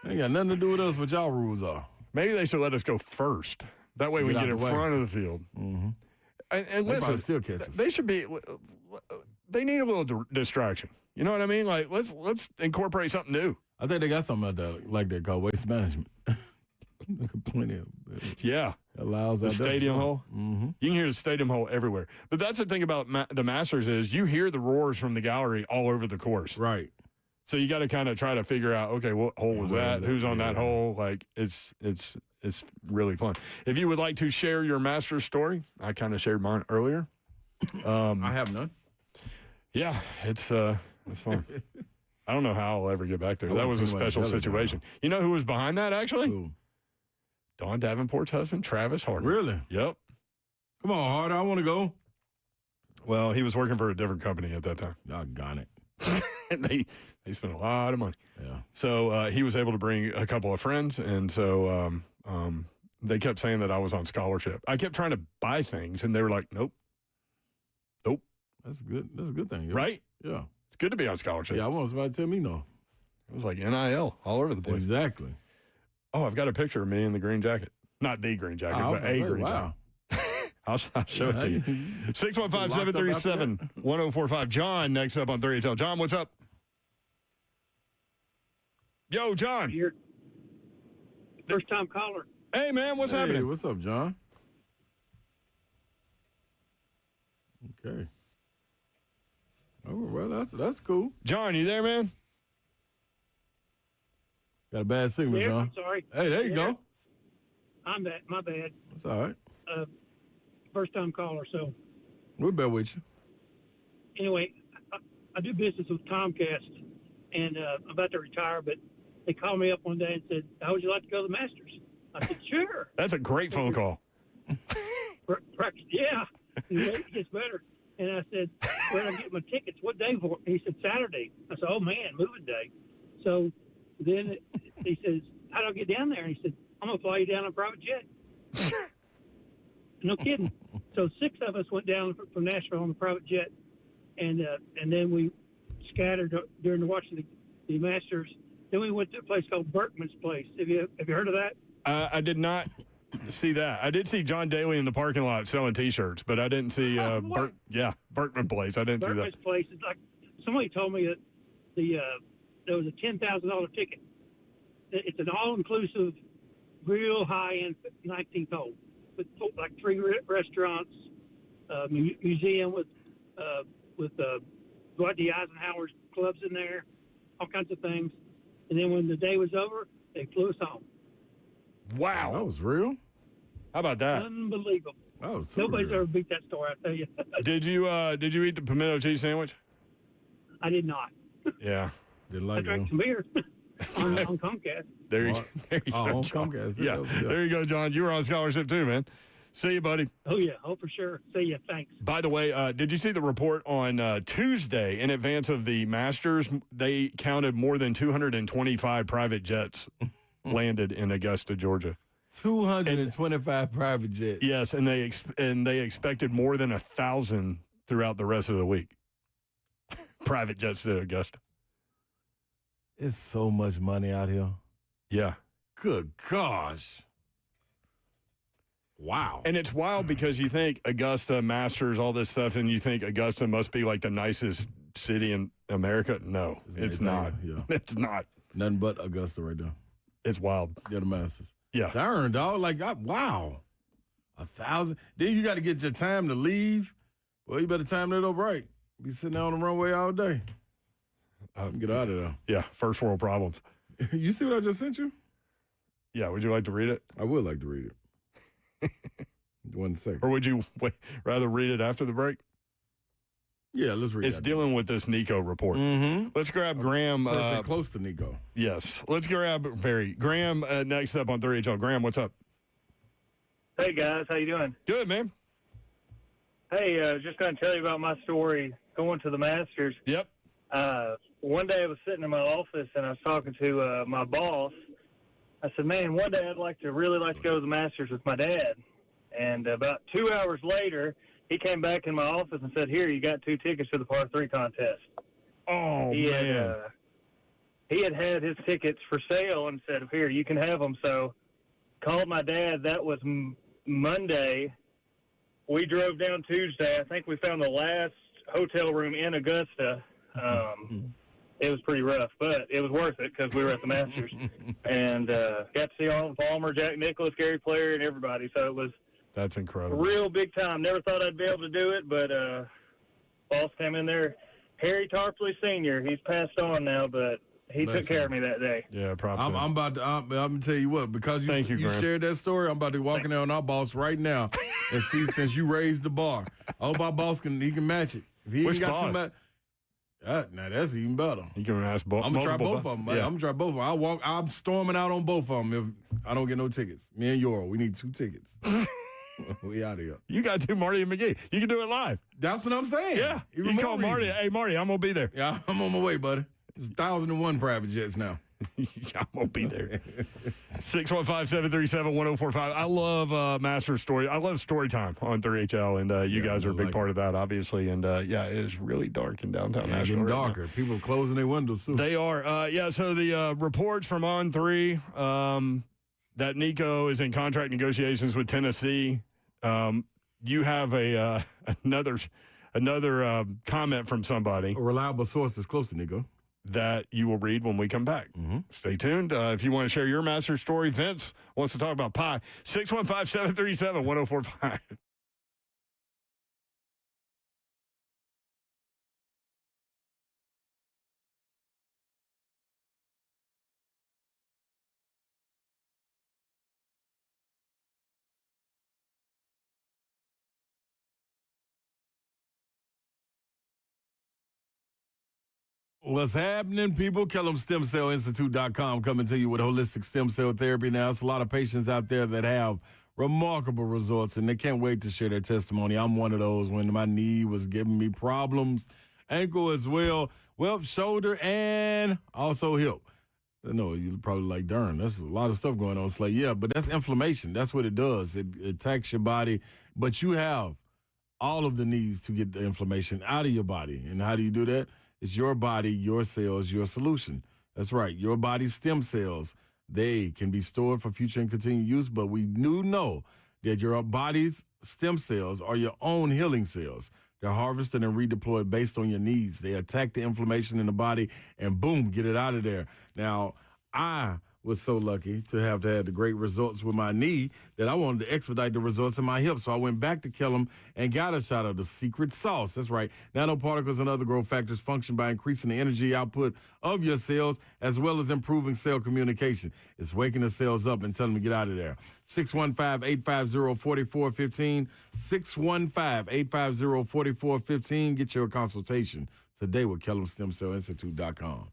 S4: Ain't got nothing to do with us what y'all rules are.
S2: Maybe they should let us go first. That way we get in front of the field.
S4: Mm-hmm.
S2: And listen,
S4: still catch us.
S2: They should be. They need a little distraction. You know what I mean? Like let's incorporate something new.
S4: I think they got something like that called waste management. Plenty of allows
S2: the stadium hole.
S4: Mm-hmm.
S2: You can hear the stadium hole everywhere. But that's the thing about the Masters is you hear the roars from the gallery all over the course.
S4: Right.
S2: So you got to kind of try to figure out, okay, what hole was that? Who's on that hole? Like it's really fun. If you would like to share your Masters story, I kind of shared mine earlier.
S4: I have none.
S2: Yeah, it's fun. I don't know how I'll ever get back there. That was a special situation. You know who was behind that, actually?
S4: Who?
S2: Dawn Davenport's husband, Travis Harden.
S4: Really?
S2: Yep.
S4: Come on, Harden. I want to go.
S2: Well, he was working for a different company at that time.
S4: Doggone it.
S2: And they spent a lot of money.
S4: Yeah.
S2: So he was able to bring a couple of friends, and so they kept saying that I was on scholarship. I kept trying to buy things, and they were like, nope.
S4: That's good. That's a good thing.
S2: Right?
S4: Yeah.
S2: It's good to be on scholarship.
S4: Yeah, I want somebody to tell me no.
S2: It was like NIL all over the place.
S4: Exactly.
S2: Oh, I've got a picture of me in the green jacket. Not the green jacket, but a green jacket. I'll show it to you. 615-737-1045. John next up on 3HL. John, what's up? Yo, John.
S12: First time caller.
S2: Hey, man, what's happening?
S4: What's up, John? Okay. Oh, well, that's cool.
S2: John, you there, man?
S4: Got a bad signal,
S12: Yeah,
S4: John.
S12: I'm sorry.
S4: Hey, there you go.
S12: My bad.
S4: That's all right.
S12: First time caller. So
S4: We'll bet with you.
S12: anyway, I do business with Comcast, and I'm about to retire, but they called me up one day and said, "How would you like to go to the Masters?" I said, "Sure."
S2: That's a great phone call.
S12: Yeah, it gets better. And I said, "Where do I get my tickets? What day for it?" He said, "Saturday." I said, "Oh man, moving day." So then he says, "How do I get down there?" And he said, "I'm gonna fly you down on a private jet." No kidding. So 6 of us went down from Nashville on the private jet, and then we scattered during the watching the Masters. Then we went to a place called Berkman's Place. Have you heard of that?
S2: I did not see that. I did see John Daly in the parking lot selling T-shirts, but I didn't see Berkman Place. I didn't see that.
S12: Berkman's Place is like, somebody told me that there was a $10,000 ticket. It's an all-inclusive, real high-end 19th hole with like 3 restaurants, museum with Dwight D. Eisenhower's clubs in there, all kinds of things. And then when the day was over, they flew us home.
S2: Wow,
S4: that was real.
S2: How about that?
S12: Unbelievable.
S4: Oh,
S12: nobody's ever beat that story, I tell you.
S2: Did you eat the pimento cheese sandwich?
S12: I did not.
S2: Yeah,
S4: didn't
S12: I
S4: like
S12: drank
S4: it.
S12: some beer on Comcast.
S2: There you go,
S4: on
S2: John.
S4: Comcast.
S2: Yeah, there you go, John. You were on scholarship too, man. See you, buddy.
S12: Oh yeah, for sure. See you. Thanks.
S2: By the way, did you see the report on Tuesday in advance of the Masters? They counted more than 225 private jets landed in Augusta, Georgia.
S4: 225 private jets.
S2: Yes, and they expected more than 1,000 throughout the rest of the week. Private jets to Augusta.
S4: It's so much money out here.
S2: Yeah.
S4: Good gosh. Wow.
S2: And it's wild because you think Augusta, Masters, all this stuff, and you think Augusta must be like the nicest city in America. No, it's not.
S4: Yeah.
S2: It's not.
S4: Nothing but Augusta right there.
S2: It's wild.
S4: Yeah, the Masters.
S2: Yeah.
S4: Darn, dog. Wow. 1,000. Then you got to get your time to leave. Well, you better time that up right. Be sitting there on the runway all day. Get out of there.
S2: Yeah, first world problems.
S4: You see what I just sent you?
S2: Yeah, would you like to read it?
S4: I would like to read it. 1 second.
S2: Or would you rather read it after the break?
S4: Yeah, let's read it.
S2: It's dealing with this Nico report.
S4: Mm-hmm.
S2: Let's grab Graham.
S4: Person close to Nico.
S2: Yes. Let's grab Graham next up on 3HL. Graham, what's up?
S13: Hey, guys. How you doing?
S2: Good, man.
S13: Hey, just going to tell you about my story going to the Masters.
S2: Yep.
S13: One day I was sitting in my office and I was talking to my boss. I said, man, one day I'd really like to go to the Masters with my dad. And about 2 hours later, he came back in my office and said, here, you got 2 tickets to the par 3 contest.
S2: Oh, man.
S13: He had his tickets for sale and said, here, you can have them. So called my dad. That was Monday. We drove down Tuesday. I think we found the last hotel room in Augusta. It was pretty rough, but it was worth it because we were at the Masters and got to see Arnold Palmer, Jack Nicklaus, Gary Player, and everybody. So
S2: that's incredible.
S13: Real big time. Never thought I'd be able to do it, but boss came in there. Harry Tarpley Sr., he's passed on now, but he took care of me that day.
S2: Yeah, props.
S4: I'm going to tell you what, because you shared that story, I'm about to walk in there on our boss right now and see, since you raised the bar. I hope our boss can match it. If he
S2: Which
S4: got
S2: boss?
S4: somebody. Now that's even better.
S2: You can ask both.
S4: I'm gonna try both of them. Yeah. I'm gonna try both of them. I'm storming out on both of them if I don't get no tickets. Me and Yoro, we need 2 tickets. We out of here.
S2: You got to Marty and McGee. You can do it live.
S4: That's what I'm saying.
S2: Yeah.
S4: Even
S2: You call
S4: more
S2: Marty.
S4: reason.
S2: Hey, Marty, I'm gonna be there.
S4: Yeah, I'm on my way, buddy. It's 1,001 private jets now.
S2: I'm gonna be there. 615-737-1045. I love Master Story. I love story time on 3HL, and you guys are a big part of that, obviously. And it is really dark in downtown Nashville.
S4: Getting
S2: right
S4: darker.
S2: now.
S4: People are closing their windows too.
S2: They are. So the reports from On 3 that Nico is in contract negotiations with Tennessee. You have another comment from somebody.
S4: A reliable source is close to Nico.
S2: That you will read when we come back.
S4: Mm-hmm.
S2: Stay tuned. If you want to share your master story, Vince wants to talk about pie. 615-737-1045.
S4: What's happening, people? KellamStemCellInstitute.com coming to you with holistic stem cell therapy. Now, it's a lot of patients out there that have remarkable results, and they can't wait to share their testimony. I'm one of those when my knee was giving me problems, ankle as well, shoulder, and also hip. I know you're probably like, darn, there's a lot of stuff going on. It's like, yeah, but that's inflammation. That's what it does. It attacks your body, but you have all of the needs to get the inflammation out of your body. And how do you do that? It's your body, your cells, your solution. That's right. Your body's stem cells, they can be stored for future and continued use, but we do know that your body's stem cells are your own healing cells. They're harvested and redeployed based on your needs. They attack the inflammation in the body and boom, get it out of there. Now, I was so lucky to have had the great results with my knee that I wanted to expedite the results in my hip. So I went back to Kellum and got a shot of the secret sauce. That's right. Nanoparticles and other growth factors function by increasing the energy output of your cells as well as improving cell communication. It's waking the cells up and telling them to get out of there. 615-850-4415. 615-850-4415. Get your consultation today with KellamStemCellInstitute.com.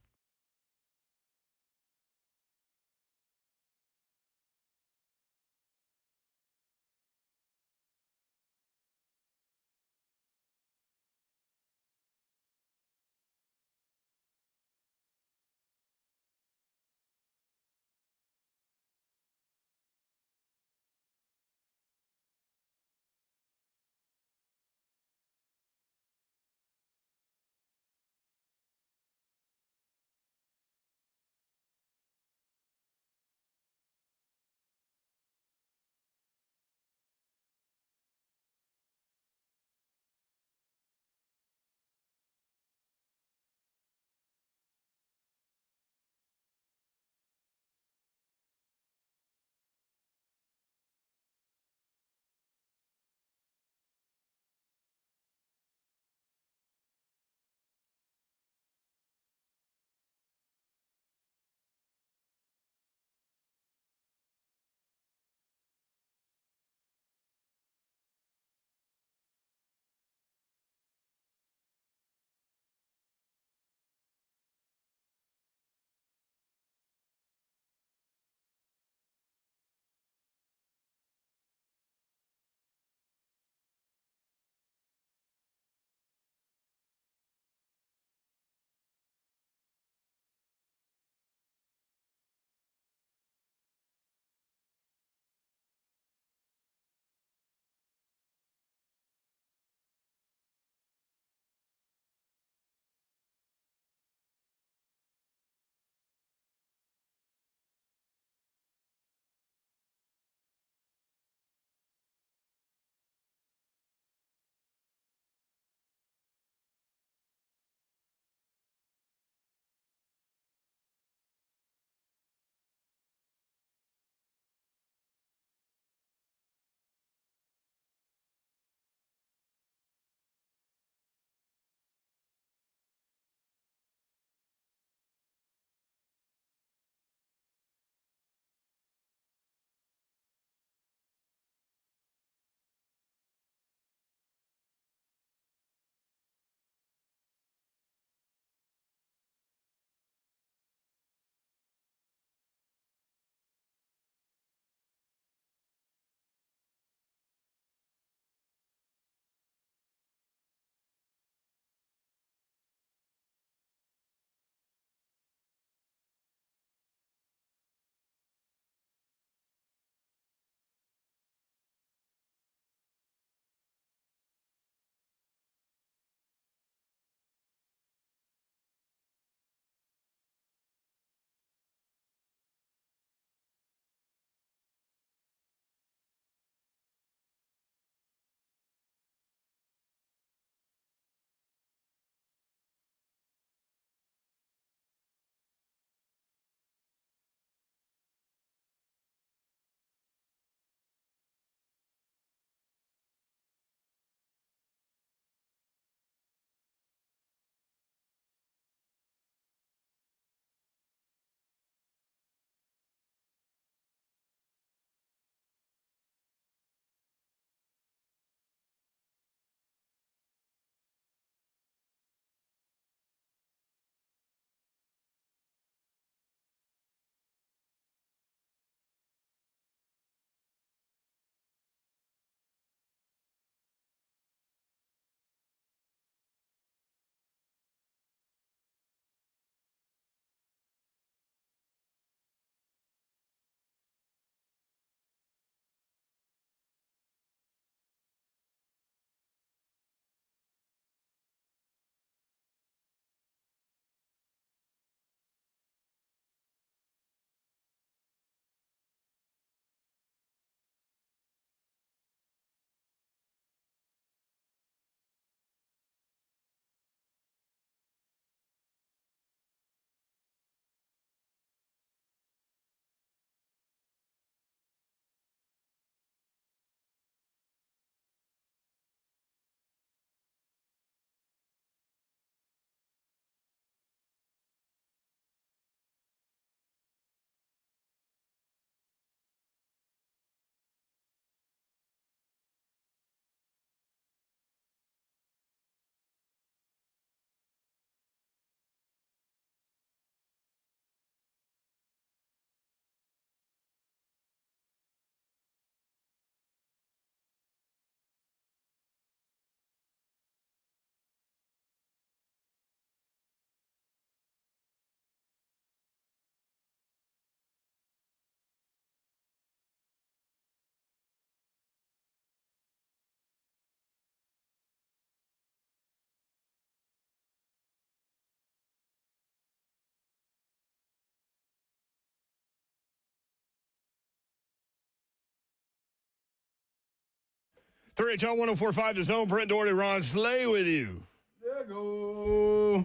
S2: 3HL 104.5 The Zone. Brent Doherty, Ron Slay with you.
S4: There go.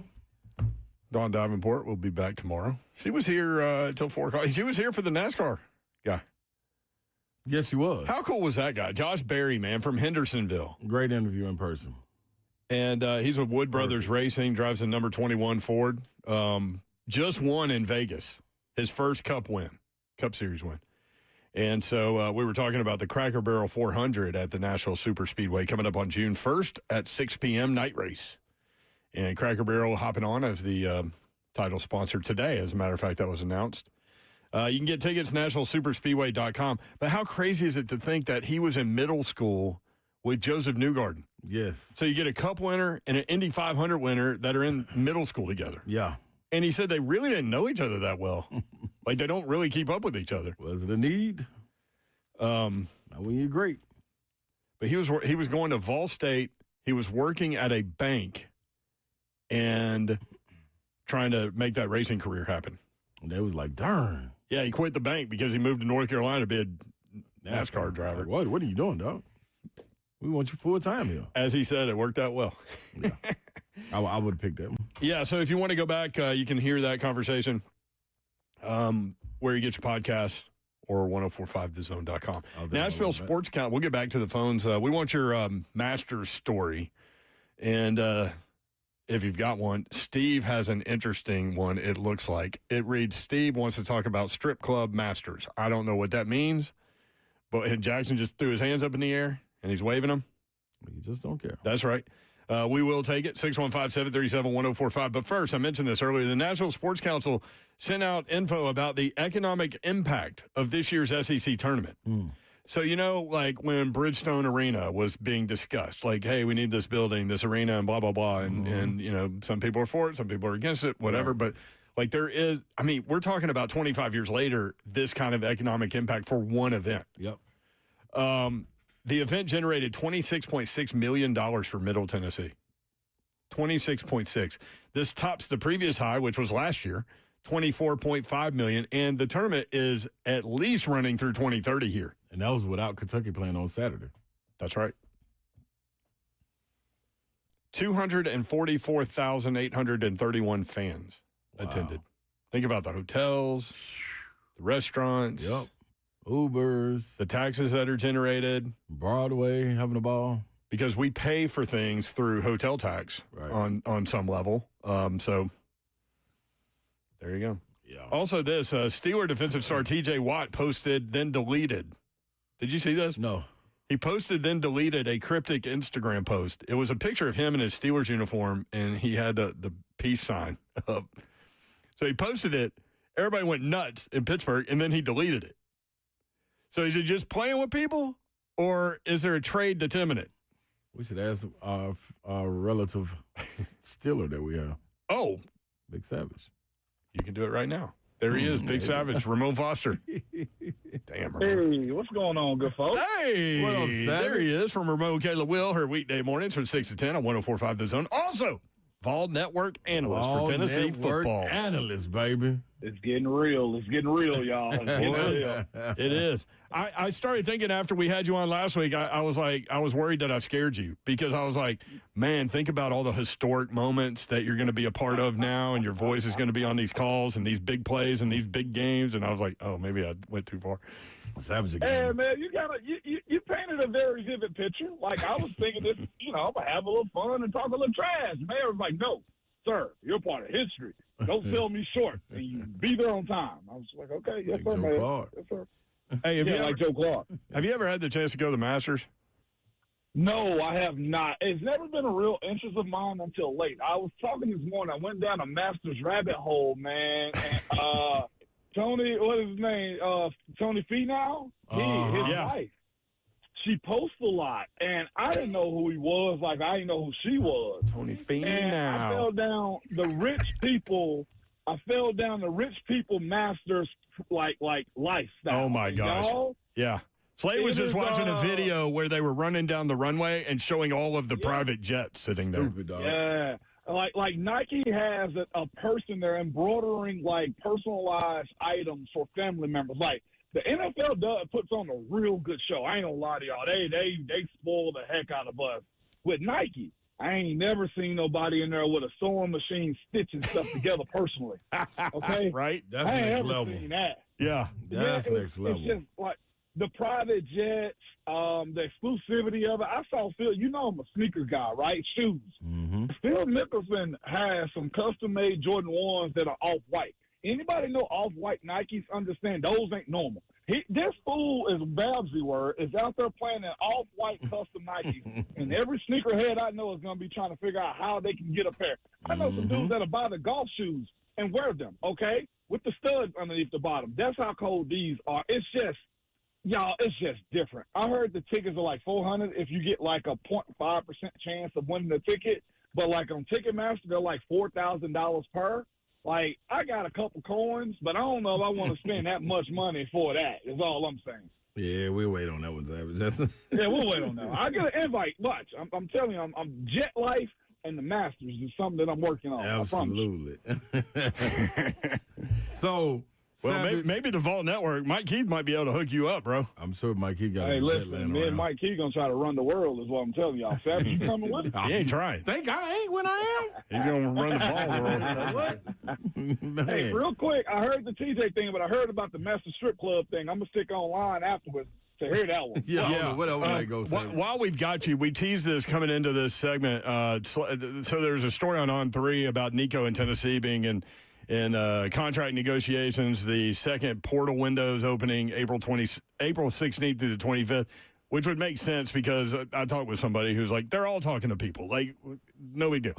S2: Dawn Davenport will be back tomorrow. She was here until 4 o'clock. She was here for the NASCAR guy.
S4: Yes, he was.
S2: How cool was that guy? Josh Berry, man, from Hendersonville.
S4: Great interview in person.
S2: And he's with Wood Brothers Racing, drives a number 21 Ford. Just won in Vegas, his first Cup Series win. And so we were talking about the Cracker Barrel 400 at the Nashville Super Speedway coming up on June 1st at 6 p.m. night race. And Cracker Barrel hopping on as the title sponsor today. As a matter of fact, that was announced. You can get tickets nationalsuperspeedway.com. But how crazy is it to think that he was in middle school with Joseph Newgarden?
S4: Yes.
S2: So you get a Cup winner and an Indy 500 winner that are in middle school together.
S4: Yeah.
S2: And he said they really didn't know each other that well. Like, they don't really keep up with each other.
S4: Was it a need? Not when you're great.
S2: But he was going to Vol State. He was working at a bank and trying to make that racing career happen.
S4: And they was like, darn.
S2: Yeah, he quit the bank because he moved to North Carolina to be a NASCAR driver.
S4: Like, what are you doing, dog? We want you full time here.
S2: As he said, it worked out well.
S4: Yeah. I would have picked that one.
S2: Yeah, so if you want to go back, you can hear that conversation where you get your podcasts or 1045thezone.com. Nashville Sports Count. We'll get back to the phones. We want your Masters story. And if you've got one, Steve has an interesting one, it looks like. It reads, Steve wants to talk about strip club Masters. I don't know what that means, but Jackson just threw his hands up in the air, and he's waving them.
S4: You just don't care.
S2: That's right. We will take it, 615-737-1045. But first, I mentioned this earlier, the Nashville Sports Council sent out info about the economic impact of this year's SEC tournament. So, you know, like when Bridgestone Arena was being discussed, like, hey, we need this building, this arena, and blah, blah, blah. And you know, some people are for it, some people are against it, whatever. But, like, there is, I mean, we're talking about 25 years later, this kind of economic impact for one event.
S4: Yep.
S2: The event generated $26.6 million for Middle Tennessee. 26.6. This tops the previous high, which was last year, $24.5 million. And the tournament is at least running through 2030 here.
S4: And that was without Kentucky playing on Saturday.
S2: That's right. 244,831 fans attended. Think about the hotels, the restaurants.
S4: Yep. Ubers.
S2: The taxes that are generated.
S4: Broadway having a ball.
S2: Because we pay for things through hotel tax on some level. So there you go.
S4: Yeah.
S2: Also this, Steeler defensive star T.J. Watt posted, then deleted. Did you see this?
S4: No.
S2: He posted, then deleted a cryptic Instagram post. It was a picture of him in his Steelers uniform, and he had the peace sign up. So he posted it. Everybody went nuts in Pittsburgh, and then he deleted it. So is it just playing with people, or is there a trade that's imminent?
S4: We should ask our relative Steeler that we have.
S2: Oh.
S4: Big Savage.
S2: You can do it right now. There he is, Big Savage, Ramon Foster. Damn, Ramon.
S14: Hey, what's going on, good folks?
S2: Hey,
S4: what up, Savage?
S2: There he is from Ramon Kayla Will, her weekday mornings from 6 to 10 on 104.5 The Zone. Also, Vol Network analyst for Tennessee football.
S4: Analyst, baby.
S14: It's getting real. It's getting real, y'all. It's getting real.
S2: It is. I started thinking after we had you on last week, I was worried that I scared you because I was like, man, think about all the historic moments that you're going to be a part of now, and your voice is going to be on these calls and these big plays and these big games. And I was like, oh, maybe I went too far.
S4: Savage again.
S14: Hey, man, you painted a very vivid picture. Like, I was thinking this, I'm going to have a little fun and talk a little trash. Mayor was like, no, sir, you're part of history. Don't sell me short, and you be there on time. I was like, okay, yes, sir, man. Yes, sir.
S2: Hey,
S14: like Joe Clark.
S2: Have you ever had the chance to go to the Masters?
S14: No, I have not. It's never been a real interest of mine until late. I was talking this morning. I went down a Masters rabbit hole, man. And, Tony, what is his name? Tony Finau? His wife. She posts a lot, and I didn't know who he was. Like, I didn't know who she was.
S2: Tony Finau.
S14: And I fell down the rich people. Masters like lifestyle.
S2: Oh my gosh!
S14: Y'all?
S2: Yeah, Slade was just watching a video where they were running down the runway and showing all of the private jets sitting there.
S4: Stupid, dog.
S14: Yeah, like Nike has a person there embroidering like personalized items for family members. Like The NFL puts on a real good show. I ain't gonna lie to y'all. They spoil the heck out of us. With Nike, I ain't never seen nobody in there with a sewing machine stitching stuff together personally. Okay?
S2: Right?
S4: That's
S14: I ain't
S4: next
S14: ever
S4: level.
S14: seen that.
S2: Yeah.
S4: That's next level.
S14: It's just like the private jets, the exclusivity of it. I saw Phil, you know I'm a sneaker guy, right? Shoes.
S4: Mm-hmm.
S14: Phil Mickelson has some custom-made Jordan 1s that are off-white. Anybody know off-white Nikes understand those ain't normal. This fool, is Babsy word, is out there playing in off-white custom Nikes. And every sneakerhead I know is going to be trying to figure out how they can get a pair. I know some dudes that'll buy the golf shoes and wear them, okay, with the studs underneath the bottom. That's how cold these are. It's just, y'all, it's just different. I heard the tickets are like $400 if you get like a 0.5% chance of winning the ticket. But like on Ticketmaster, they're like $4,000 per. Like, I got a couple coins, but I don't know if I want to spend that much money for that, is all I'm saying.
S4: Yeah, we'll wait on that one, Savage.
S14: Yeah, we'll wait on that. I get an invite. Watch. I'm telling you, I'm Jet Life and the Masters is something that I'm working on.
S4: Absolutely. So,
S2: well, maybe the Vault Network, Mike Keith might be able to hook you up, bro.
S4: I'm sure Mike Keith got
S14: Hey, listen, me and Mike Keith going to try to run the world is what I'm telling y'all. Savage, you coming with us?
S2: He ain't trying.
S4: Think I ain't when I am?
S2: He's going to run the Vault world.
S4: What?
S14: Hey, real quick, I heard the TJ thing, but I heard about the Master Strip Club thing. I'm going to stick online afterwards to hear that one.
S4: Yeah. Whatever that goes.
S2: While we've got you, we teased this coming into this segment. So there's a story on On3 about Nico in Tennessee being in contract negotiations. The second portal window is opening April 16th through the 25th, which would make sense because I talked with somebody who's like, they're all talking to people. Like, no big deal.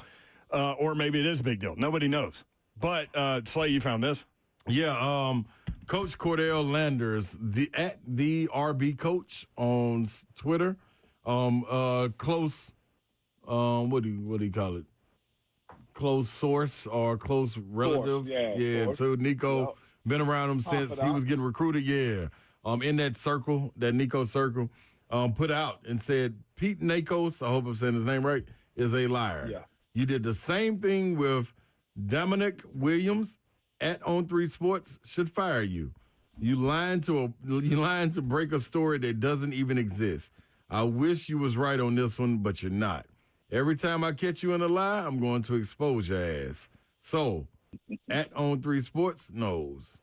S2: Or maybe it is a big deal. Nobody knows. But, Slay, you found this?
S4: Yeah, Coach Cordell Landers, the RB coach on Twitter, close, what do you call it? Close source or close relative. Yeah. So Nico, been around him since he was getting recruited. Yeah. In that circle, that Nico circle, put out and said, Pete Nakos, I hope I'm saying his name right, is a liar.
S14: Yeah.
S4: You did the same thing with Dominic Williams at On3 Sports, should fire you. You lying to break a story that doesn't even exist. I wish you was right on this one, but you're not. Every time I catch you in a lie, I'm going to expose your ass. So, at On3 Sports knows.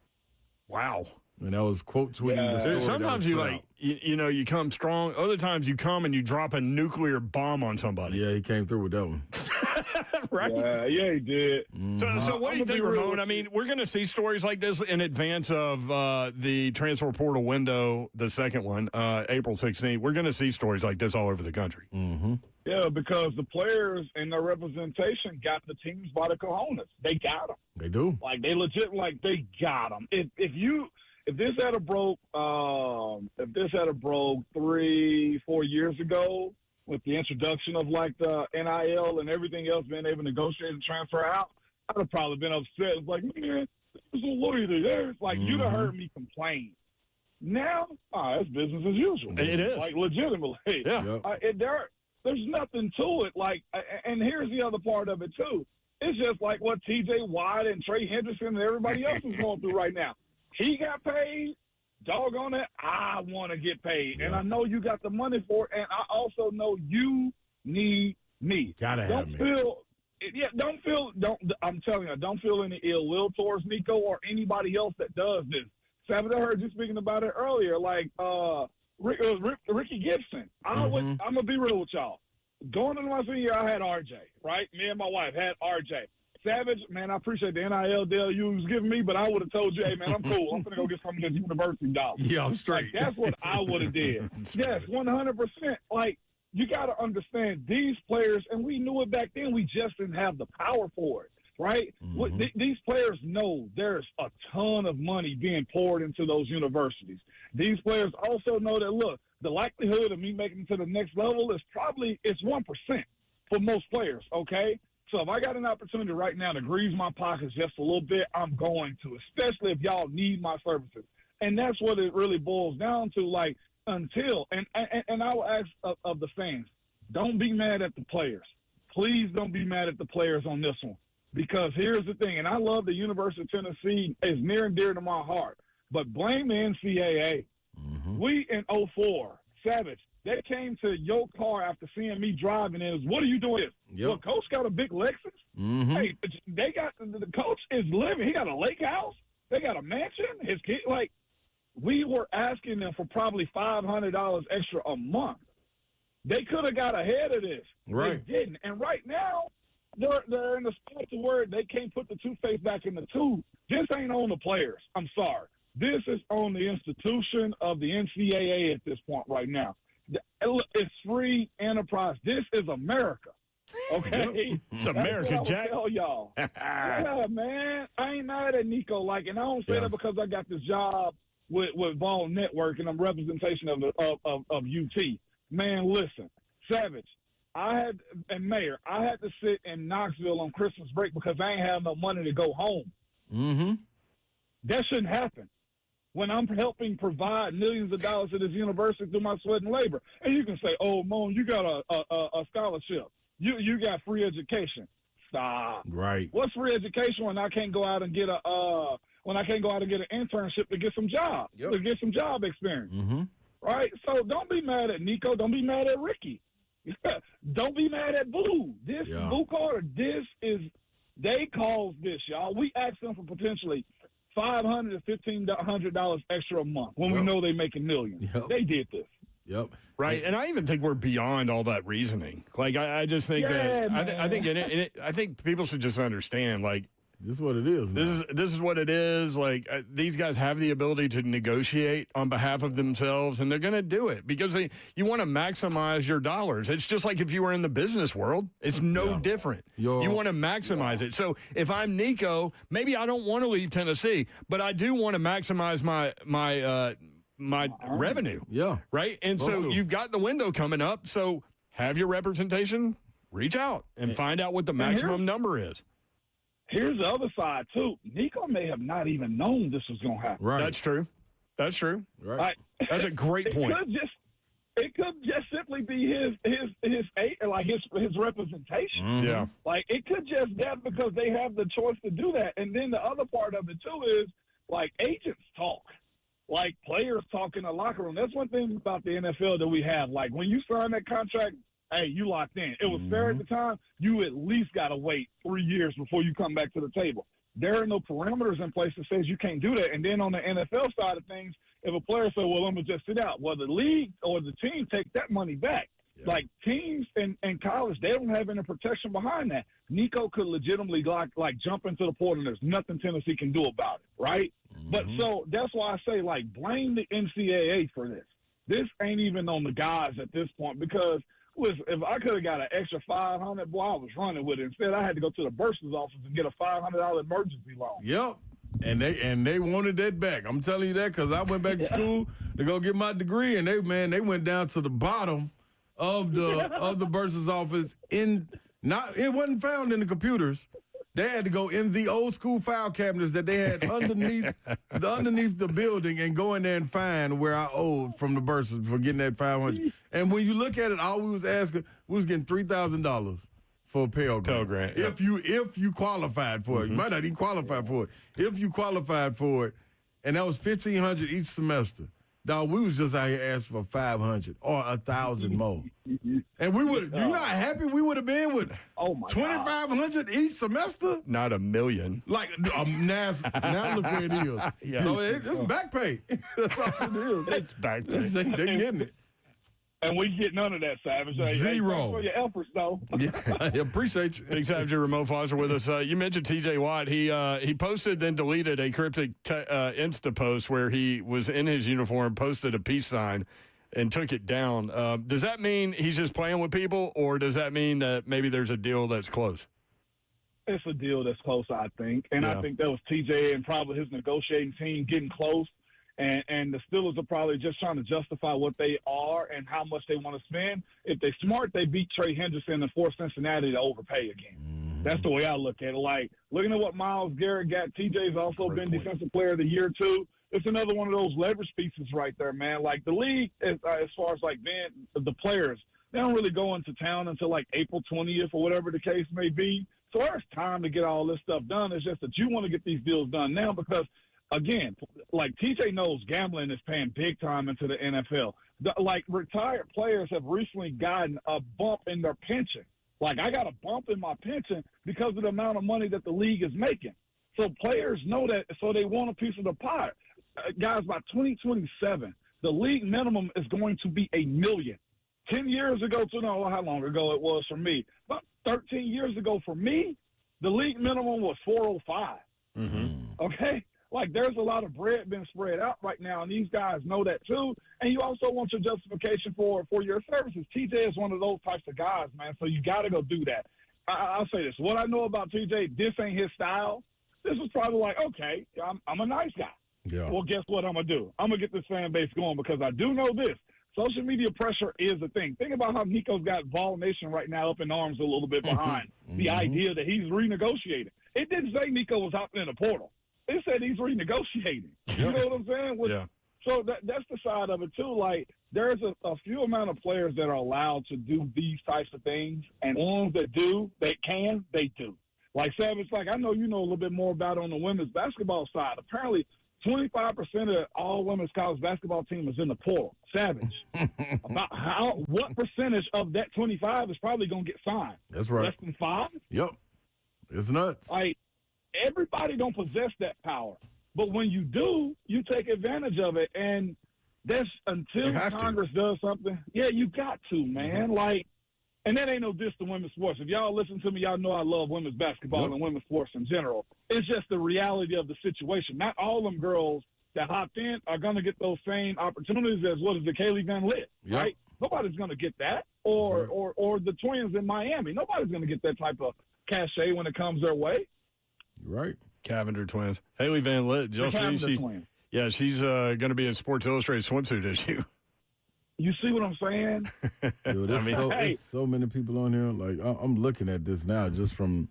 S2: Wow.
S4: And that was quote tweeting the story.
S2: Sometimes you you come strong. Other times you come and you drop a nuclear bomb on somebody.
S4: Yeah, he came through with that one.
S2: Right?
S14: Yeah, he did.
S2: So what do you think, Ramon? I mean, we're going to see stories like this in advance of the transfer portal window, the second one, April 16th. We're going to see stories like this all over the country.
S4: Mm-hmm.
S14: Yeah, because the players and their representation got the teams by the cojones. They got them.
S4: They do.
S14: Like, they legit, like, they got them. If this had a broke 3-4 years ago with the introduction of like the NIL and everything else, being able to negotiate and transfer out, I'd have probably been upset. It's like, man, this is a lawyer there. It's like, you'd have heard me complain. Now, it's business as usual.
S2: It is.
S14: Like, legitimately.
S2: Yeah.
S14: There's nothing to it. Like, and here's the other part of it too. It's just like what T.J. Watt and Trey Henderson and everybody else is going through right now. He got paid. Doggone it, I want to get paid. Yeah. And I know you got the money for it, and I also know you need me.
S4: Gotta have me.
S14: I'm telling you, don't feel any ill will towards Nico or anybody else that does this. Savage, I heard you speaking about it earlier, like Ricky Gibson. I'm going to be real with y'all. Going into my senior year, I had RJ, right? Me and my wife had RJ. Savage, man, I appreciate the NIL deal you was giving me, but I would have told you, hey, man, I'm cool. I'm going to go get some of this university dollars.
S4: Yeah, I'm straight.
S14: Like, that's what I would have did. Yes, 100%. Like, you got to understand these players, and we knew it back then, we just didn't have the power for it, right? These players know there's a ton of money being poured into those universities. These players also know that, look, the likelihood of me making it to the next level is it's 1% for most players, okay? So if I got an opportunity right now to grease my pockets just a little bit, I'm going to, especially if y'all need my services. And that's what it really boils down to, like, until, and I will ask of the fans, don't be mad at the players. Please don't be mad at the players on this one. Because here's the thing, and I love the University of Tennessee is near and dear to my heart. but blame the NCAA. We in 04, Savage, they came to your car after seeing me driving and it was, what are you doing?
S4: Yep.
S14: Well, Coach got a big Lexus. Hey, they got the coach is living. He got a lake house. They got a mansion. His kid, like, we were asking them for probably $500 extra a month. They could have got ahead of this.
S4: Right.
S14: They didn't. And right now, they're in the spot to where they can't put the toothpaste back in the tube. This ain't on the players. I'm sorry. This is on the institution of the NCAA at this point right now. It's free enterprise. This is America. Okay?
S2: It's America, Jack.
S14: Tell y'all. Yeah, man. I ain't mad at Nico. Like, and I don't say that because I got this job with Vols Network and I'm representation of UT. Man, listen, Savage, and Mayor, I had to sit in Knoxville on Christmas break because I ain't have no money to go home. That shouldn't happen when I'm helping provide millions of dollars to this university through my sweat and labor. And you can say, oh, Moan, you got a scholarship. You got free education. Stop.
S4: Right.
S14: What's free education when I can't go out and get an internship to get some job, to get some job experience? Right? So don't be mad at Nico. Don't be mad at Ricky. Don't be mad at Boo. Boo Carter, they caused this, y'all. We asked them for potentially $500 to $1,500 extra a month when we know they're making millions. They did this.
S2: Right, and I even think we're beyond all that reasoning. Like, I just think I think people should just understand, like,
S4: this is what it is.
S2: This is what it is. Like, these guys have the ability to negotiate on behalf of themselves, and they're going to do it because you want to maximize your dollars. It's just like if you were in the business world. It's no different. You want to maximize it. So if I'm Nico, maybe I don't want to leave Tennessee, but I do want to maximize my revenue. Right? And so you've got the window coming up. So have your representation, reach out, and find out what the maximum number is.
S14: Here's the other side, too. Nico may have not even known this was going to happen.
S2: Right. That's true. Right. That's a great point.
S14: It could just simply be his representation.
S2: Yeah.
S14: Like, it could just that because they have the choice to do that. And then the other part of it, too, is, like, agents talk. Like, players talk in the locker room. That's one thing about the NFL that we have. Like, when you sign that contract, hey, you locked in. It was fair at the time. You at least got to wait 3 years before you come back to the table. There are no parameters in place that says you can't do that. And then on the NFL side of things, if a player says, well, I'm going to just sit out, well, the league or the team take that money back. Like, teams in college, they don't have any protection behind that. Nico could legitimately, like jump into the portal, and there's nothing Tennessee can do about it, right? But so that's why I say, like, blame the NCAA for this. This ain't even on the guys at this point because – if I could have got an extra $500, boy, I was running with it. Instead, I had to go to the bursar's office and get a $500 emergency loan.
S4: And they wanted that back. I'm telling you that because I went back to school to go get my degree, and they went down to the bottom of the bursar's office. It wasn't found in the computers. They had to go in the old school file cabinets that they had underneath the building and go in there and find where I owed from the bursars for getting that $500. And when you look at it, all we was asking, we was getting $3,000 for a Pell Grant. If you qualified for it, you might not even qualify for it. If you qualified for it, and that was $1,500 each semester. Dog, we was just out here asking for $500 or $1,000 more, and we would. You know how happy we would have been with $2,500 each semester.
S2: Not $1 million.
S4: Like now look where it is. So it's back pay. That's all it is.
S2: It's back pay.
S4: They're getting it.
S14: And we get none of that, Savage.
S4: Zero.
S14: For your efforts, though.
S4: I appreciate you.
S2: Big Savage and Remote Foster with us. You mentioned T.J. Watt. He posted then deleted a cryptic Insta post where he was in his uniform, posted a peace sign, and took it down. Does that mean he's just playing with people, or does that mean that maybe there's a deal that's close?
S14: It's a deal that's close, I think. And I think that was T.J. and probably his negotiating team getting close. And the Steelers are probably just trying to justify what they are and how much they want to spend. If they're smart, they beat Trey Henderson and force Cincinnati to overpay again. That's the way I look at it. Like, looking at what Myles Garrett got, TJ's also been Defensive Player of the Year, too. It's another one of those leverage pieces right there, man. Like, the league, as far as, like, the players, they don't really go into town until, like, April 20th or whatever the case may be. So there's time to get all this stuff done. It's just that you want to get these deals done now because again, like TJ knows gambling is paying big time into the NFL. Like retired players have recently gotten a bump in their pension. Like I got a bump in my pension because of the amount of money that the league is making. So players know that, so they want a piece of the pie. Guys, by 2027, the league minimum is going to be $1 million. 10 years ago, to know how long ago it was for me, about 13 years ago for me, the league minimum was $405. Okay? Like, there's a lot of bread being spread out right now, and these guys know that too. And you also want your justification for your services. TJ is one of those types of guys, man, so you got to go do that. I'll say this. What I know about TJ, this ain't his style. This is probably like, okay, I'm a nice guy.
S4: Yeah.
S14: Well, guess what I'm going to do? I'm going to get this fan base going because I do know this. Social media pressure is a thing. Think about how Nico's got Vol Nation right now up in arms a little bit behind the idea that he's renegotiating. It didn't say Nico was hopping in the portal. It said he's renegotiating. You know what I'm saying? So that's the side of it, too. Like, there's a few amount of players that are allowed to do these types of things, and ones that do, they do. Like, Savage, like, I know you know a little bit more about it on the women's basketball side. Apparently, 25% of all women's college basketball team is in the portal. Savage. What percentage of that 25 is probably going to get signed?
S4: That's right.
S14: Less than 5?
S4: Yep. It's nuts.
S14: Like, everybody don't possess that power. But when you do, you take advantage of it. And that's until Congress does something. Yeah, you got to, man. Like, and that ain't no diss to women's sports. If y'all listen to me, y'all know I love women's basketball and women's sports in general. It's just the reality of the situation. Not all them girls that hopped in are going to get those same opportunities as what is the Kaylee Van Litt, right? Nobody's going to get that. Or the twins in Miami. Nobody's going to get that type of cachet when it comes their way.
S4: Right.
S2: Cavender twins. Haley Van Litt. She's going to be in Sports Illustrated swimsuit issue.
S14: You see what I'm saying?
S4: Yo, there's so many people on here. Like, I'm looking at this now just from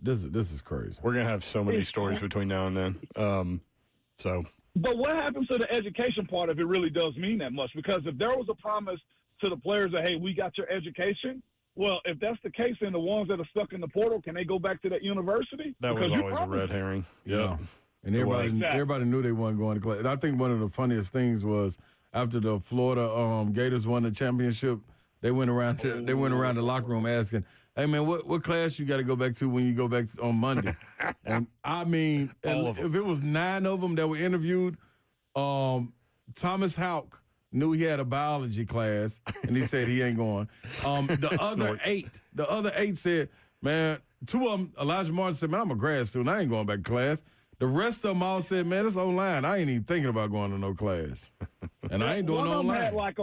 S4: this is crazy.
S2: We're going to have so many stories between now and then.
S14: But what happens to the education part if it really does mean that much? Because if there was a promise to the players that, hey, we got your education, well, if that's the case, then the ones that are stuck in the portal, can they go back to that university?
S2: That was always a red herring.
S4: Yeah. And everybody knew they weren't going to class. And I think one of the funniest things was after the Florida Gators won the championship, they went around the locker room asking, hey, man, what class you got to go back to when you go back on Monday? And I mean, if it was 9 of them that were interviewed, Thomas Houck knew he had a biology class, and he said he ain't going. The other eight said, man, 2 of them, Elijah Martin said, man, I'm a grad student. I ain't going back to class. The rest of them all said, man, it's online. I ain't even thinking about going to no class. And I ain't doing no online.
S14: One of them had like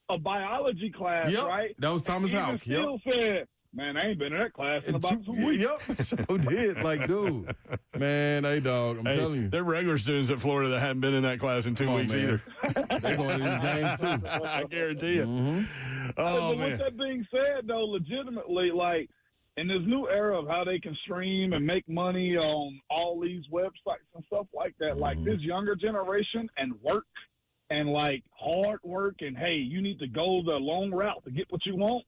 S14: a biology class, right?
S4: That was Thomas Houck.
S14: Still said, man, I ain't been in that class in about 2 weeks.
S4: Yep, so did. Like, dude, man, hey, dog, I'm telling you.
S2: There are regular students at Florida that haven't been in that class in 2 weeks either.
S4: They're going to these games, too.
S2: I guarantee you.
S14: But with that being said, though, legitimately, like, in this new era of how they can stream and make money on all these websites and stuff like that, like this younger generation and work and, like, hard work and, hey, you need to go the long route to get what you want,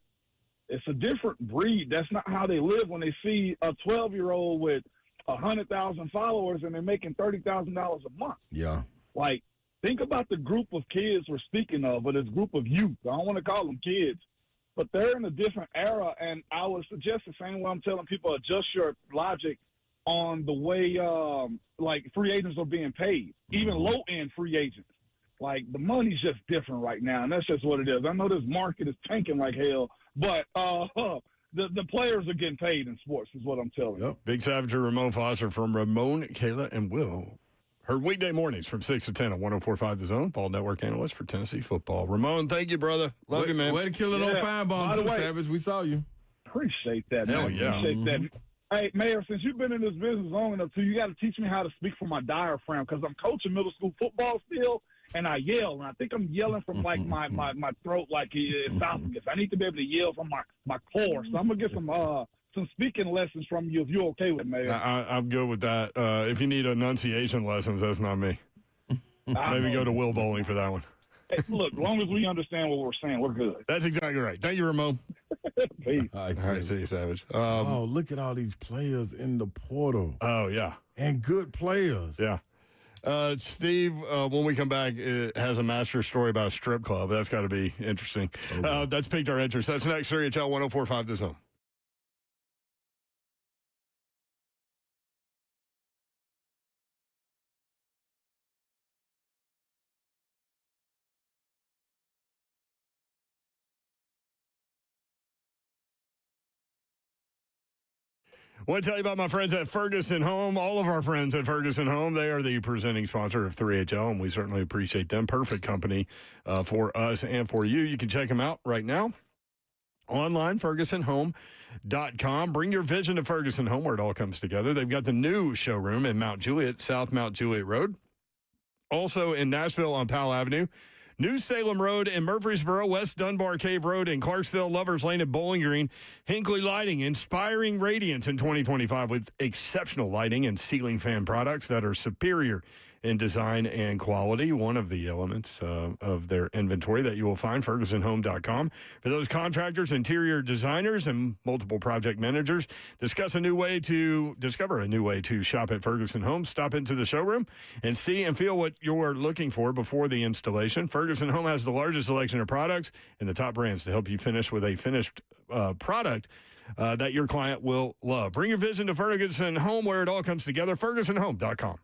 S14: it's a different breed. That's not how they live when they see a 12-year-old with 100,000 followers and they're making $30,000 a month.
S4: Yeah.
S14: Like, think about the group of kids we're speaking of, or this group of youth. I don't want to call them kids, but they're in a different era, and I would suggest the same way I'm telling people, adjust your logic on the way, like, free agents are being paid, even low-end free agents. Like, the money's just different right now, and that's just what it is. I know this market is tanking like hell, but the players are getting paid in sports is what I'm telling you.
S2: Big Savage Ramon Foster from Ramon, Kayla, and Will. Heard weekday mornings from 6 to 10 on 104.5 The Zone. Fall Network analyst for Tennessee football. Ramon, thank you, brother. Love you, man.
S4: Way to kill it on fine bomb, too, Savage. We saw you.
S14: Appreciate that, man.
S2: Hell yeah.
S14: Appreciate that. Hey, Mayor, since you've been in this business long enough, too, you got to teach me how to speak from my diaphragm because I'm coaching middle school football still, and I yell, and I think I'm yelling from, like, my throat, like esophagus. I need to be able to yell from my core. So I'm going to get some speaking lessons from you if you're okay with it, Mayor.
S2: I'm good with that. If you need enunciation lessons, that's not me. Maybe go to Will Bowling for that one.
S14: Hey, look, as long as we understand what we're saying, we're good.
S2: That's exactly right. Thank you, Ramon.
S14: Peace.
S2: All right, see you, Savage.
S4: Look at all these players in the portal.
S2: Oh, yeah.
S4: And good players.
S2: Yeah. Steve, when we come back, it has a master story about a strip club. That's got to be interesting. That's piqued our interest. That's next. 3HL 104.5 The Zone. I want to tell you about my friends at Ferguson Home. All of our friends at Ferguson Home, they are the presenting sponsor of 3HL, and we certainly appreciate them. Perfect company for us and for you. You can check them out right now. Online, FergusonHome.com. Bring your vision to Ferguson Home, where it all comes together. They've got the new showroom in Mount Juliet, South Mount Juliet Road. Also in Nashville on Powell Avenue. New Salem Road in Murfreesboro, West Dunbar Cave Road in Clarksville, Lovers Lane at Bowling Green. Hinkley Lighting, inspiring radiance in 2025 with exceptional lighting and ceiling fan products that are superior in design and quality. One of the elements of their inventory that you will find, FergusonHome.com. For those contractors, interior designers, and multiple project managers, discover a new way to shop at Ferguson Home. Stop into the showroom and see and feel what you're looking for before the installation. Ferguson Home has the largest selection of products and the top brands to help you finish with a finished product that your client will love. Bring your vision to Ferguson Home, where it all comes together. FergusonHome.com.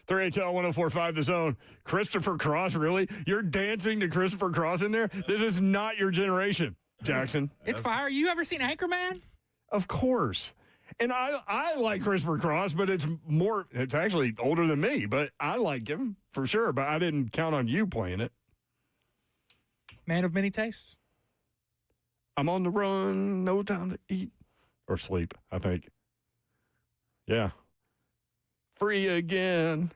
S2: 3HL 104.5 The Zone. Christopher Cross, really? You're dancing to Christopher Cross in there? This is not your generation, Jackson.
S1: It's fire. You ever seen Anchorman?
S2: Of course. And I like Christopher Cross, but it's actually older than me, but I like him for sure, but I didn't count on you playing it.
S1: Man of many tastes.
S2: I'm on the run, no time to eat or sleep, I think. Yeah. Free again.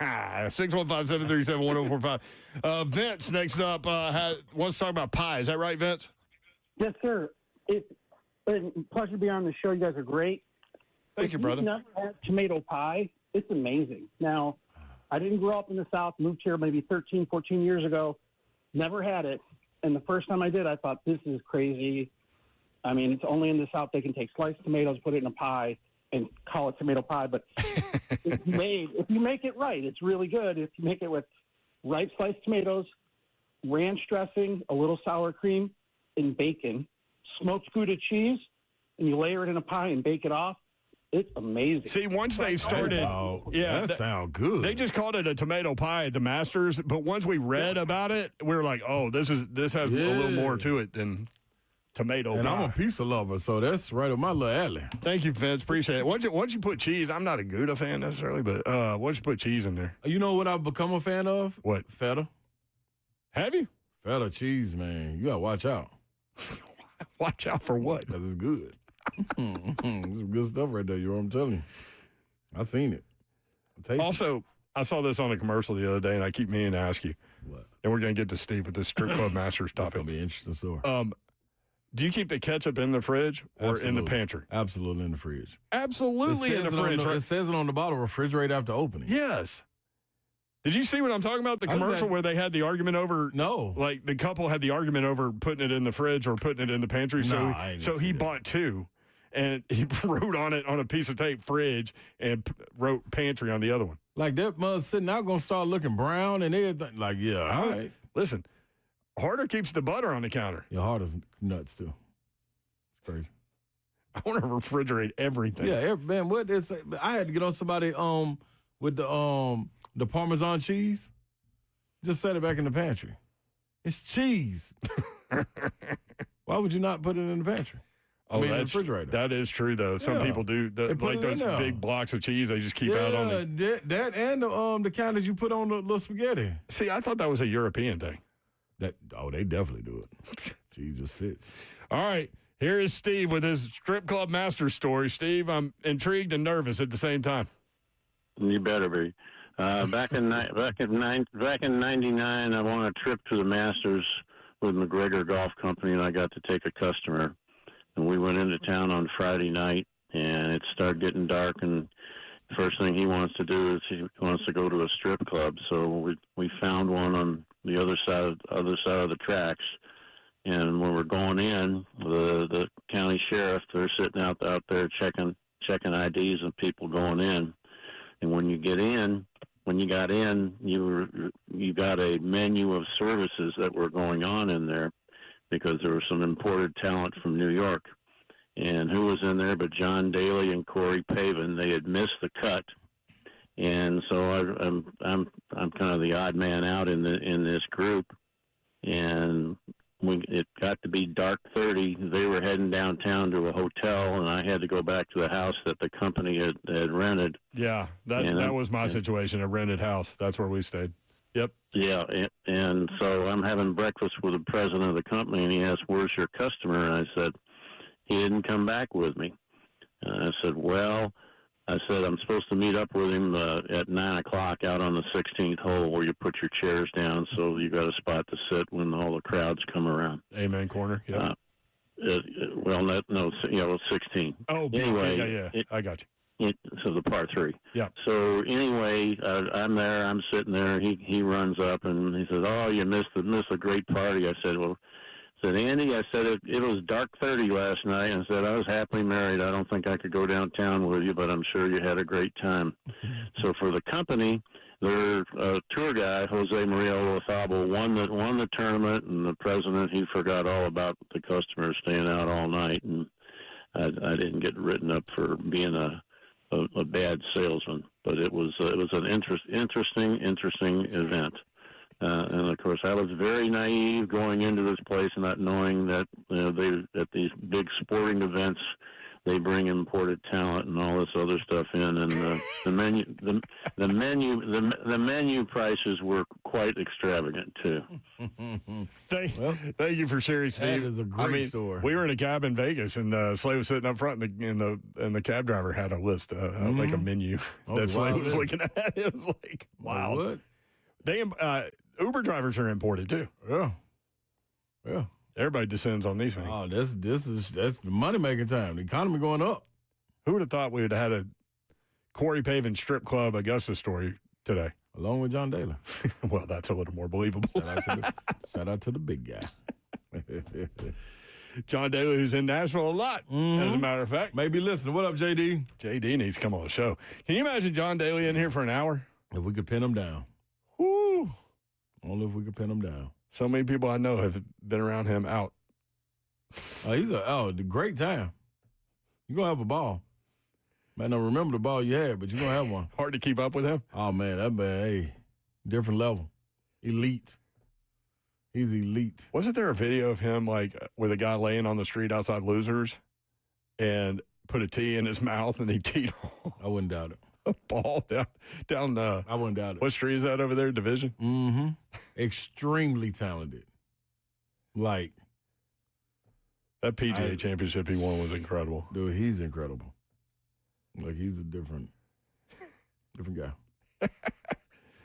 S2: 615-737-1045. Vince, next up, wants to talk about pie. Is that right, Vince?
S8: Yes, sir. It's a pleasure to be on the show. You guys are great.
S2: Thank you, brother.
S8: If you've never had tomato pie, it's amazing. Now, I didn't grow up in the South, moved here maybe 13, 14 years ago, never had it. And the first time I did, I thought, this is crazy. I mean, it's only in the South they can take sliced tomatoes, put it in a pie, and call it tomato pie. But if you make it right, it's really good. If you make it with ripe sliced tomatoes, ranch dressing, a little sour cream, and bacon, smoked Gouda cheese, and you layer it in a pie and bake it off, it's amazing.
S2: See, once they started,
S4: that sounds good.
S2: They just called it a tomato pie at the Masters, but once we read about it, we were like, oh, this has a little more to it than tomato
S4: and
S2: pie.
S4: I'm a pizza lover, so that's right up my little alley.
S2: Thank you, Vince. Appreciate it. Once you put cheese, I'm not a Gouda fan necessarily, but once you put cheese in there.
S4: You know what I've become a fan of?
S2: What?
S4: Feta.
S2: Have you?
S4: Feta cheese, man. You got to watch out.
S2: Watch out for what?
S4: Because it's good. It's some good stuff right there, you know what I'm telling you. I seen it.
S2: Also, I saw this on a commercial the other day, and I keep meaning to ask you.
S4: What?
S2: And we're going to get to Steve with this strip club masters topic.
S4: It's going to be an interesting story.
S2: Do you keep the ketchup in the fridge or in the pantry?
S4: Absolutely in the fridge.
S2: Absolutely in the fridge.
S4: It says it on the bottle, refrigerate after opening.
S2: Yes. Did you see what I'm talking about? The commercial where they had the argument over?
S4: No.
S2: Like the couple had the argument over putting it in the fridge or putting it in the pantry. So he bought two, and he wrote on it on a piece of tape, fridge, and wrote pantry on the other one.
S4: Like that mother sitting out going to start looking brown and everything. Like, yeah, all right.
S2: Listen, harder keeps the butter on the counter.
S4: Your heart is nuts, too. It's crazy.
S2: I want to refrigerate everything.
S4: Yeah, man, I had to get on somebody with the Parmesan cheese. Just set it back in the pantry. It's cheese. Why would you not put it in the pantry?
S2: Oh,
S4: in the refrigerator.
S2: That is true, though. Some people do. Like those big blocks of cheese, they just keep out on it.
S4: That and the kind that you put on the little spaghetti.
S2: See, I thought that was a European thing.
S4: They definitely do it. Cheese just sits.
S2: All right. Here is Steve with his strip club master story. Steve, I'm intrigued and nervous at the same time.
S15: You better be. Back in '99, I won a trip to the Masters with McGregor Golf Company, and I got to take a customer. And we went into town on Friday night, and it started getting dark. And the first thing he wants to do is he wants to go to a strip club. So we found one on the other side of the tracks. And when we're going in, the county sheriff, they're sitting out there checking IDs of people going in. And when you got in, you got a menu of services that were going on in there because there was some imported talent from New York. And who was in there but John Daly and Corey Pavin? They had missed the cut. And so I'm kind of the odd man out in this group. And it got to be dark 30. They were heading downtown to a hotel, and I had to go back to the house that the company had rented.
S2: Yeah, that was my situation, a rented house. That's where we stayed. Yep.
S15: Yeah, and so I'm having breakfast with the president of the company, and he asked, "Where's your customer?" And I said, "He didn't come back with me." And I said, I'm supposed to meet up with him at 9 o'clock out on the 16th hole where you put your chairs down so you got a spot to sit when all the crowds come around.
S2: Amen corner. Yeah.
S15: 16.
S2: Oh,
S15: anyway,
S2: yeah. I got you.
S15: So the par 3.
S2: Yeah.
S15: So anyway, I'm there. I'm sitting there. He runs up and he says, "Oh, you missed a great party." I said, Andy, I said, it was dark 30 last night. And I said, I was happily married. I don't think I could go downtown with you, but I'm sure you had a great time. So for the company, their tour guy, Jose Maria Olazabal, won the tournament, and the president, he forgot all about the customers staying out all night. And I didn't get written up for being a a bad salesman, but it was an interesting event. And of course, I was very naive going into this place, not knowing that at these big sporting events, they bring imported talent and all this other stuff in, and the menu prices were quite extravagant too.
S2: Thank you for sharing, Steve.
S4: That is a great story.
S2: We were in a cab in Vegas, and Slay was sitting up front, and the cab driver had a list, like a menu that Slay was looking at. It was like, wow.
S4: What?
S2: They Uber drivers are imported too.
S4: Yeah.
S2: Everybody descends on these things.
S4: Oh, that's the money making time. The economy going up.
S2: Who would have thought we would have had a Corey Pavin strip club Augusta story today?
S4: Along with John Daly.
S2: Well, that's a little more believable.
S4: Shout out to the big guy.
S2: John Daly, who's in Nashville a lot, as a matter of fact.
S4: Maybe listening. What up, JD?
S2: JD needs to come on the show. Can you imagine John Daly in here for an hour?
S4: If we could pin him down.
S2: Woo.
S4: Only if we could pin him down.
S2: So many people I know have been around him out.
S4: He's the great time. You're going to have a ball. Might not remember the ball you had, but you're going to have one.
S2: Hard to keep up with him?
S4: Oh, man, that man, hey, different level. Elite. He's elite.
S2: Wasn't there a video of him, like, with a guy laying on the street outside Losers and put a tee in his mouth and he teed
S4: I wouldn't doubt it.
S2: A ball down
S4: I wouldn't doubt it.
S2: What street is that over there, Division?
S4: Mm-hmm. Extremely talented. Like.
S2: That PGA championship he won was incredible.
S4: Dude, he's incredible. Like, he's a different guy.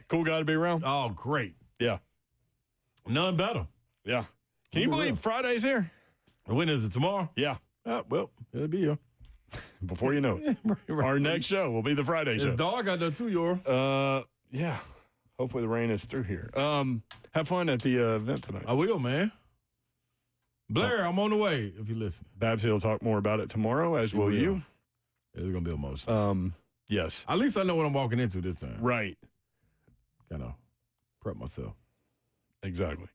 S2: Cool guy to be around?
S4: Oh, great.
S2: Yeah.
S4: None better.
S2: Yeah. Can you believe Friday's here?
S4: When is it, tomorrow?
S2: Yeah.
S4: Well, it'll be here.
S2: Before you know it. Our next show will be the Friday show.
S4: It's dark out there too, Yor.
S2: Yeah. Hopefully the rain is through here. Have fun at the event tonight.
S4: I will, man. Blair, I'm on the way, if you listen.
S2: Babsy will talk more about it tomorrow, as will you.
S4: It's going to be emotional.
S2: Yes.
S4: At least I know what I'm walking into this time.
S2: Right.
S4: Kind of prep myself.
S2: Exactly.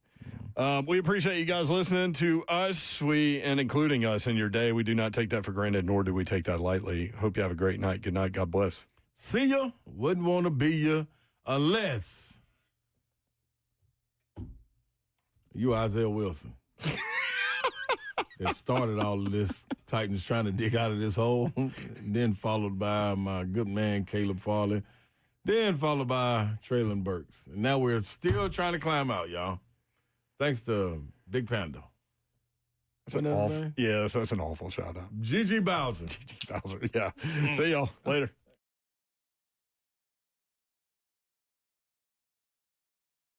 S2: We appreciate you guys listening to us, and including us in your day. We do not take that for granted, nor do we take that lightly. Hope you have a great night. Good night. God bless.
S4: See ya. Wouldn't want to be ya unless you Isaiah Wilson. That started all of this Titans trying to dig out of this hole, then followed by my good man Caleb Farley, then followed by Traylon Burks. And now we're still trying to climb out, y'all. Thanks to Big Panda.
S2: That's an awful shout out.
S4: Gigi Bowser.
S2: Gigi Bowser, yeah. See y'all later.